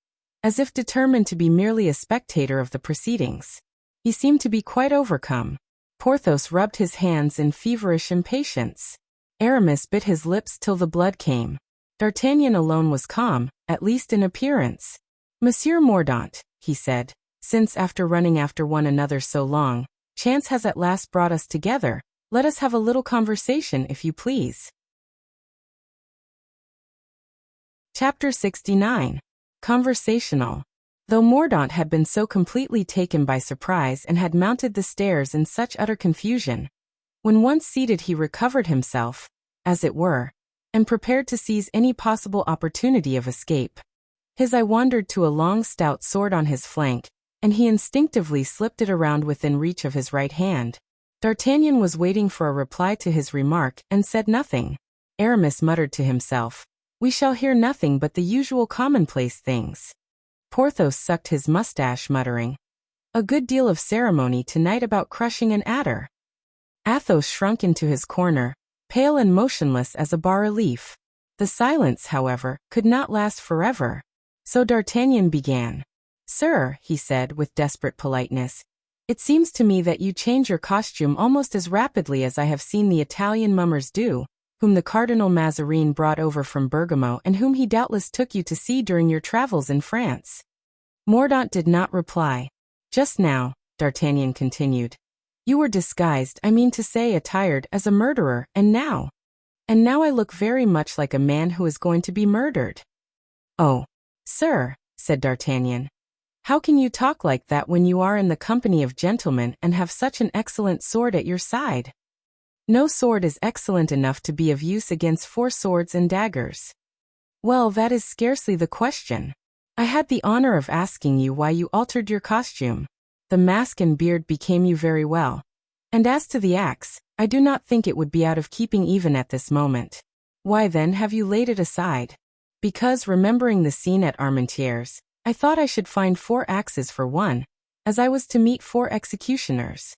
as if determined to be merely a spectator of the proceedings. He seemed to be quite overcome. Porthos rubbed his hands in feverish impatience. Aramis bit his lips till the blood came. D'Artagnan alone was calm, at least in appearance. Monsieur Mordaunt, he said, since after running after one another so long, chance has at last brought us together, let us have a little conversation if you please. Chapter 69. Conversational. Though Mordaunt had been so completely taken by surprise and had mounted the stairs in such utter confusion, when once seated he recovered himself, as it were, and prepared to seize any possible opportunity of escape. His eye wandered to a long stout sword on his flank, and he instinctively slipped it around within reach of his right hand. D'Artagnan was waiting for a reply to his remark and said nothing. Aramis muttered to himself, "We shall hear nothing but the usual commonplace things." Porthos sucked his mustache, muttering, "A good deal of ceremony tonight about crushing an adder." Athos shrunk into his corner, pale and motionless as a bas-relief. The silence, however, could not last forever. So D'Artagnan began. "Sir," he said with desperate politeness, "it seems to me that you change your costume almost as rapidly as I have seen the Italian mummers do, whom the Cardinal Mazarin brought over from Bergamo and whom he doubtless took you to see during your travels in France." Mordaunt did not reply. "Just now," D'Artagnan continued, "you were disguised, I mean to say attired, as a murderer, and now I look very much like a man who is going to be murdered." "Oh, sir," said D'Artagnan, "how can you talk like that when you are in the company of gentlemen and have such an excellent sword at your side?" "No sword is excellent enough to be of use against 4 swords and daggers." "Well, that is scarcely the question. I had the honor of asking you why you altered your costume. The mask and beard became you very well. And as to the axe, I do not think it would be out of keeping even at this moment." "Why then have you laid it aside?" "Because, remembering the scene at Armentières, I thought I should find 4 axes for one, as I was to meet 4 executioners."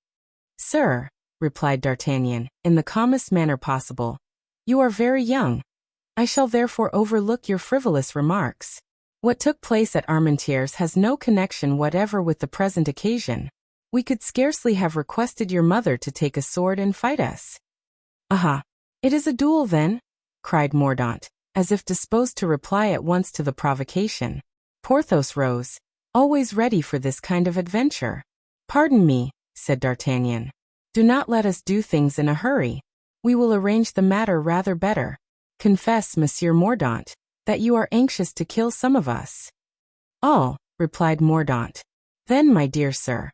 "Sir," replied D'Artagnan, in the calmest manner possible, "you are very young. I shall therefore overlook your frivolous remarks. What took place at Armentières has no connection whatever with the present occasion. We could scarcely have requested your mother to take a sword and fight us." "Aha! It is a duel then?" cried Mordaunt, as if disposed to reply at once to the provocation. Porthos rose. always ready for this kind of adventure. Pardon me, said D'Artagnan. Do not let us do things in a hurry. We will arrange the matter rather better. Confess, Monsieur Mordaunt, that you are anxious to kill some of us. All, replied Mordaunt. Then, my dear sir,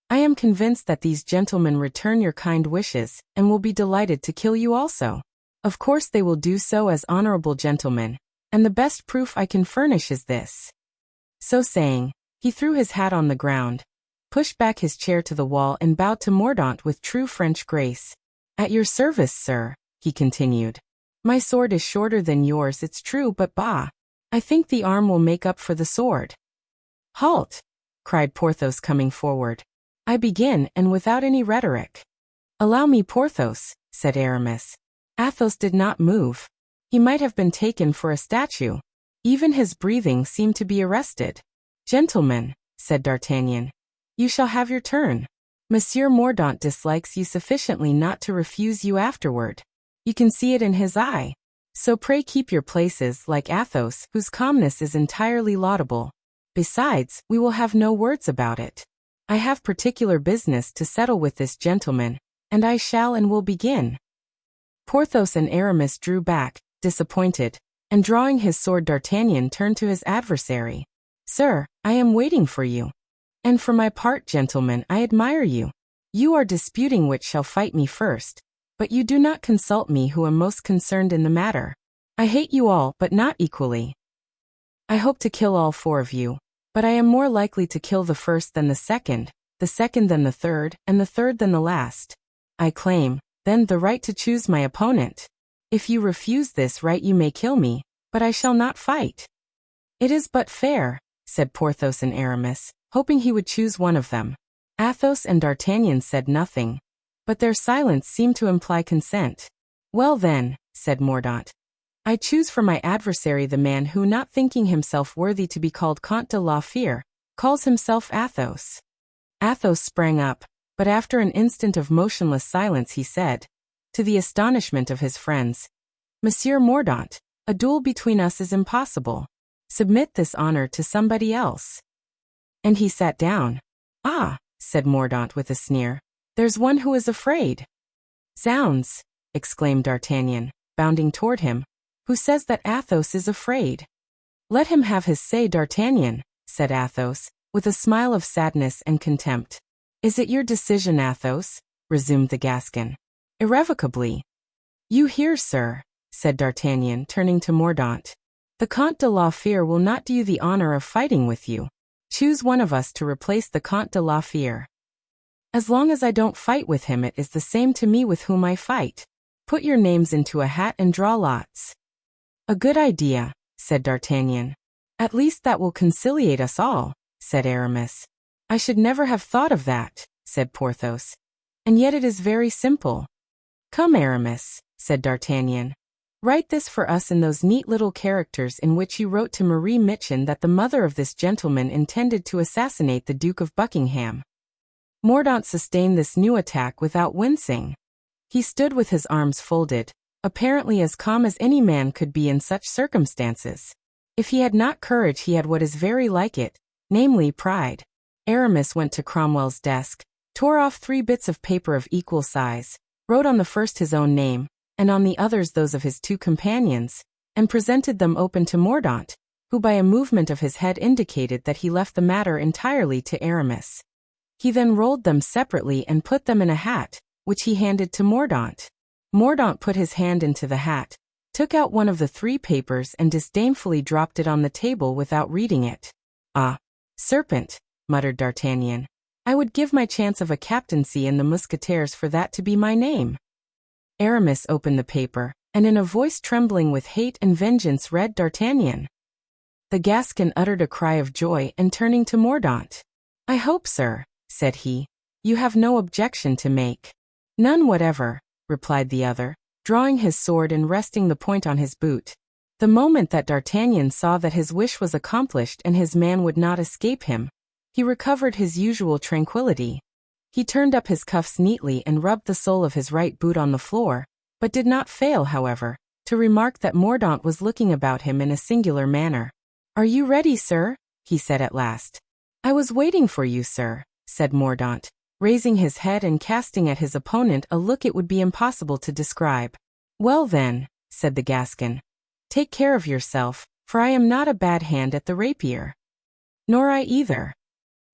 I am convinced that these gentlemen return your kind wishes, and will be delighted to kill you also. Of course they will do so as honorable gentlemen, and the best proof I can furnish is this. So saying, he threw his hat on the ground, pushed back his chair to the wall and bowed to Mordaunt with true French grace. At your service, sir, he continued. My sword is shorter than yours, it's true, but bah! I think the arm will make up for the sword. Halt! Cried Porthos, coming forward. I begin, and without any rhetoric. Allow me, Porthos, said Aramis. Athos did not move. He might have been taken for a statue. Even his breathing seemed to be arrested. Gentlemen, said D'Artagnan, you shall have your turn. Monsieur Mordaunt dislikes you sufficiently not to refuse you afterward. You can see it in his eye. So pray keep your places, like Athos, whose calmness is entirely laudable. Besides, we will have no words about it. I have particular business to settle with this gentleman, and I shall and will begin. Porthos and Aramis drew back, disappointed, and drawing his sword, D'Artagnan turned to his adversary. Sir, I am waiting for you. And for my part, gentlemen, I admire you. You are disputing which shall fight me first, but you do not consult me who am most concerned in the matter. I hate you all, but not equally. I hope to kill all four of you, but I am more likely to kill the first than the second than the third, and the third than the last. I claim, then, the right to choose my opponent. If you refuse this right you may kill me, but I shall not fight. It is but fair, said Porthos and Aramis, hoping he would choose one of them. Athos and D'Artagnan said nothing, but their silence seemed to imply consent. Well then, said Mordaunt, I choose for my adversary the man who, not thinking himself worthy to be called Comte de la Fere, calls himself Athos. Athos sprang up, but after an instant of motionless silence he said, to the astonishment of his friends, Monsieur Mordaunt, a duel between us is impossible. Submit this honor to somebody else. And he sat down. Ah, said Mordaunt with a sneer, there's one who is afraid. Zounds, exclaimed D'Artagnan, bounding toward him. Who says that Athos is afraid? Let him have his say, D'Artagnan, said Athos, with a smile of sadness and contempt. Is it your decision, Athos? Resumed the Gascon. Irrevocably. You hear, sir, said D'Artagnan, turning to Mordaunt. The Comte de la Fere will not do you the honor of fighting with you. Choose one of us to replace the Comte de la Fere. As long as I don't fight with him, it is the same to me with whom I fight. Put your names into a hat and draw lots. A good idea, said D'Artagnan. At least that will conciliate us all, said Aramis. I should never have thought of that, said Porthos. And yet it is very simple. Come, Aramis, said D'Artagnan. Write this for us in those neat little characters in which you wrote to Marie Mitchin that the mother of this gentleman intended to assassinate the Duke of Buckingham. Mordaunt sustained this new attack without wincing. He stood with his arms folded, apparently as calm as any man could be in such circumstances. If he had not courage he had what is very like it, namely pride. Aramis went to Cromwell's desk, tore off 3 bits of paper of equal size, wrote on the first his own name, and on the others those of his 2 companions, and presented them open to Mordaunt, who by a movement of his head indicated that he left the matter entirely to Aramis. He then rolled them separately and put them in a hat, which he handed to Mordaunt. Mordaunt put his hand into the hat, took out one of the 3 papers and disdainfully dropped it on the table without reading it. Ah, serpent, muttered D'Artagnan. I would give my chance of a captaincy in the Musketeers for that to be my name. Aramis opened the paper, and in a voice trembling with hate and vengeance read D'Artagnan. The Gascon uttered a cry of joy and turning to Mordaunt. I hope, sir, said he, you have no objection to make. None whatever, replied the other, drawing his sword and resting the point on his boot. The moment that D'Artagnan saw that his wish was accomplished and his man would not escape him, he recovered his usual tranquility. He turned up his cuffs neatly and rubbed the sole of his right boot on the floor, but did not fail, however, to remark that Mordaunt was looking about him in a singular manner. Are you ready, sir? He said at last. I was waiting for you, sir, said Mordaunt, raising his head and casting at his opponent a look it would be impossible to describe. Well then, said the Gascon, take care of yourself, for I am not a bad hand at the rapier. Nor I either.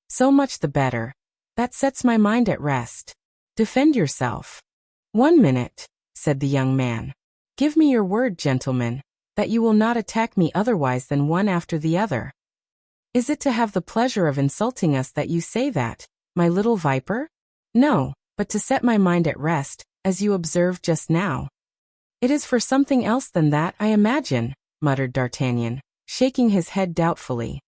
So much the better. That sets my mind at rest. Defend yourself. 1 minute, said the young man. Give me your word, gentlemen, that you will not attack me otherwise than one after the other. Is it to have the pleasure of insulting us that you say that, my little viper? No, but to set my mind at rest, as you observed just now. It is for something else than that, I imagine, muttered D'Artagnan, shaking his head doubtfully.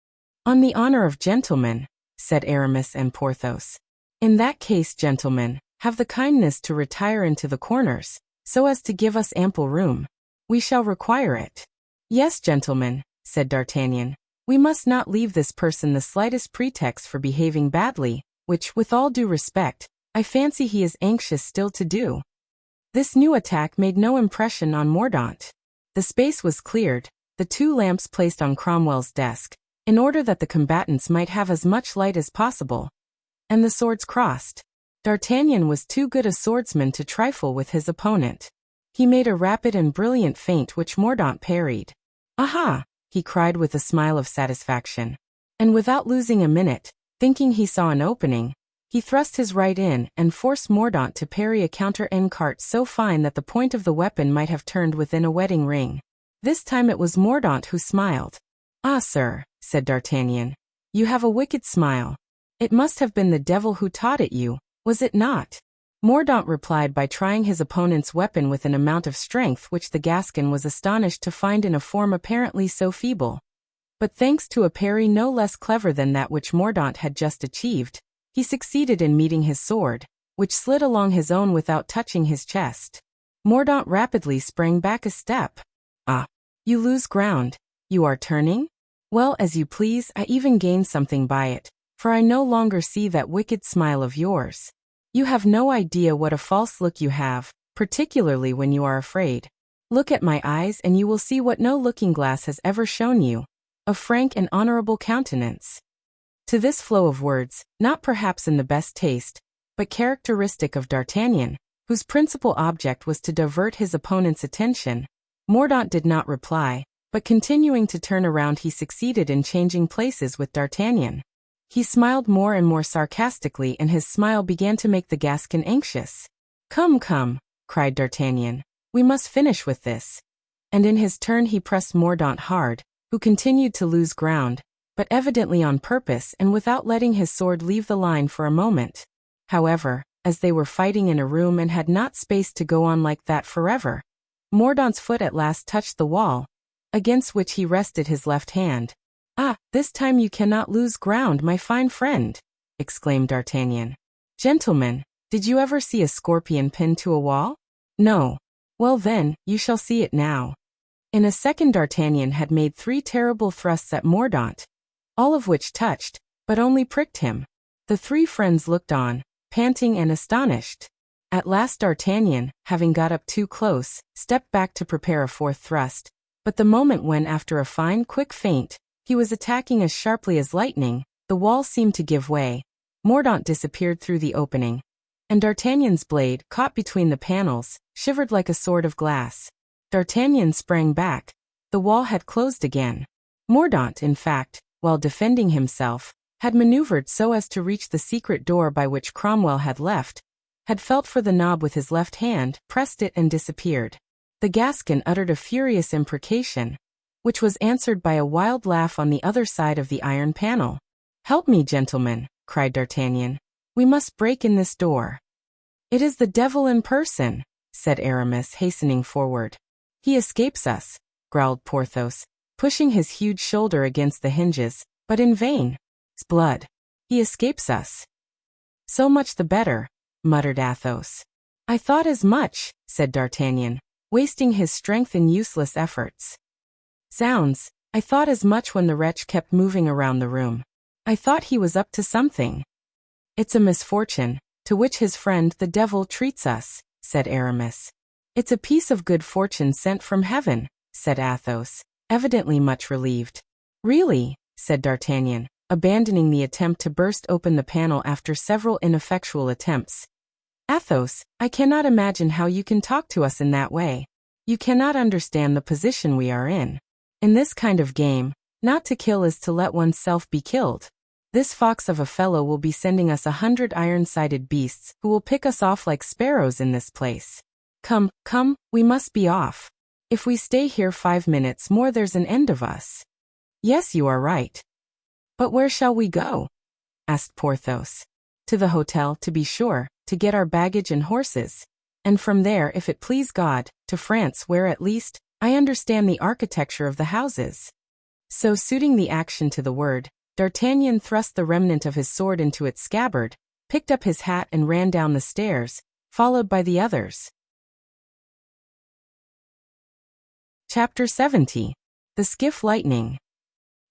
On the honor of gentlemen, said Aramis and Porthos. In that case, gentlemen, have the kindness to retire into the corners, so as to give us ample room. We shall require it. Yes, gentlemen, said D'Artagnan. We must not leave this person the slightest pretext for behaving badly, which, with all due respect, I fancy he is anxious still to do. This new attack made no impression on Mordaunt. The space was cleared, the 2 lamps placed on Cromwell's desk, in order that the combatants might have as much light as possible, and the swords crossed. D'Artagnan was too good a swordsman to trifle with his opponent. He made a rapid and brilliant feint which Mordaunt parried. Aha! He cried with a smile of satisfaction. And without losing a minute, thinking he saw an opening, he thrust his right in and forced Mordaunt to parry a counter-encart so fine that the point of the weapon might have turned within a wedding ring. This time it was Mordaunt who smiled. Ah, sir, said D'Artagnan, you have a wicked smile. It must have been the devil who taught it you, was it not? Mordaunt replied by trying his opponent's weapon with an amount of strength which the Gascon was astonished to find in a form apparently so feeble. But thanks to a parry no less clever than that which Mordaunt had just achieved, he succeeded in meeting his sword, which slid along his own without touching his chest. Mordaunt rapidly sprang back a step. Ah, you lose ground. You are turning? Well, as you please, I even gain something by it, for I no longer see that wicked smile of yours. You have no idea what a false look you have, particularly when you are afraid. Look at my eyes and you will see what no looking-glass has ever shown you, a frank and honorable countenance. To this flow of words, not perhaps in the best taste, but characteristic of D'Artagnan, whose principal object was to divert his opponent's attention, Mordaunt did not reply, but continuing to turn around he succeeded in changing places with D'Artagnan. He smiled more and more sarcastically and his smile began to make the Gascon anxious. Come, come, cried D'Artagnan, we must finish with this. And in his turn he pressed Mordaunt hard, who continued to lose ground, but evidently on purpose and without letting his sword leave the line for a moment. However, as they were fighting in a room and had not space to go on like that forever, Mordaunt's foot at last touched the wall, against which he rested his left hand. Ah, this time you cannot lose ground, my fine friend, exclaimed D'Artagnan. Gentlemen, did you ever see a scorpion pinned to a wall? No. Well then, you shall see it now. In a second D'Artagnan had made 3 terrible thrusts at Mordaunt, all of which touched, but only pricked him. The 3 friends looked on, panting and astonished. At last D'Artagnan, having got up too close, stepped back to prepare a 4th thrust, but the moment when, after a fine, quick feint, he was attacking as sharply as lightning, the wall seemed to give way. Mordaunt disappeared through the opening, and D'Artagnan's blade, caught between the panels, shivered like a sword of glass. D'Artagnan sprang back. The wall had closed again. Mordaunt, in fact, while defending himself, had maneuvered so as to reach the secret door by which Cromwell had left, had felt for the knob with his left hand, pressed it and disappeared. The Gascon uttered a furious imprecation, which was answered by a wild laugh on the other side of the iron panel. Help me, gentlemen, cried D'Artagnan. We must break in this door. It is the devil in person, said Aramis, hastening forward. He escapes us, growled Porthos, pushing his huge shoulder against the hinges, but in vain. S'blood. He escapes us. So much the better, muttered Athos. I thought as much, said D'Artagnan, wasting his strength in useless efforts. Zounds, I thought as much when the wretch kept moving around the room. I thought he was up to something. It's a misfortune, to which his friend the devil treats us, said Aramis. It's a piece of good fortune sent from heaven, said Athos, evidently much relieved. Really, said D'Artagnan, abandoning the attempt to burst open the panel after several ineffectual attempts. Athos, I cannot imagine how you can talk to us in that way. You cannot understand the position we are in. In this kind of game, not to kill is to let oneself be killed. This fox of a fellow will be sending us 100 iron-sided beasts who will pick us off like sparrows in this place. Come, come, we must be off. If we stay here 5 minutes more there's an end of us. Yes, you are right. But where shall we go? Asked Porthos. To the hotel, to be sure, to get our baggage and horses. And from there, if it please God, to France where at least, I understand the architecture of the houses. So suiting the action to the word, D'Artagnan thrust the remnant of his sword into its scabbard, picked up his hat and ran down the stairs, followed by the others. Chapter 70. The Skiff Lightning.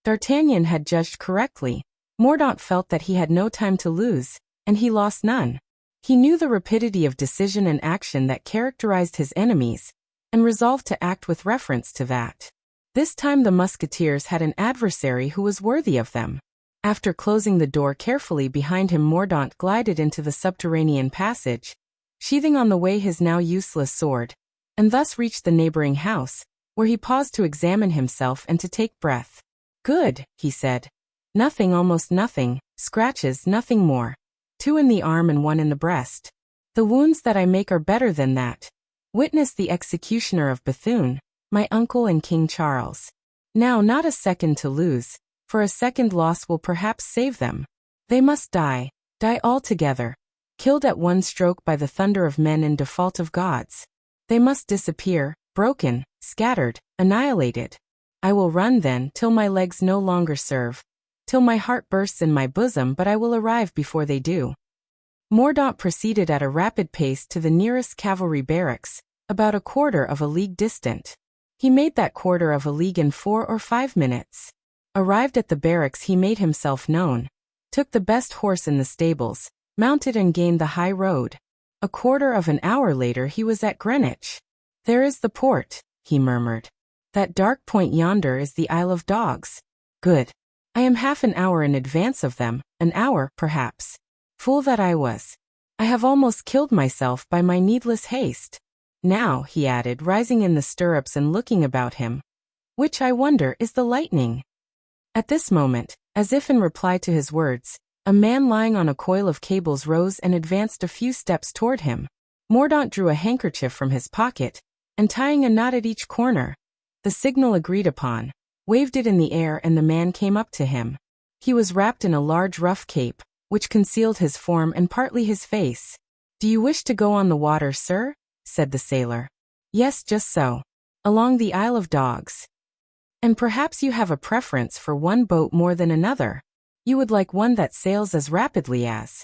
D'Artagnan had judged correctly. Mordaunt felt that he had no time to lose, and he lost none. He knew the rapidity of decision and action that characterized his enemies, and resolved to act with reference to that. This time the Musketeers had an adversary who was worthy of them. After closing the door carefully behind him, Mordaunt glided into the subterranean passage, sheathing on the way his now useless sword, and thus reached the neighboring house, where he paused to examine himself and to take breath. Good, he said. Nothing, almost nothing, scratches, nothing more. 2 in the arm and 1 in the breast. The wounds that I make are better than that. Witness the executioner of Bethune, my uncle and King Charles. Now not a second to lose, for a second loss will perhaps save them. They must die, die altogether, killed at one stroke by the thunder of men in default of gods. They must disappear, broken, scattered, annihilated. I will run then till my legs no longer serve, till my heart bursts in my bosom, but I will arrive before they do. Mordaunt proceeded at a rapid pace to the nearest cavalry barracks, about a quarter of a league distant. He made that quarter of a league in 4 or 5 minutes. Arrived at the barracks he made himself known, took the best horse in the stables, mounted and gained the high road. A quarter of an hour later he was at Greenwich. There is the port, he murmured. That dark point yonder is the Isle of Dogs. Good. I am half an hour in advance of them, an hour, perhaps. Fool that I was. I have almost killed myself by my needless haste. Now, he added, rising in the stirrups and looking about him, which, I wonder, is the lightning? At this moment, as if in reply to his words, a man lying on a coil of cables rose and advanced a few steps toward him. Mordaunt drew a handkerchief from his pocket, and tying a knot at each corner, the signal agreed upon, waved it in the air, and the man came up to him. He was wrapped in a large rough cape, which concealed his form and partly his face. Do you wish to go on the water, sir? Said the sailor. Yes, just so. Along the Isle of Dogs. And perhaps you have a preference for one boat more than another. You would like one that sails as rapidly as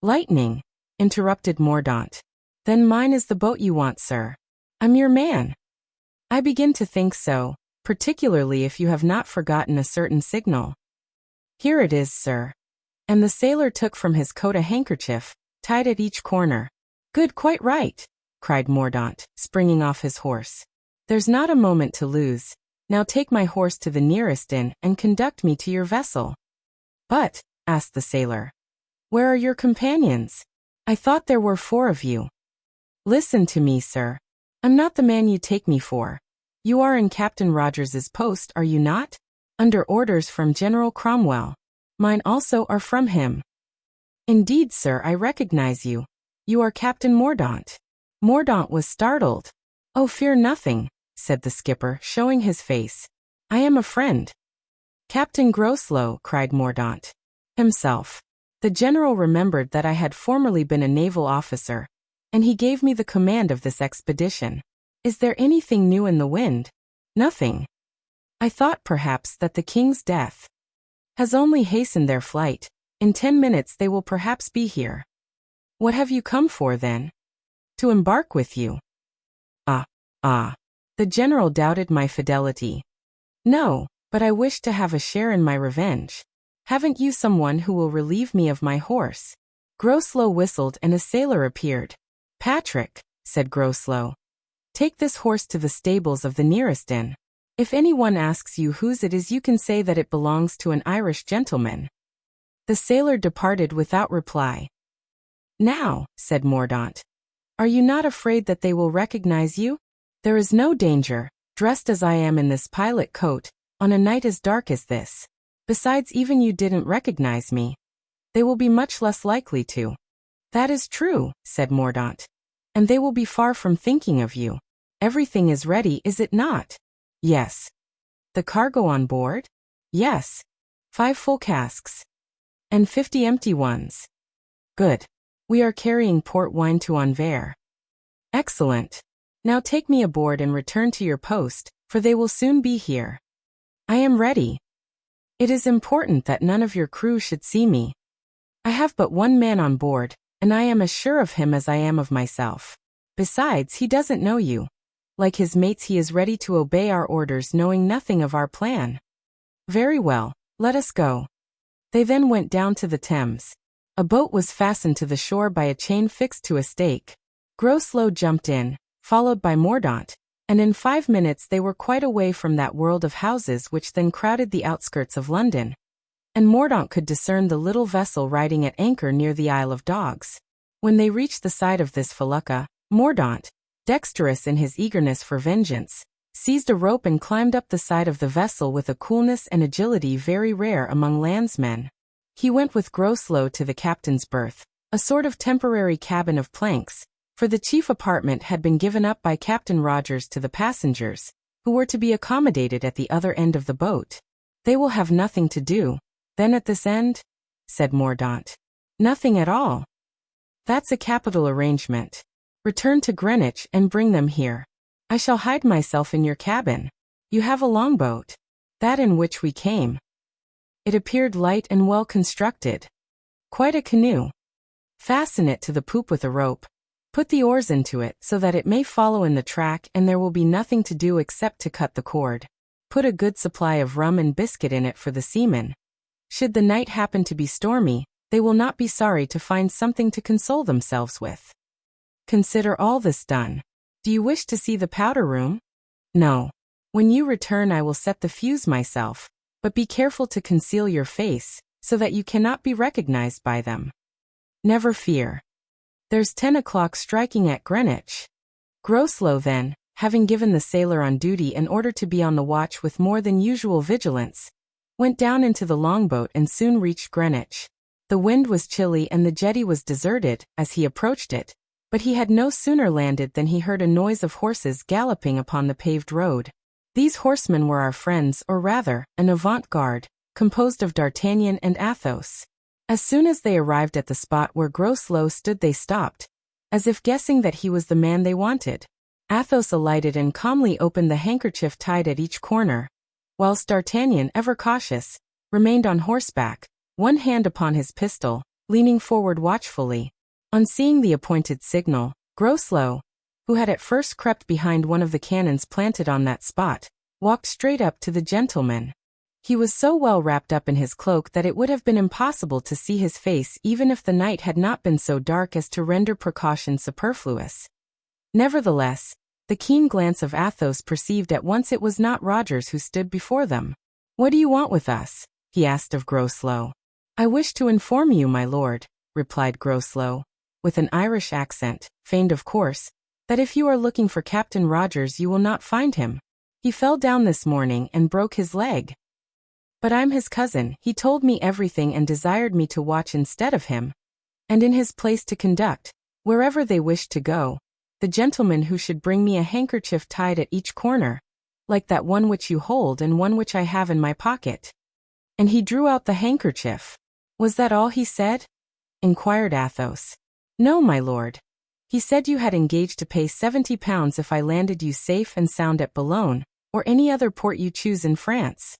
lightning, interrupted Mordaunt. Then mine is the boat you want, sir. I'm your man. I begin to think so, particularly if you have not forgotten a certain signal. Here it is, sir. And the sailor took from his coat a handkerchief, tied at each corner. Good, quite right, cried Mordaunt, springing off his horse. There's not a moment to lose. Now take my horse to the nearest inn and conduct me to your vessel. But, asked the sailor, where are your companions? I thought there were 4 of you. Listen to me, sir. I'm not the man you take me for. You are in Captain Rogers's post, are you not? Under orders from General Cromwell. Mine also are from him. Indeed, sir, I recognize you. You are Captain Mordaunt. Mordaunt was startled. Oh, fear nothing, said the skipper, showing his face. I am a friend. Captain Groslow, cried Mordaunt. Himself. The general remembered that I had formerly been a naval officer, and he gave me the command of this expedition. Is there anything new in the wind? Nothing. I thought perhaps that the king's death has only hastened their flight. In 10 minutes they will perhaps be here. What have you come for, then? To embark with you. Ah. The general doubted my fidelity. No, but I wish to have a share in my revenge. Haven't you someone who will relieve me of my horse? Groslow whistled and a sailor appeared. Patrick, said Groslow, take this horse to the stables of the nearest inn. If anyone asks you whose it is, you can say that it belongs to an Irish gentleman." The sailor departed without reply. "Now," said Mordaunt, "are you not afraid that they will recognize you? There is no danger, dressed as I am in this pilot coat, on a night as dark as this. Besides, even you didn't recognize me. They will be much less likely to." "That is true," said Mordaunt. "And they will be far from thinking of you. Everything is ready, is it not?" "Yes." "The cargo on board?" "Yes. 5 full casks. And 50 empty ones." "Good. We are carrying port wine to Anvers." "Excellent. Now take me aboard and return to your post, for they will soon be here." "I am ready." "It is important that none of your crew should see me. I have but one man on board, and I am as sure of him as I am of myself. Besides, he doesn't know you. Like his mates, he is ready to obey our orders, knowing nothing of our plan." "Very well, let us go." They then went down to the Thames. A boat was fastened to the shore by a chain fixed to a stake. Groslow jumped in, followed by Mordaunt, and in 5 minutes they were quite away from that world of houses which then crowded the outskirts of London, and Mordaunt could discern the little vessel riding at anchor near the Isle of Dogs. When they reached the side of this felucca, Mordaunt, dexterous in his eagerness for vengeance, seized a rope and climbed up the side of the vessel with a coolness and agility very rare among landsmen. He went with Groslow to the captain's berth, a sort of temporary cabin of planks, for the chief apartment had been given up by Captain Rogers to the passengers, who were to be accommodated at the other end of the boat. "They will have nothing to do, then, at this end?" said Mordaunt. "Nothing at all." "That's a capital arrangement. Return to Greenwich and bring them here. I shall hide myself in your cabin. You have a longboat." "That in which we came." It appeared light and well constructed. "Quite a canoe." "Fasten it to the poop with a rope. Put the oars into it so that it may follow in the track, and there will be nothing to do except to cut the cord. Put a good supply of rum and biscuit in it for the seamen. Should the night happen to be stormy, they will not be sorry to find something to console themselves with. Consider all this done. Do you wish to see the powder room?" "No. When you return I will set the fuse myself, but be careful to conceal your face, so that you cannot be recognized by them." "Never fear. There's 10 o'clock striking at Greenwich." Groslow then, having given the sailor on duty an order to be on the watch with more than usual vigilance, went down into the longboat and soon reached Greenwich. The wind was chilly and the jetty was deserted as he approached it, but he had no sooner landed than he heard a noise of horses galloping upon the paved road. These horsemen were our friends, or rather, an avant-garde, composed of D'Artagnan and Athos. As soon as they arrived at the spot where Groslow stood they stopped, as if guessing that he was the man they wanted. Athos alighted and calmly opened the handkerchief tied at each corner, whilst D'Artagnan, ever cautious, remained on horseback, one hand upon his pistol, leaning forward watchfully. On seeing the appointed signal, Groslow, who had at first crept behind one of the cannons planted on that spot, walked straight up to the gentleman. He was so well wrapped up in his cloak that it would have been impossible to see his face even if the night had not been so dark as to render precaution superfluous. Nevertheless, the keen glance of Athos perceived at once it was not Rogers who stood before them. "What do you want with us?" he asked of Groslow. "I wish to inform you, my lord," replied Groslow, with an Irish accent, feigned of course, "that if you are looking for Captain Rogers you will not find him. He fell down this morning and broke his leg. But I'm his cousin, he told me everything and desired me to watch instead of him, and in his place to conduct, wherever they wished to go, the gentleman who should bring me a handkerchief tied at each corner, like that one which you hold and one which I have in my pocket." And he drew out the handkerchief. "Was that all he said?" inquired Athos. "No, my lord. He said you had engaged to pay £70 if I landed you safe and sound at Boulogne, or any other port you choose in France."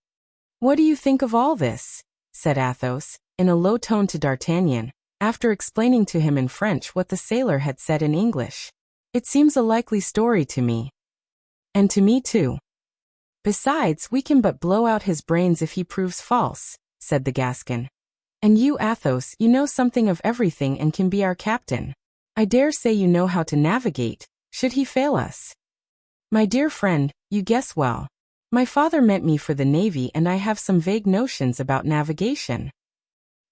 "What do you think of all this?" said Athos, in a low tone to D'Artagnan, after explaining to him in French what the sailor had said in English. "It seems a likely story to me." "And to me too. Besides, we can but blow out his brains if he proves false," said the Gascon. "And you, Athos, you know something of everything and can be our captain. I dare say you know how to navigate, should he fail us." "My dear friend, you guess well. My father meant me for the navy and I have some vague notions about navigation.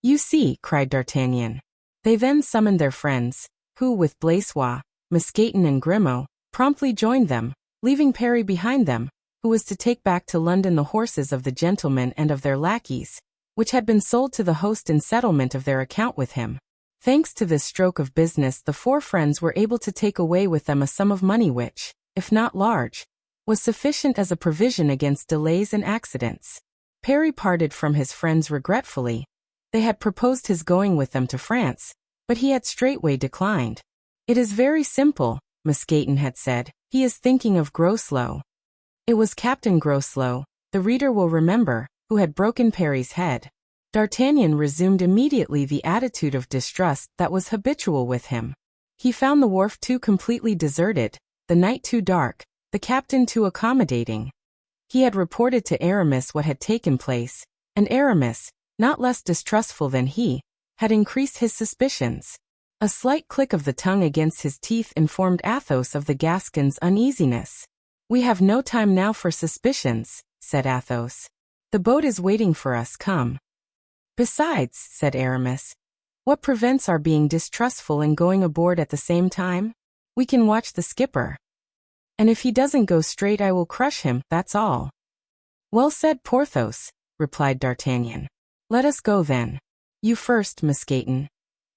You see, cried D'Artagnan. They then summoned their friends, who with Blaisois, Mousqueton and Grimaud, promptly joined them, leaving Parry behind them, who was to take back to London the horses of the gentlemen and of their lackeys, which had been sold to the host in settlement of their account with him. Thanks to this stroke of business, the four friends were able to take away with them a sum of money which, if not large, was sufficient as a provision against delays and accidents. Parry parted from his friends regretfully. They had proposed his going with them to France, but he had straightway declined. It is very simple, Mousqueton had said. He is thinking of Groslow. It was Captain Groslow, the reader will remember, who had broken Parry's head. D'Artagnan resumed immediately the attitude of distrust that was habitual with him. He found the wharf too completely deserted, the night too dark, the captain too accommodating. He had reported to Aramis what had taken place, and Aramis, not less distrustful than he, had increased his suspicions. A slight click of the tongue against his teeth informed Athos of the Gascon's uneasiness. We have no time now for suspicions, said Athos. The boat is waiting for us, come. Besides, said Aramis, what prevents our being distrustful and going aboard at the same time? We can watch the skipper. And if he doesn't go straight I will crush him, that's all. Well said, Porthos, replied D'Artagnan. Let us go then. You first, Mousqueton.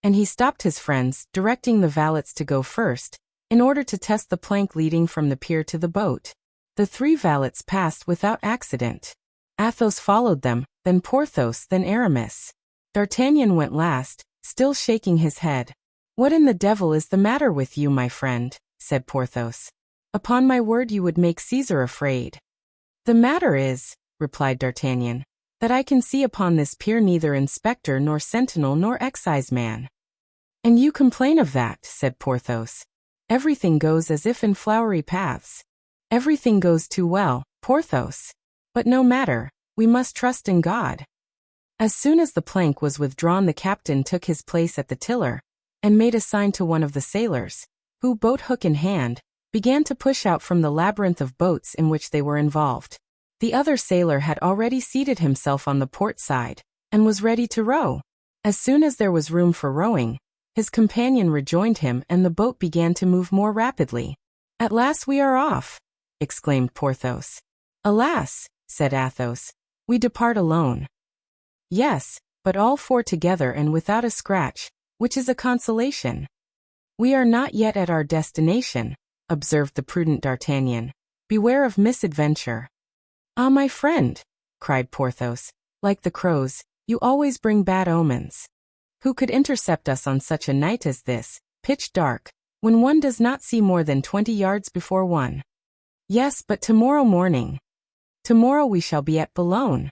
And he stopped his friends, directing the valets to go first, in order to test the plank leading from the pier to the boat. The three valets passed without accident. Athos followed them, then Porthos, then Aramis. D'Artagnan went last, still shaking his head. What in the devil is the matter with you, my friend? Said Porthos. Upon my word you would make Caesar afraid. The matter is, replied D'Artagnan, that I can see upon this pier neither inspector nor sentinel nor exciseman. And you complain of that, said Porthos. Everything goes as if in flowery paths. Everything goes too well, Porthos. But no matter, we must trust in God. As soon as the plank was withdrawn the captain took his place at the tiller, and made a sign to one of the sailors, who, boat hook in hand, began to push out from the labyrinth of boats in which they were involved. The other sailor had already seated himself on the port side, and was ready to row. As soon as there was room for rowing, his companion rejoined him and the boat began to move more rapidly. At last we are off, exclaimed Porthos. Alas, said Athos, we depart alone. Yes, but all four together and without a scratch, which is a consolation. We are not yet at our destination, observed the prudent D'Artagnan. Beware of misadventure. Ah, my friend, cried Porthos, like the crows, you always bring bad omens. Who could intercept us on such a night as this, pitch dark, when one does not see more than 20 yards before one? Yes, but tomorrow morning. Tomorrow we shall be at Boulogne.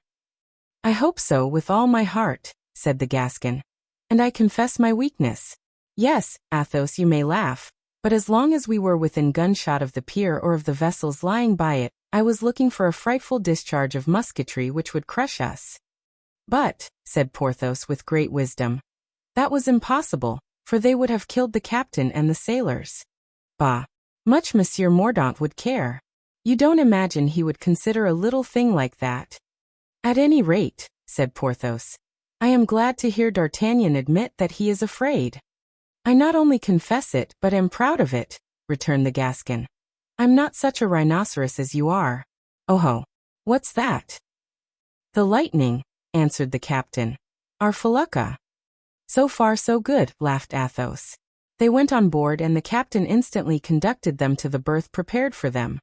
I hope so with all my heart, said the Gascon. And I confess my weakness. Yes, Athos, you may laugh, but as long as we were within gunshot of the pier or of the vessels lying by it, I was looking for a frightful discharge of musketry which would crush us. But, said Porthos with great wisdom, that was impossible, for they would have killed the captain and the sailors. Bah! Much Monsieur Mordaunt would care. You don't imagine he would consider a little thing like that. At any rate, said Porthos, I am glad to hear D'Artagnan admit that he is afraid. I not only confess it, but am proud of it, returned the Gascon. I'm not such a rhinoceros as you are. Oh-ho! What's that? The lightning, answered the captain. Our felucca. So far so good, laughed Athos. They went on board and the captain instantly conducted them to the berth prepared for them.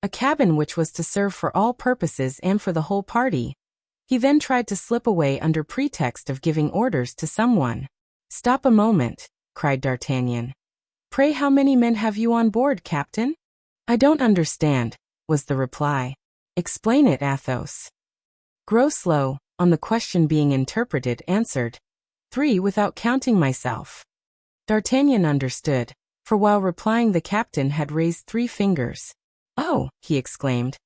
A cabin which was to serve for all purposes and for the whole party. He then tried to slip away under pretext of giving orders to someone. Stop a moment, cried D'Artagnan. Pray how many men have you on board, Captain? I don't understand, was the reply. Explain it, Athos. Groslow, on the question being interpreted, answered, 3 without counting myself. D'Artagnan understood, for while replying the captain had raised 3 fingers. Oh, he exclaimed.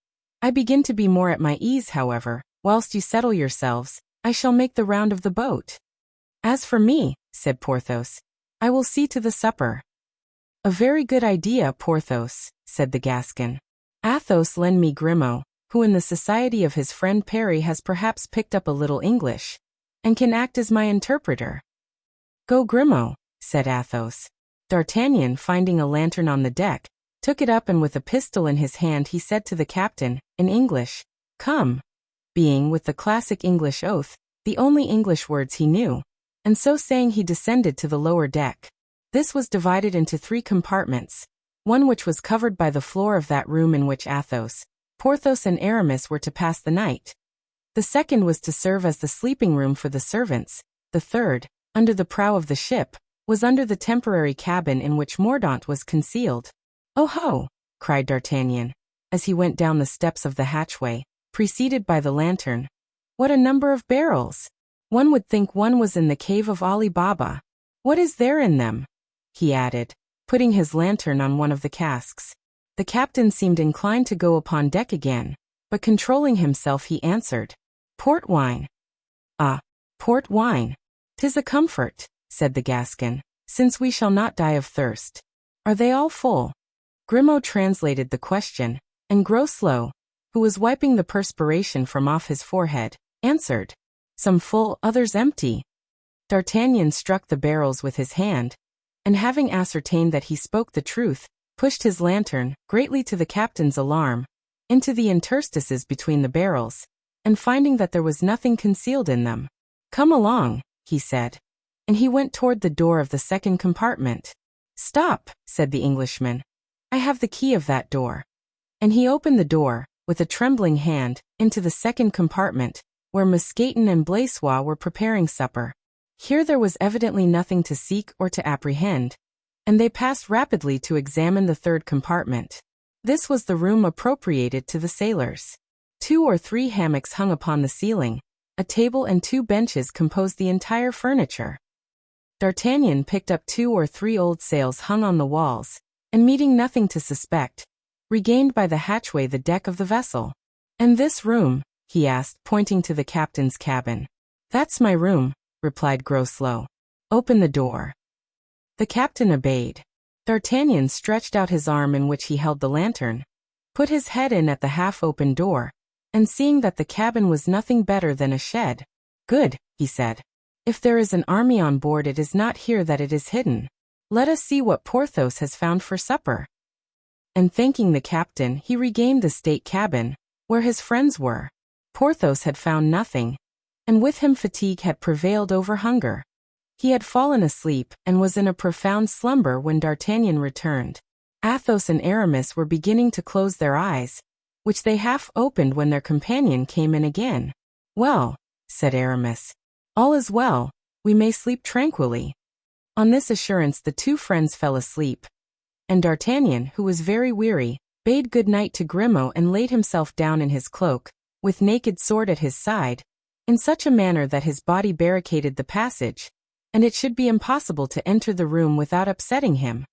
I begin to be more at my ease, however. Whilst you settle yourselves, I shall make the round of the boat. As for me, said Porthos, I will see to the supper. A very good idea, Porthos, said the Gascon. Athos, lend me Grimaud, who in the society of his friend Perry has perhaps picked up a little English, and can act as my interpreter." "Go, Grimaud," said Athos. D'Artagnan, finding a lantern on the deck, took it up and with a pistol in his hand he said to the captain, in English, "Come," being, with the classic English oath, the only English words he knew, and so saying he descended to the lower deck. This was divided into 3 compartments, one which was covered by the floor of that room in which Athos, Porthos and Aramis were to pass the night. The second was to serve as the sleeping room for the servants. The third, under the prow of the ship, was under the temporary cabin in which Mordaunt was concealed. "Oh ho!" cried D'Artagnan, as he went down the steps of the hatchway, preceded by the lantern. "What a number of barrels! One would think one was in the cave of Ali Baba. What is there in them?" he added, putting his lantern on one of the casks. The captain seemed inclined to go upon deck again, but controlling himself he answered, "Port wine." "Ah, port wine! 'Tis a comfort," said the Gascon, "since we shall not die of thirst. Are they all full?" Grimaud translated the question, and Groslow, who was wiping the perspiration from off his forehead, answered, "Some full, others empty." D'Artagnan struck the barrels with his hand, and having ascertained that he spoke the truth, pushed his lantern, greatly to the captain's alarm, into the interstices between the barrels, and finding that there was nothing concealed in them, "Come along," he said, and he went toward the door of the second compartment. "Stop," said the Englishman, "I have the key of that door." And he opened the door, with a trembling hand, into the second compartment, where Mousqueton and Blaisois were preparing supper. Here there was evidently nothing to seek or to apprehend, and they passed rapidly to examine the third compartment. This was the room appropriated to the sailors. 2 or 3 hammocks hung upon the ceiling, a table and 2 benches composed the entire furniture. D'Artagnan picked up 2 or 3 old sails hung on the walls, and meeting nothing to suspect, regained by the hatchway the deck of the vessel. "And this room?" he asked, pointing to the captain's cabin. "That's my room," replied Groslow. "Open the door." The captain obeyed. D'Artagnan stretched out his arm in which he held the lantern, put his head in at the half-open door, and seeing that the cabin was nothing better than a shed, "Good," he said. "If there is an army on board it is not here that it is hidden. Let us see what Porthos has found for supper." And thanking the captain he regained the state cabin, where his friends were. Porthos had found nothing, and with him fatigue had prevailed over hunger. He had fallen asleep, and was in a profound slumber when D'Artagnan returned. Athos and Aramis were beginning to close their eyes, which they half opened when their companion came in again. "Well," said Aramis, "all is well, we may sleep tranquilly." On this assurance the 2 friends fell asleep, and D'Artagnan, who was very weary, bade good night to Grimaud and laid himself down in his cloak, with naked sword at his side, in such a manner that his body barricaded the passage, and it should be impossible to enter the room without upsetting him.